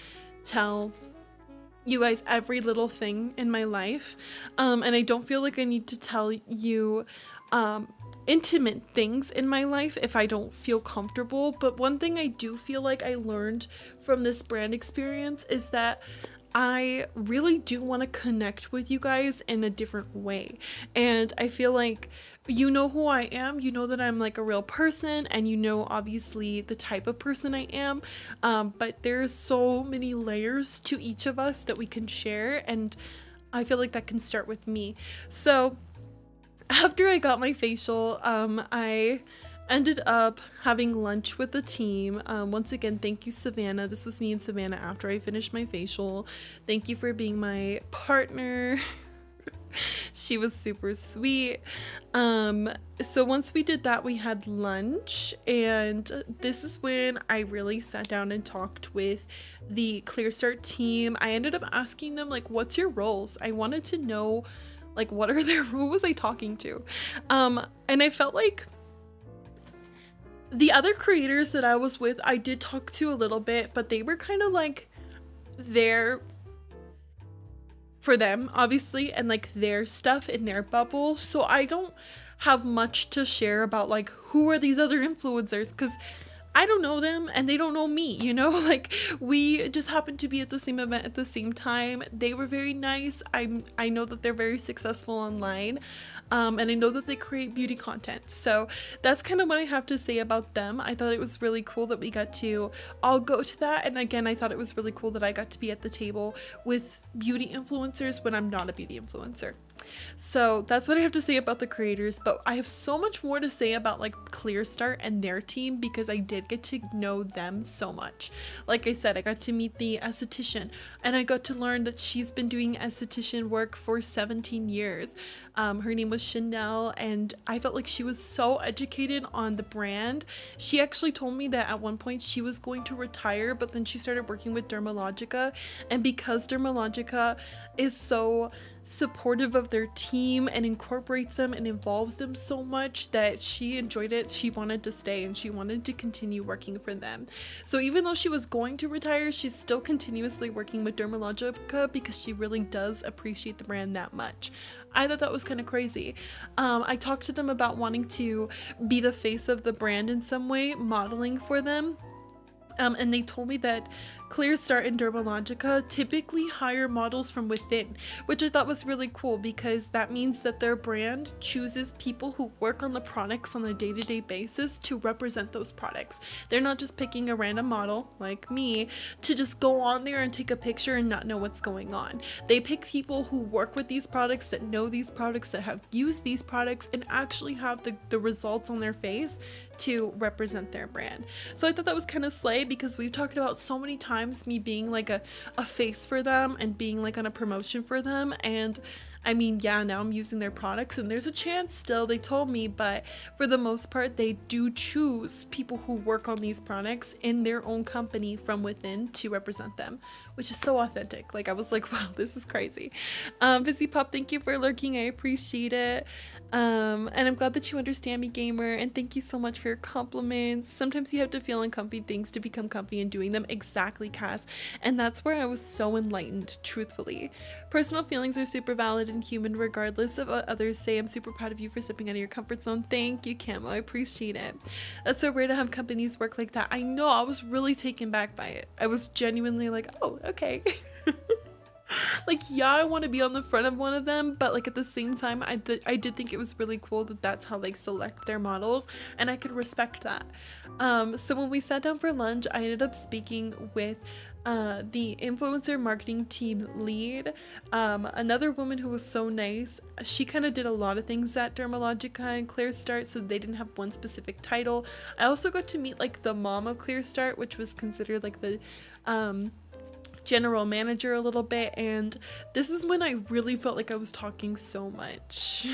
tell you guys every little thing in my life, and I don't feel like I need to tell you intimate things in my life if I don't feel comfortable. But one thing I do feel like I learned from this brand experience is that I really do want to connect with you guys in a different way, and I feel like you know who I am, you know that I'm like a real person, and you know obviously the type of person I am, but there's so many layers to each of us that we can share, and I feel like that can start with me. So after I got my facial, I ended up having lunch with the team. Once again, thank you Savannah. This was me and Savannah after I finished my facial. Thank you for being my partner. She was super sweet. So once we did that, we had lunch, and this is when I really sat down and talked with the ClearStart team. I ended up asking them, like, what's your roles? I wanted to know, like, what are their, who was I talking to? And I felt like the other creators that I was with, I did talk to a little bit, but they were kind of like there for them, obviously, and like their stuff in their bubble. So I don't have much to share about like who are these other influencers, because I don't know them and they don't know me, you know. Like we just happened to be at the same event at the same time. They were very nice. I know that they're very successful online, and I know that they create beauty content. So that's kind of what I have to say about them. I thought it was really cool that we got to all go to that, and again I thought it was really cool that I got to be at the table with beauty influencers when I'm not a beauty influencer. So that's what I have to say about the creators, but I have so much more to say about like ClearStart and their team because I did get to know them so much. Like I said, I got to meet the esthetician and I got to learn that she's been doing esthetician work for 17 years. Her name was Chanel and I felt like she was so educated on the brand. She actually told me that at one point she was going to retire, but then she started working with Dermalogica, and because Dermalogica is so supportive of their team and incorporates them and involves them so much that she enjoyed it, she wanted to stay and she wanted to continue working for them. So even though she was going to retire, she's still continuously working with Dermalogica because she really does appreciate the brand that much. I thought that was kind of crazy. I talked to them about wanting to be the face of the brand in some way, modeling for them. And they told me that ClearStart and Dermalogica typically hire models from within, which I thought was really cool because that means that their brand chooses people who work on the products on a day-to-day basis to represent those products. They're not just picking a random model like me to just go on there and take a picture and not know what's going on. They pick people who work with these products, that know these products, that have used these products and actually have the results on their face to represent their brand. So I thought that was kind of slay because we've talked about so many times me being like a face for them and being like on a promotion for them, and I mean, yeah, now I'm using their products and there's a chance still, they told me, but for the most part they do choose people who work on these products in their own company from within to represent them, which is so authentic. Like I was like, wow, this is crazy. Busy Pop, thank you for lurking, I appreciate it. And I'm glad that you understand me, gamer, and thank you so much for your compliments. Sometimes you have to feel uncomfy things to become comfy in doing them. Exactly, Cass. And that's where I was so enlightened, truthfully. Personal feelings are super valid and human regardless of what others say. I'm super proud of you for stepping out of your comfort zone. Thank you, Camo, I appreciate it. That's so rare to have companies work like that. I know, I was really taken back by it. I was genuinely like, oh, okay. Like, yeah, I want to be on the front of one of them, but like at the same time I did think it was really cool that that's how they select their models, and I could respect that. So when we sat down for lunch, I ended up speaking with the influencer marketing team lead, another woman who was so nice. She kind of did a lot of things at Dermalogica and ClearStart, so they didn't have one specific title. I also got to meet like the mom of ClearStart, which was considered like the general manager a little bit, and this is when I really felt like I was talking so much.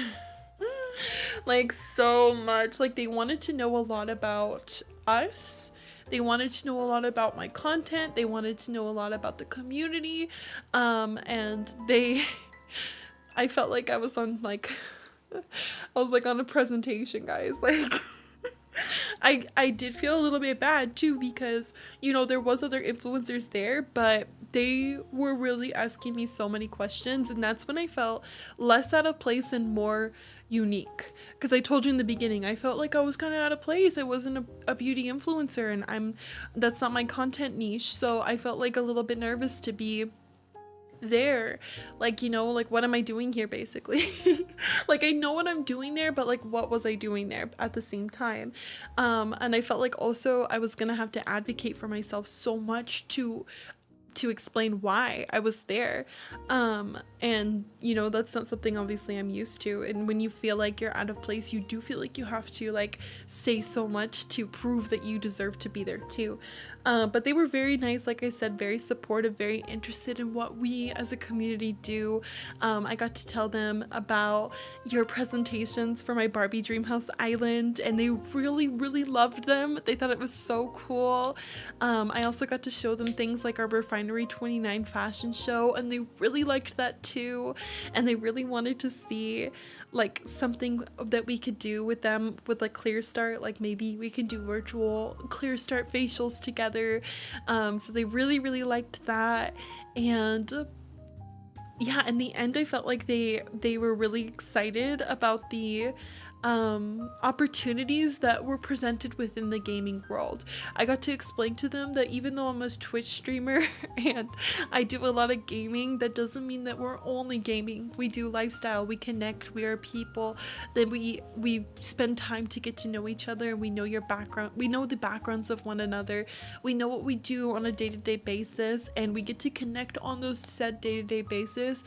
Like so much. Like they wanted to know a lot about us. They wanted to know a lot about my content. They wanted to know a lot about the community. And I felt like I was on like I was like on a presentation, guys. Like I did feel a little bit bad too because, you know, there was other influencers there, but they were really asking me so many questions, and that's when I felt less out of place and more unique. Because I told you in the beginning, I felt like I was kind of out of place. I wasn't a beauty influencer, and that's not my content niche, so I felt like a little bit nervous to be there. Like, you know, like what am I doing here basically? Like I know what I'm doing there, but like what was I doing there at the same time? And I felt like also I was gonna have to advocate for myself so much to explain why I was there. And you know, that's not something obviously I'm used to, and when you feel like you're out of place, you do feel like you have to like say so much to prove that you deserve to be there too. But they were very nice, like I said, very supportive, very interested in what we as a community do. I got to tell them about your presentations for my Barbie Dreamhouse Island, and they really loved them. They thought it was so cool. I also got to show them things like our Refinery 29 fashion show, and they really liked that too, and they really wanted to see like something that we could do with them with like ClearStart, like maybe we can do virtual ClearStart facials together. So they really liked that, and yeah, in the end I felt like they were really excited about the opportunities that were presented within the gaming world. I got to explain to them that even though I'm a Twitch streamer and I do a lot of gaming, that doesn't mean that we're only gaming. We do lifestyle, we connect, we are people, that we spend time to get to know each other, and we know your background, we know the backgrounds of one another, we know what we do on a day-to-day basis, and we get to connect on those said day-to-day basis.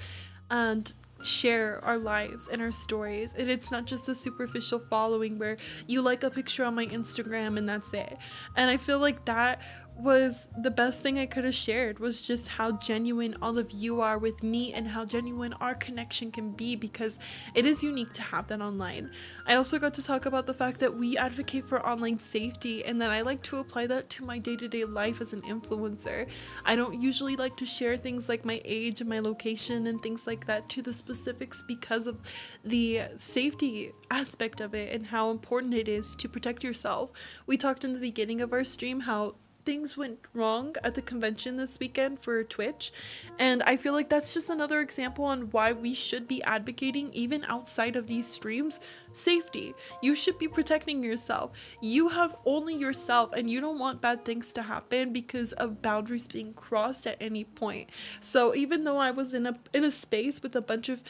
And share our lives and our stories, and it's not just a superficial following where you like a picture on my Instagram and that's it. And I feel like that was the best thing I could have shared, was just how genuine all of you are with me and how genuine our connection can be, because it is unique to have that online. I also got to talk about the fact that we advocate for online safety and that I like to apply that to my day-to-day life as an influencer. I don't usually like to share things like my age and my location and things like that to the specifics because of the safety aspect of it and how important it is to protect yourself. We talked in the beginning of our stream how things went wrong at the convention this weekend for Twitch, and I feel like that's just another example on why we should be advocating, even outside of these streams, safety. You should be protecting yourself. You have only yourself, and you don't want bad things to happen because of boundaries being crossed at any point. So even though I was in a space with a bunch of,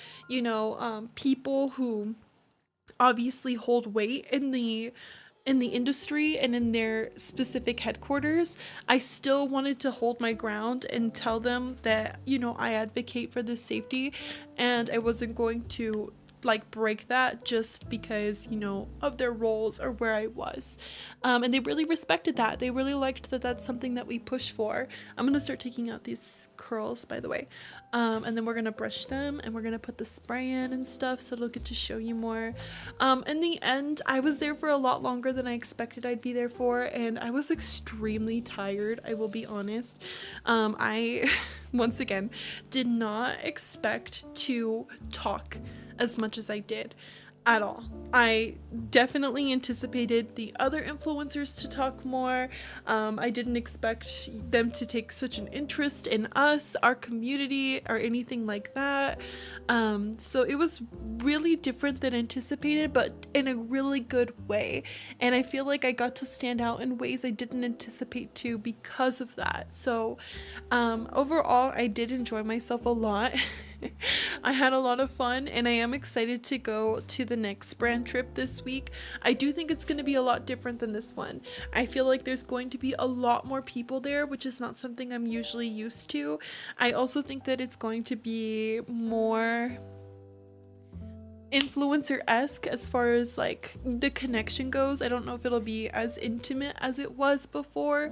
people who obviously hold weight in the industry and in their specific headquarters, I still wanted to hold my ground and tell them that, I advocate for this safety, and I wasn't going to break that just because, of their roles or where I was. And they really respected that. They really liked that that's something that we push for. I'm gonna start taking out these curls, by the way. And then we're gonna brush them and we're gonna put the spray in and stuff, so they'll get to show you more. In the end, I was there for a lot longer than I expected I'd be there for, and I was extremely tired, I will be honest. I once again did not expect to talk as much as I did at all. I definitely anticipated the other influencers to talk more. I didn't expect them to take such an interest in us, our community, or anything like that. So it was really different than anticipated, but in a really good way. And I feel like I got to stand out in ways I didn't anticipate to because of that. So overall, I did enjoy myself a lot. I had a lot of fun, and I am excited to go to the next brand trip this week. I do think it's going to be a lot different than this one. I feel like there's going to be a lot more people there, which is not something I'm usually used to. I also think that it's going to be more influencer-esque as far as the connection goes. I don't know if it'll be as intimate as it was before,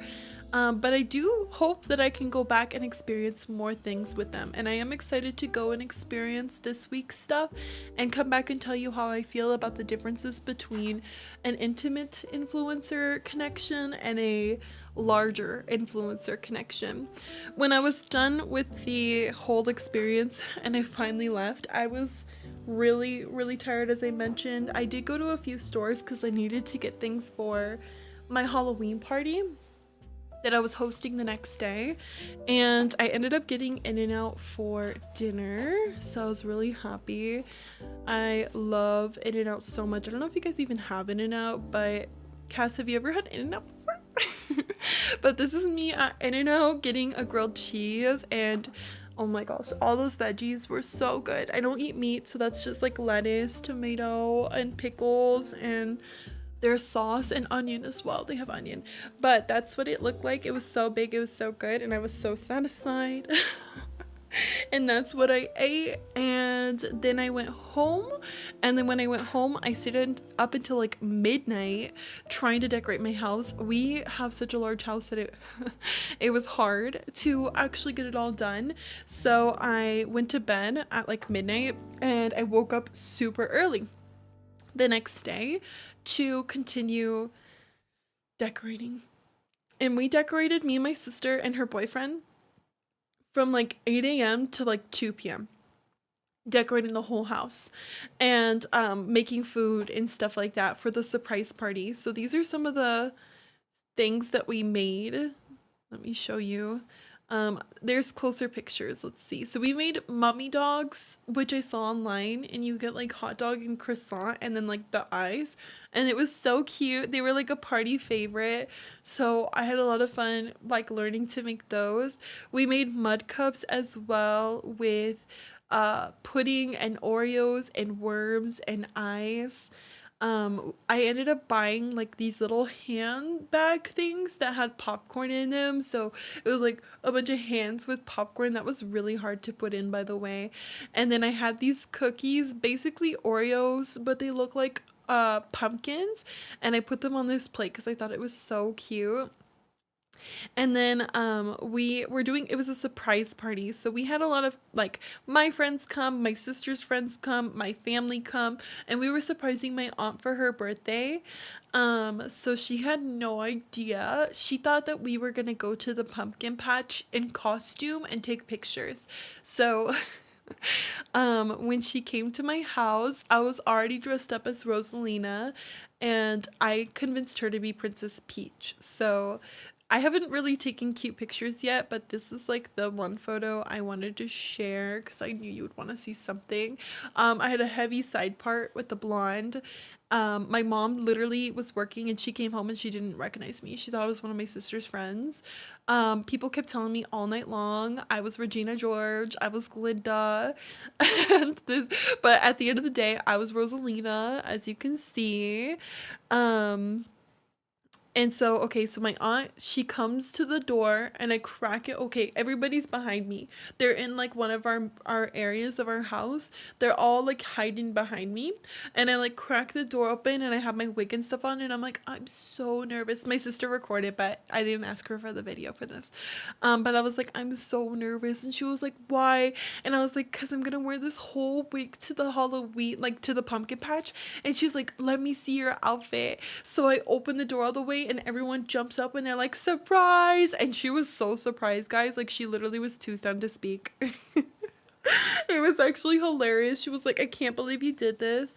but I do hope that I can go back and experience more things with them, and I am excited to go and experience this week's stuff and come back and tell you how I feel about the differences between an intimate influencer connection and a larger influencer connection. When I was done with the whole experience and I finally left, I was really tired. As I mentioned, I did go to a few stores because I needed to get things for my Halloween party that I was hosting the next day, and I ended up getting In-N-Out for dinner, so I was really happy. I love In-N-Out so much. I don't know if you guys even have In-N-Out, but Cass, have you ever had In-N-Out before? But this is me at In-N-Out getting a grilled cheese, and oh my gosh, all those veggies were so good. I don't eat meat, so that's just lettuce, tomato, and pickles, and there's sauce and onion as well. They have onion, but that's what it looked like. It was so big, it was so good, and I was so satisfied. And that's what I ate, and then I went home, and then when I went home, I stayed up until midnight trying to decorate my house. We have such a large house that it was hard to actually get it all done, so I went to bed at midnight, and I woke up super early the next day to continue decorating. And we decorated, me and my sister and her boyfriend, from 8 a.m. to 2 p.m. decorating the whole house and making food and stuff like that for the surprise party. So these are some of the things that we made. Let me show you. There's closer pictures. Let's see. So we made mummy dogs, which I saw online, and you get hot dog and croissant and then the eyes, and it was so cute. They were a party favorite, so I had a lot of fun learning to make those. We made mud cups as well with pudding and Oreos and worms and eyes. I ended up buying like these little handbag things that had popcorn in them. So it was like a bunch of hands with popcorn. That was really hard to put in, by the way. And then I had these cookies, basically Oreos, but they look like pumpkins, and I put them on this plate because I thought it was so cute. And then we were doing, it was a surprise party. So we had a lot of like my friends come, my sister's friends come, my family come, and we were surprising my aunt for her birthday. So she had no idea. She thought that we were gonna go to the pumpkin patch in costume and take pictures. So when she came to my house, I was already dressed up as Rosalina, and I convinced her to be Princess Peach. So I haven't really taken cute pictures yet, but this is like the one photo I wanted to share because I knew you would want to see something. I had a heavy side part with the blonde. My mom literally was working and she came home and she didn't recognize me. She thought I was one of my sister's friends. People kept telling me all night long I was Regina George, I was Glinda, and this. But at the end of the day, I was Rosalina, as you can see. Um, and so, okay, so my aunt, she comes to the door and I crack it. Okay, everybody's behind me. They're in like one of our areas of our house. They're all like hiding behind me. And I like crack the door open and I have my wig and stuff on and I'm like, I'm so nervous. My sister recorded, but I didn't ask her for the video for this. But I was like, I'm so nervous. And she was like, why? And I was like, cause I'm gonna wear this whole wig to the Halloween, like to the pumpkin patch. And she's like, let me see your outfit. So I open the door all the way and everyone jumps up and they're like, surprise. And she was so surprised, guys. Like she literally was too stunned to speak. It was actually hilarious. She was like, I can't believe you did this.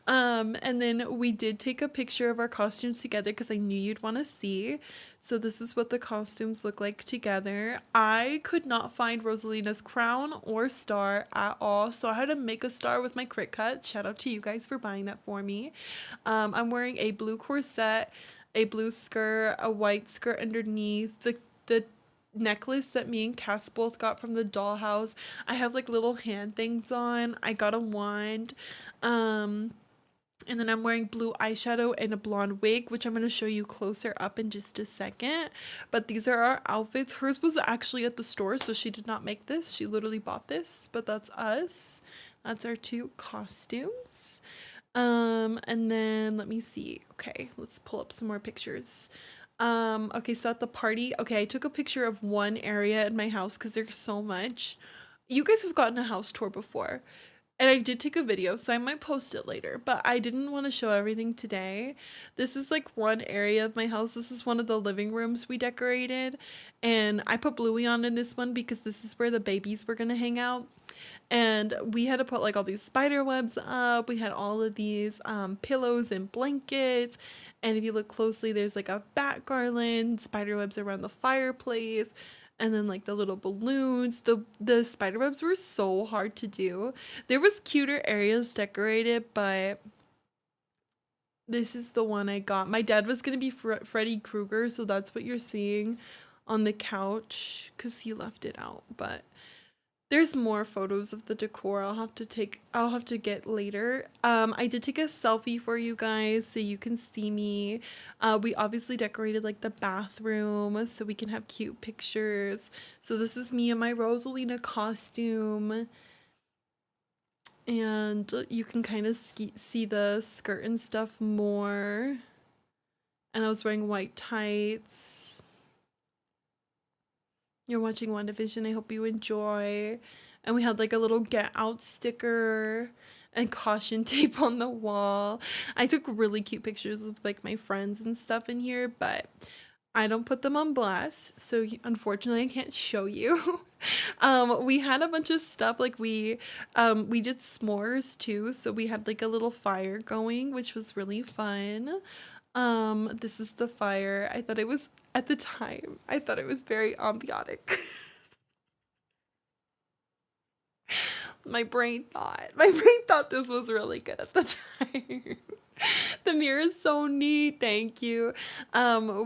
And then we did take a picture of our costumes together because I knew you'd want to see. So this is what the costumes look like together. I could not find Rosalina's crown or star at all, so I had to make a star with my Cricut. Shout out to you guys for buying that for me. I'm wearing a blue corset, a blue skirt, a white skirt underneath, the necklace that me and Cass both got from the dollhouse. I have like little hand things on. I got a wand. And then I'm wearing blue eyeshadow and a blonde wig, which I'm going to show you closer up in just a second. But these are our outfits. Hers was actually at the store, so she did not make this. She literally bought this, but that's us. That's our two costumes. And then let me see. Okay, let's pull up some more pictures. Okay, so at the party, okay, I took a picture of one area in my house because there's so much. You guys have gotten a house tour before. And I did take a video, so I might post it later, but I didn't want to show everything today. This is like one area of my house. This is one of the living rooms we decorated. And I put Bluey on in this one because this is where the babies were going to hang out. And we had to put like all these spider webs up. We had all of these pillows and blankets. And if you look closely, there's like a bat garland, spider webs around the fireplace. And then like the little balloons. The spider webs were so hard to do. There was cuter areas decorated, but this is the one I got. My dad was gonna be Freddy Krueger, so that's what you're seeing on the couch because he left it out. But there's more photos of the decor I'll have to get later. I did take a selfie for you guys so you can see me. We obviously decorated like the bathroom so we can have cute pictures. So this is me in my Rosalina costume. And you can kind of see the skirt and stuff more. And I was wearing white tights. You're watching WandaVision. I hope you enjoy. And we had like a little get out sticker and caution tape on the wall. I took really cute pictures of like my friends and stuff in here, but I don't put them on blast. So unfortunately I can't show you. We had a bunch of stuff like we did s'mores too. So we had like a little fire going, which was really fun. This is the fire. I thought it was, at the time, I thought it was very ambiotic. My brain thought this was really good at the time. The mirror is so neat. Thank you.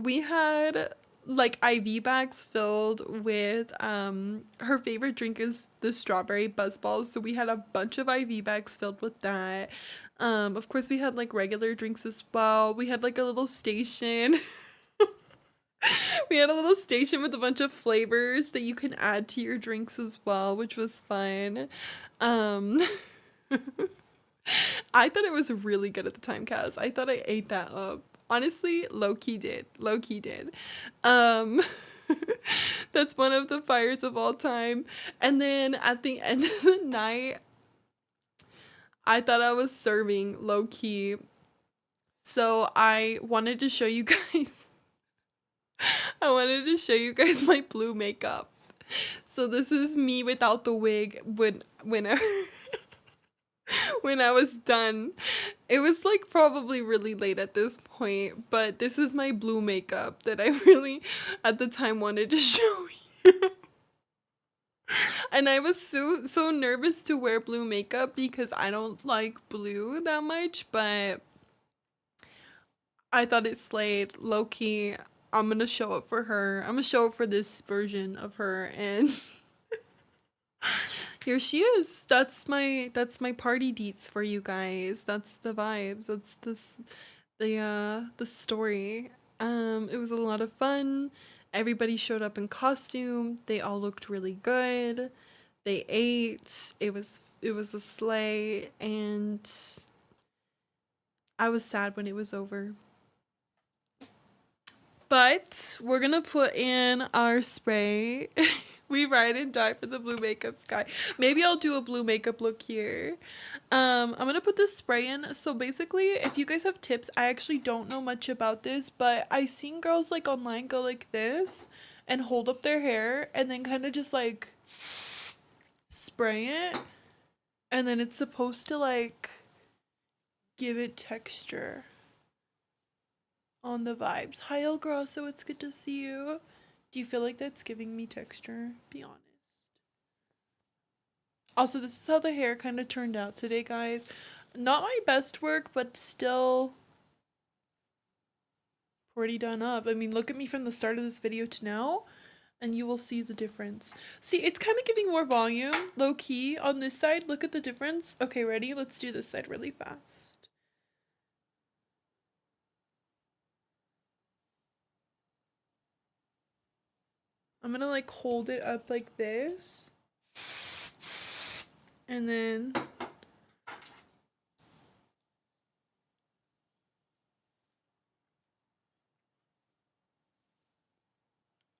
We had like IV bags filled with her favorite drink is the strawberry buzz balls, so we had a bunch of IV bags filled with that. Of course we had like regular drinks as well. We had like a little station. We had a little station with a bunch of flavors that you can add to your drinks as well, which was fun. Um I thought it was really good at the time, Cass. I thought I ate that up. Honestly, low key did. Low key did. Um that's one of the fires of all time. And then at the end of the night, I thought I was serving low key. So I wanted to show you guys I wanted to show you guys my blue makeup. So this is me without the wig whenever when I was done. It was like probably really late at this point, but this is my blue makeup that I really at the time wanted to show you. And I was so nervous to wear blue makeup because I don't like blue that much, but I thought it slayed. Low key, I'm gonna show it for her. I'm gonna show it for this version of her, and here she is. That's my party deets for you guys. That's the vibes. That's the story. It was a lot of fun. Everybody showed up in costume. They all looked really good. They ate. It was a sleigh, and I was sad when it was over. But we're gonna put in our spray. We ride and die for the blue makeup sky. Maybe I'll do a blue makeup look here. I'm gonna put this spray in. So basically, if you guys have tips, I actually don't know much about this, but I seen girls like online go like this and hold up their hair and then kind of just like spray it, and then it's supposed to like give it texture on the vibes. Hi El Grosso, it's good to see you. Do you feel like that's giving me texture? Be honest. Also, this is how the hair kind of turned out today, guys. Not my best work, but still pretty done up. I mean, look at me from the start of this video to now, and you will see the difference. See, it's kind of giving more volume, low key, on this side. Look at the difference. Okay, ready? Let's do this side really fast. I'm gonna like hold it up like this, and then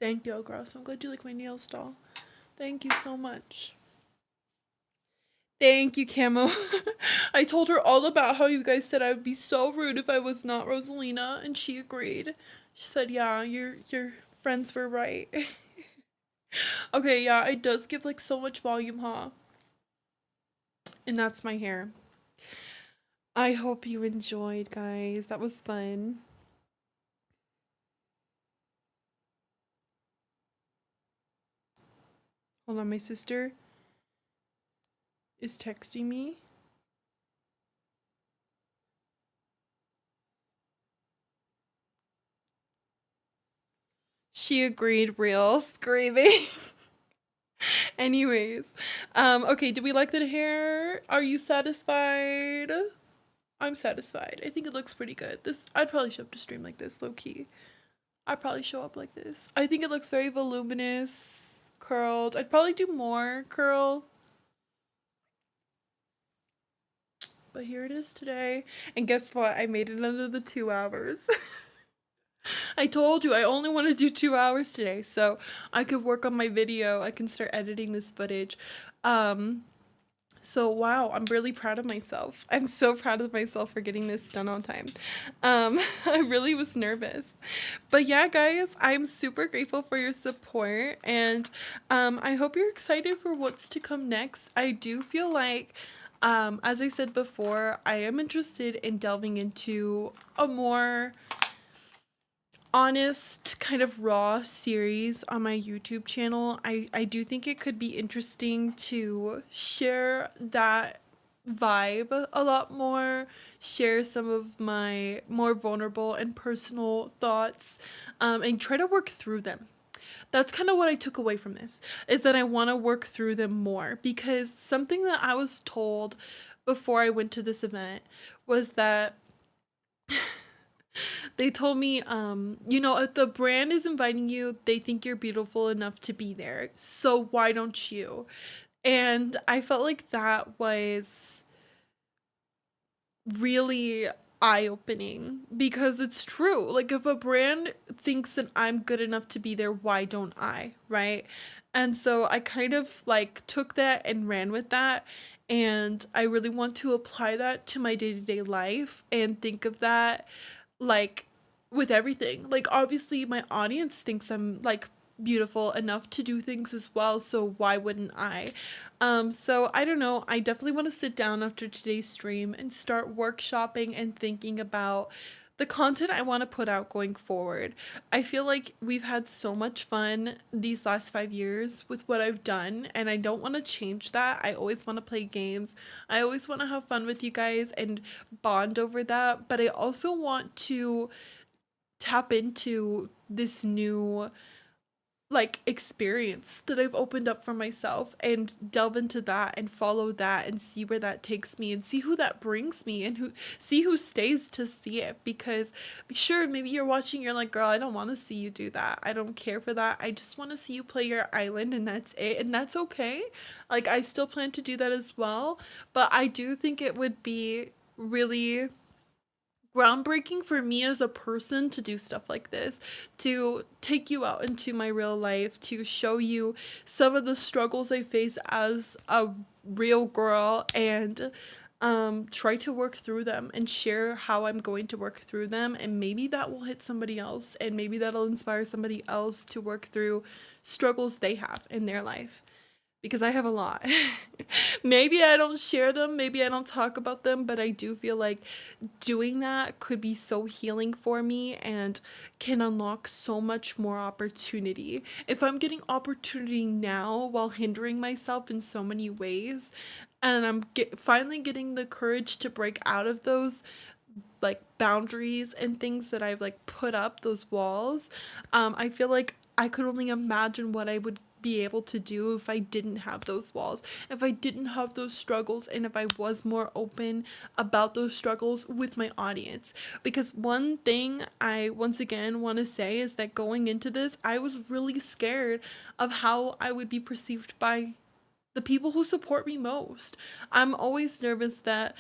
thank you, Gross. I'm glad you like my nail style. Thank you so much. Thank you, Camo. I told her all about how you guys said I would be so rude if I was not Rosalina, and she agreed. She said, yeah, your friends were right. Okay, yeah, it does give like so much volume, huh? And that's my hair. I hope you enjoyed, guys. That was fun. Hold on, my sister is texting me. She agreed, real screaming. Anyways, okay, do we like the hair? Are you satisfied? I'm satisfied. I think it looks pretty good. I'd probably show up to stream like this, low key. I'd probably show up like this. I think it looks very voluminous, curled. I'd probably do more curl. But here it is today. And guess what? I made it under the 2 hours. I told you I only want to do 2 hours today, so I could work on my video. I can start editing this footage. So wow, I'm really proud of myself. I'm so proud of myself for getting this done on time. I really was nervous. But yeah, guys, I'm super grateful for your support, and I hope you're excited for what's to come next. I do feel like, as I said before, I am interested in delving into a more honest, kind of raw series on my YouTube channel. I do think it could be interesting to share that vibe a lot more, share some of my more vulnerable and personal thoughts, and try to work through them. That's kind of what I took away from this, is that I want to work through them more, because something that I was told before I went to this event was that they told me, if the brand is inviting you, they think you're beautiful enough to be there. So why don't you? And I felt like that was really eye opening, because it's true. Like, if a brand thinks that I'm good enough to be there, why don't I? Right? And so I kind of like took that and ran with that. And I really want to apply that to my day to day life and think of that like with everything. Like, obviously my audience thinks I'm like beautiful enough to do things as well, so why wouldn't I? So I don't know, I definitely want to sit down after today's stream and start workshopping and thinking about the content I want to put out going forward. I feel like we've had so much fun these last 5 years with what I've done, and I don't want to change that. I always want to play games. I always want to have fun with you guys and bond over that, but I also want to tap into this new like experience that I've opened up for myself and delve into that and follow that and see where that takes me and see who that brings me and who stays to see it. Because sure, maybe you're watching, you're like, girl, I don't want to see you do that, I don't care for that, I just want to see you play your island, and that's it, and that's okay. Like, I still plan to do that as well, but I do think it would be really groundbreaking for me as a person to do stuff like this, to take you out into my real life, to show you some of the struggles I face as a real girl, and try to work through them and share how I'm going to work through them, and maybe that will hit somebody else, and maybe that'll inspire somebody else to work through struggles they have in their life, because I have a lot. Maybe I don't share them, maybe I don't talk about them, but I do feel like doing that could be so healing for me and can unlock so much more opportunity. If I'm getting opportunity now while hindering myself in so many ways, and I'm finally getting the courage to break out of those like boundaries and things that I've like put up, those walls, I feel like I could only imagine what I would be able to do if I didn't have those walls, if I didn't have those struggles, and if I was more open about those struggles with my audience. Because one thing I once again want to say is that going into this, I was really scared of how I would be perceived by the people who support me most. I'm always nervous that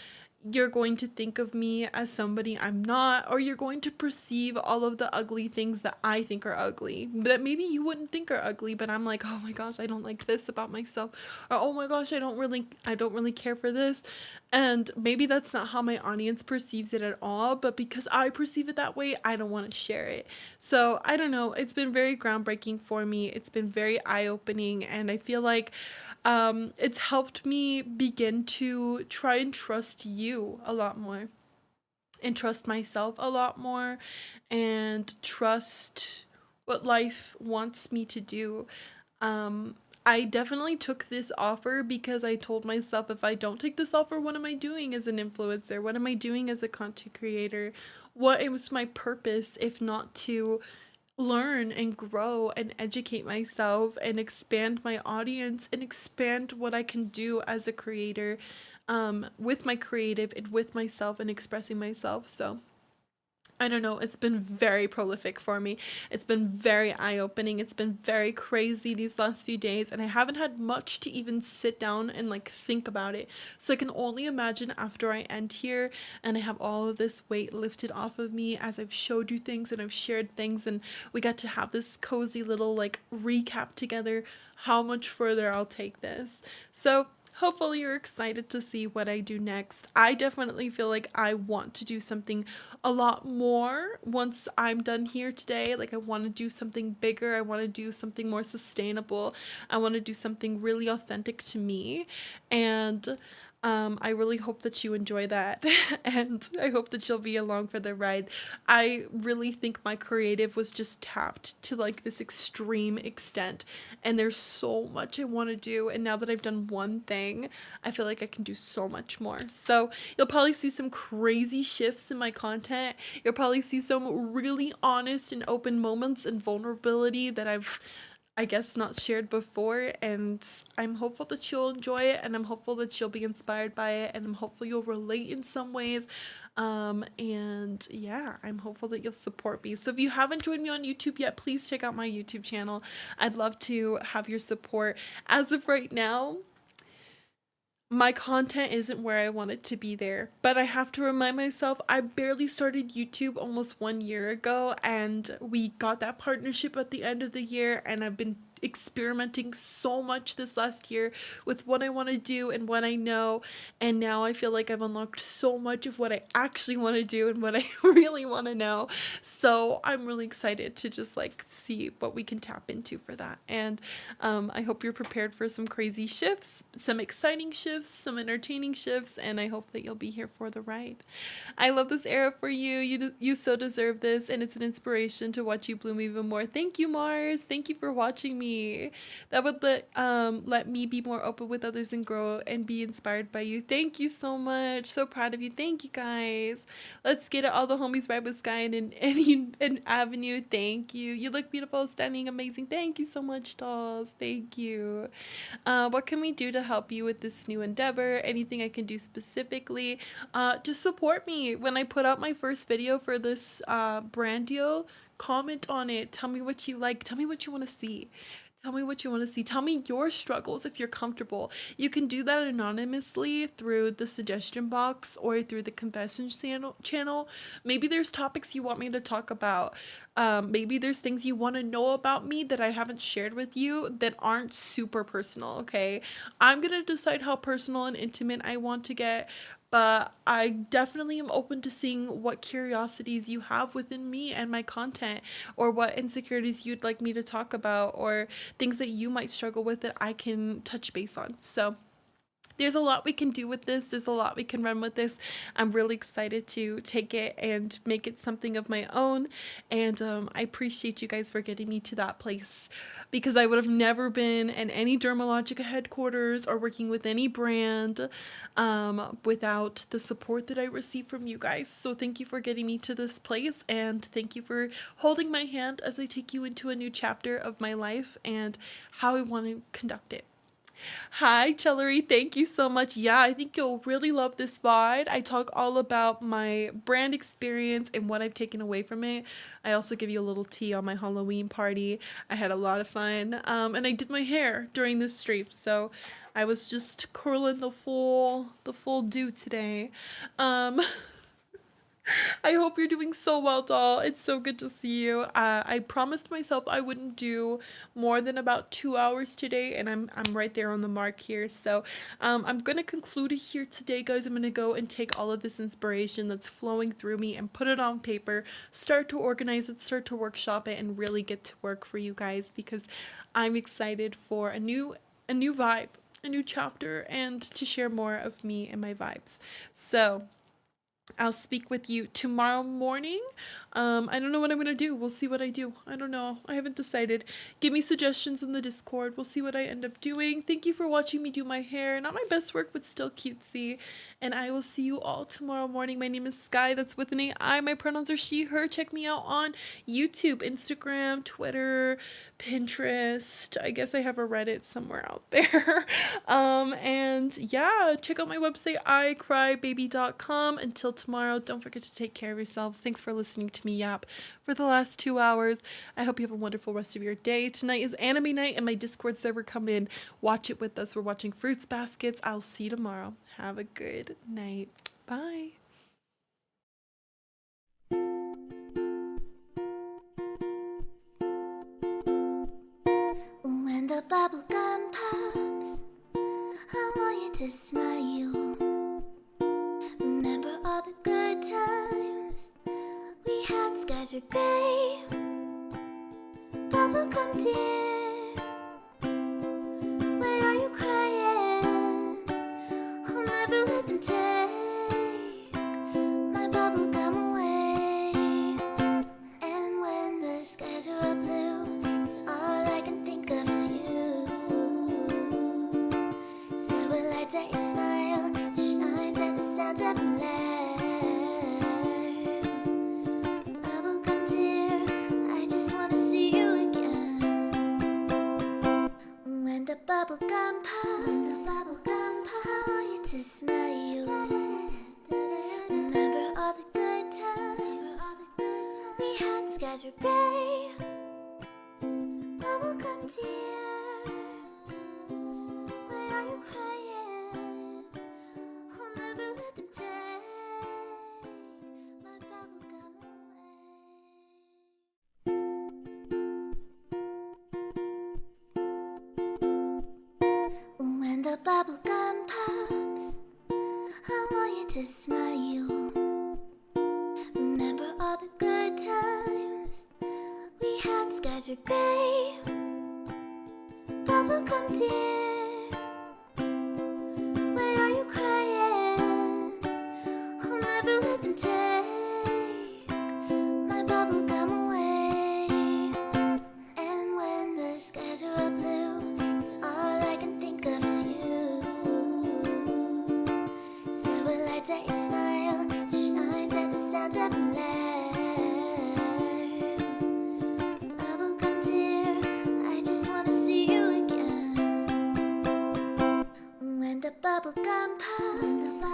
you're going to think of me as somebody I'm not, or you're going to perceive all of the ugly things that I think are ugly, that maybe you wouldn't think are ugly, but I'm like, oh my gosh, I don't like this about myself, or oh my gosh, I don't really care for this. And maybe that's not how my audience perceives it at all, but because I perceive it that way, I don't want to share it. So I don't know, it's been very groundbreaking for me, it's been very eye-opening, and I feel like it's helped me begin to try and trust you a lot more, and trust myself a lot more, and trust what life wants me to do. I definitely took this offer because I told myself, if I don't take this offer, what am I doing as an influencer? What am I doing as a content creator? What is my purpose if not to learn and grow and educate myself and expand my audience and expand what I can do as a creator, with my creative and with myself and expressing myself. So I don't know, it's been very prolific for me. It's been very eye-opening. It's been very crazy these last few days, and I haven't had much to even sit down and like think about it. So I can only imagine after I end here and I have all of this weight lifted off of me, as I've showed you things and I've shared things and we got to have this cozy little like recap together, how much further I'll take this. So hopefully you're excited to see what I do next. I definitely feel like I want to do something a lot more once I'm done here today. Like, I want to do something bigger. I want to do something more sustainable. I want to do something really authentic to me. And I really hope that you enjoy that, and I hope that you'll be along for the ride. I really think my creative was just tapped to like this extreme extent, and there's so much I want to do, and now that I've done one thing, I feel like I can do so much more. So you'll probably see some crazy shifts in my content. You'll probably see some really honest and open moments and vulnerability that I guess not shared before, and I'm hopeful that you'll enjoy it, and I'm hopeful that you'll be inspired by it, and I'm hopeful you'll relate in some ways. And yeah, I'm hopeful that you'll support me. So if you haven't joined me on YouTube yet, please check out my YouTube channel. I'd love to have your support. As of right now, my content isn't where I want it to be there, but I have to remind myself I barely started YouTube almost 1 year ago, and we got that partnership at the end of the year, and I've been experimenting so much this last year with what I want to do and what I know, and now I feel like I've unlocked so much of what I actually want to do and what I really want to know. So I'm really excited to just like see what we can tap into for that, and I hope you're prepared for some crazy shifts, some exciting shifts, some entertaining shifts, and I hope that you'll be here for the ride. I love this era for you. You so deserve this, and it's an inspiration to watch you bloom even more. Thank you, Mars. Thank you for watching me. That would let me be more open with others and grow and be inspired by you. Thank you so much. So proud of you. Thank you, guys. Let's get it. All the homies ride with Sky and an avenue. Thank you. You look beautiful, stunning, amazing. Thank you so much, dolls. Thank you. What can we do to help you with this new endeavor? Anything I can do specifically? Just support me. When I put out my first video for this brand deal, comment on it. Tell me what you like. Tell me what you want to see. Tell me what you want to see. Tell me your struggles if you're comfortable. You can do that anonymously through the suggestion box or through the confessions channel. Maybe there's topics you want me to talk about. Maybe there's things you want to know about me that I haven't shared with you that aren't super personal, okay? I'm going to decide how personal and intimate I want to get, but I definitely am open to seeing what curiosities you have within me and my content, or what insecurities you'd like me to talk about, or things that you might struggle with that I can touch base on. So there's a lot we can do with this. There's a lot we can run with this. I'm really excited to take it and make it something of my own. And I appreciate you guys for getting me to that place, because I would have never been in any Dermalogica headquarters or working with any brand without the support that I receive from you guys. So thank you for getting me to this place, and thank you for holding my hand as I take you into a new chapter of my life and how I want to conduct it. Hi, Celery. Thank you so much. Yeah, I think you'll really love this VOD. I talk all about my brand experience and what I've taken away from it. I also give you a little tea on my Halloween party. I had a lot of fun. And I did my hair during this stream, so I was just curling the full do today. I hope you're doing so well, doll. It's so good to see you. I promised myself I wouldn't do more than about 2 hours today, and I'm right there on the mark here. So I'm gonna conclude it here today, guys. I'm gonna go and take all of this inspiration that's flowing through me and put it on paper, start to organize it, start to workshop it, and really get to work for you guys, because I'm excited for a new vibe, a new chapter, and to share more of me and my vibes. So I'll speak with you tomorrow morning. I don't know what I'm gonna do. We'll see what I do. I don't know. I haven't decided. Give me suggestions in the Discord. We'll see what I end up doing. Thank you for watching me do my hair. Not my best work, but still cutesy. And I will see you all tomorrow morning. My name is Sky. That's with an AI. My pronouns are she, her. Check me out on YouTube, Instagram, Twitter, Pinterest. I guess I have a Reddit somewhere out there. And yeah, check out my website, icrybaby.com. Until tomorrow, don't forget to take care of yourselves. Thanks for listening to me yap for the last 2 hours. I hope you have a wonderful rest of your day. Tonight is anime night, and my Discord server. Come in, watch it with us. We're watching Fruits Baskets. I'll see you tomorrow. Have a good night. Bye. When the bubble gum pops, I want you to smile. Remember all the good times we had. Skies were gray, bubble gum dear, why are you crying? I'll never lights at your smile shines at the sound of a laugh. Bubblegum dear, I just wanna see you again. When the bubblegum pops, I want you to smile. Remember all the good times we had, skies were gray. Bubblegum dear, why are you crying? I'll never let them take my bubblegum away. When the bubblegum pops, I want you to smile. Remember all the good times we had, skies were gray. Bubblegum dear, why are you crying? I'll never let them take my bubblegum away. And when the skies are all blue, it's all I can think of is you. Silver lights at your smile shines at the sound of a laugh. Bubblegum dear, I just wanna see you again. When the bubblegum pops, I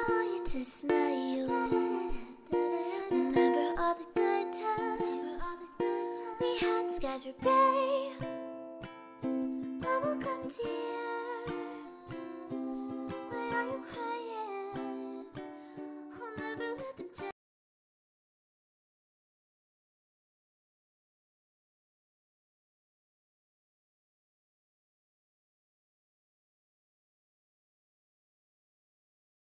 want you to smile. Remember all the good times we had, skies were gray. Bubblegum dear,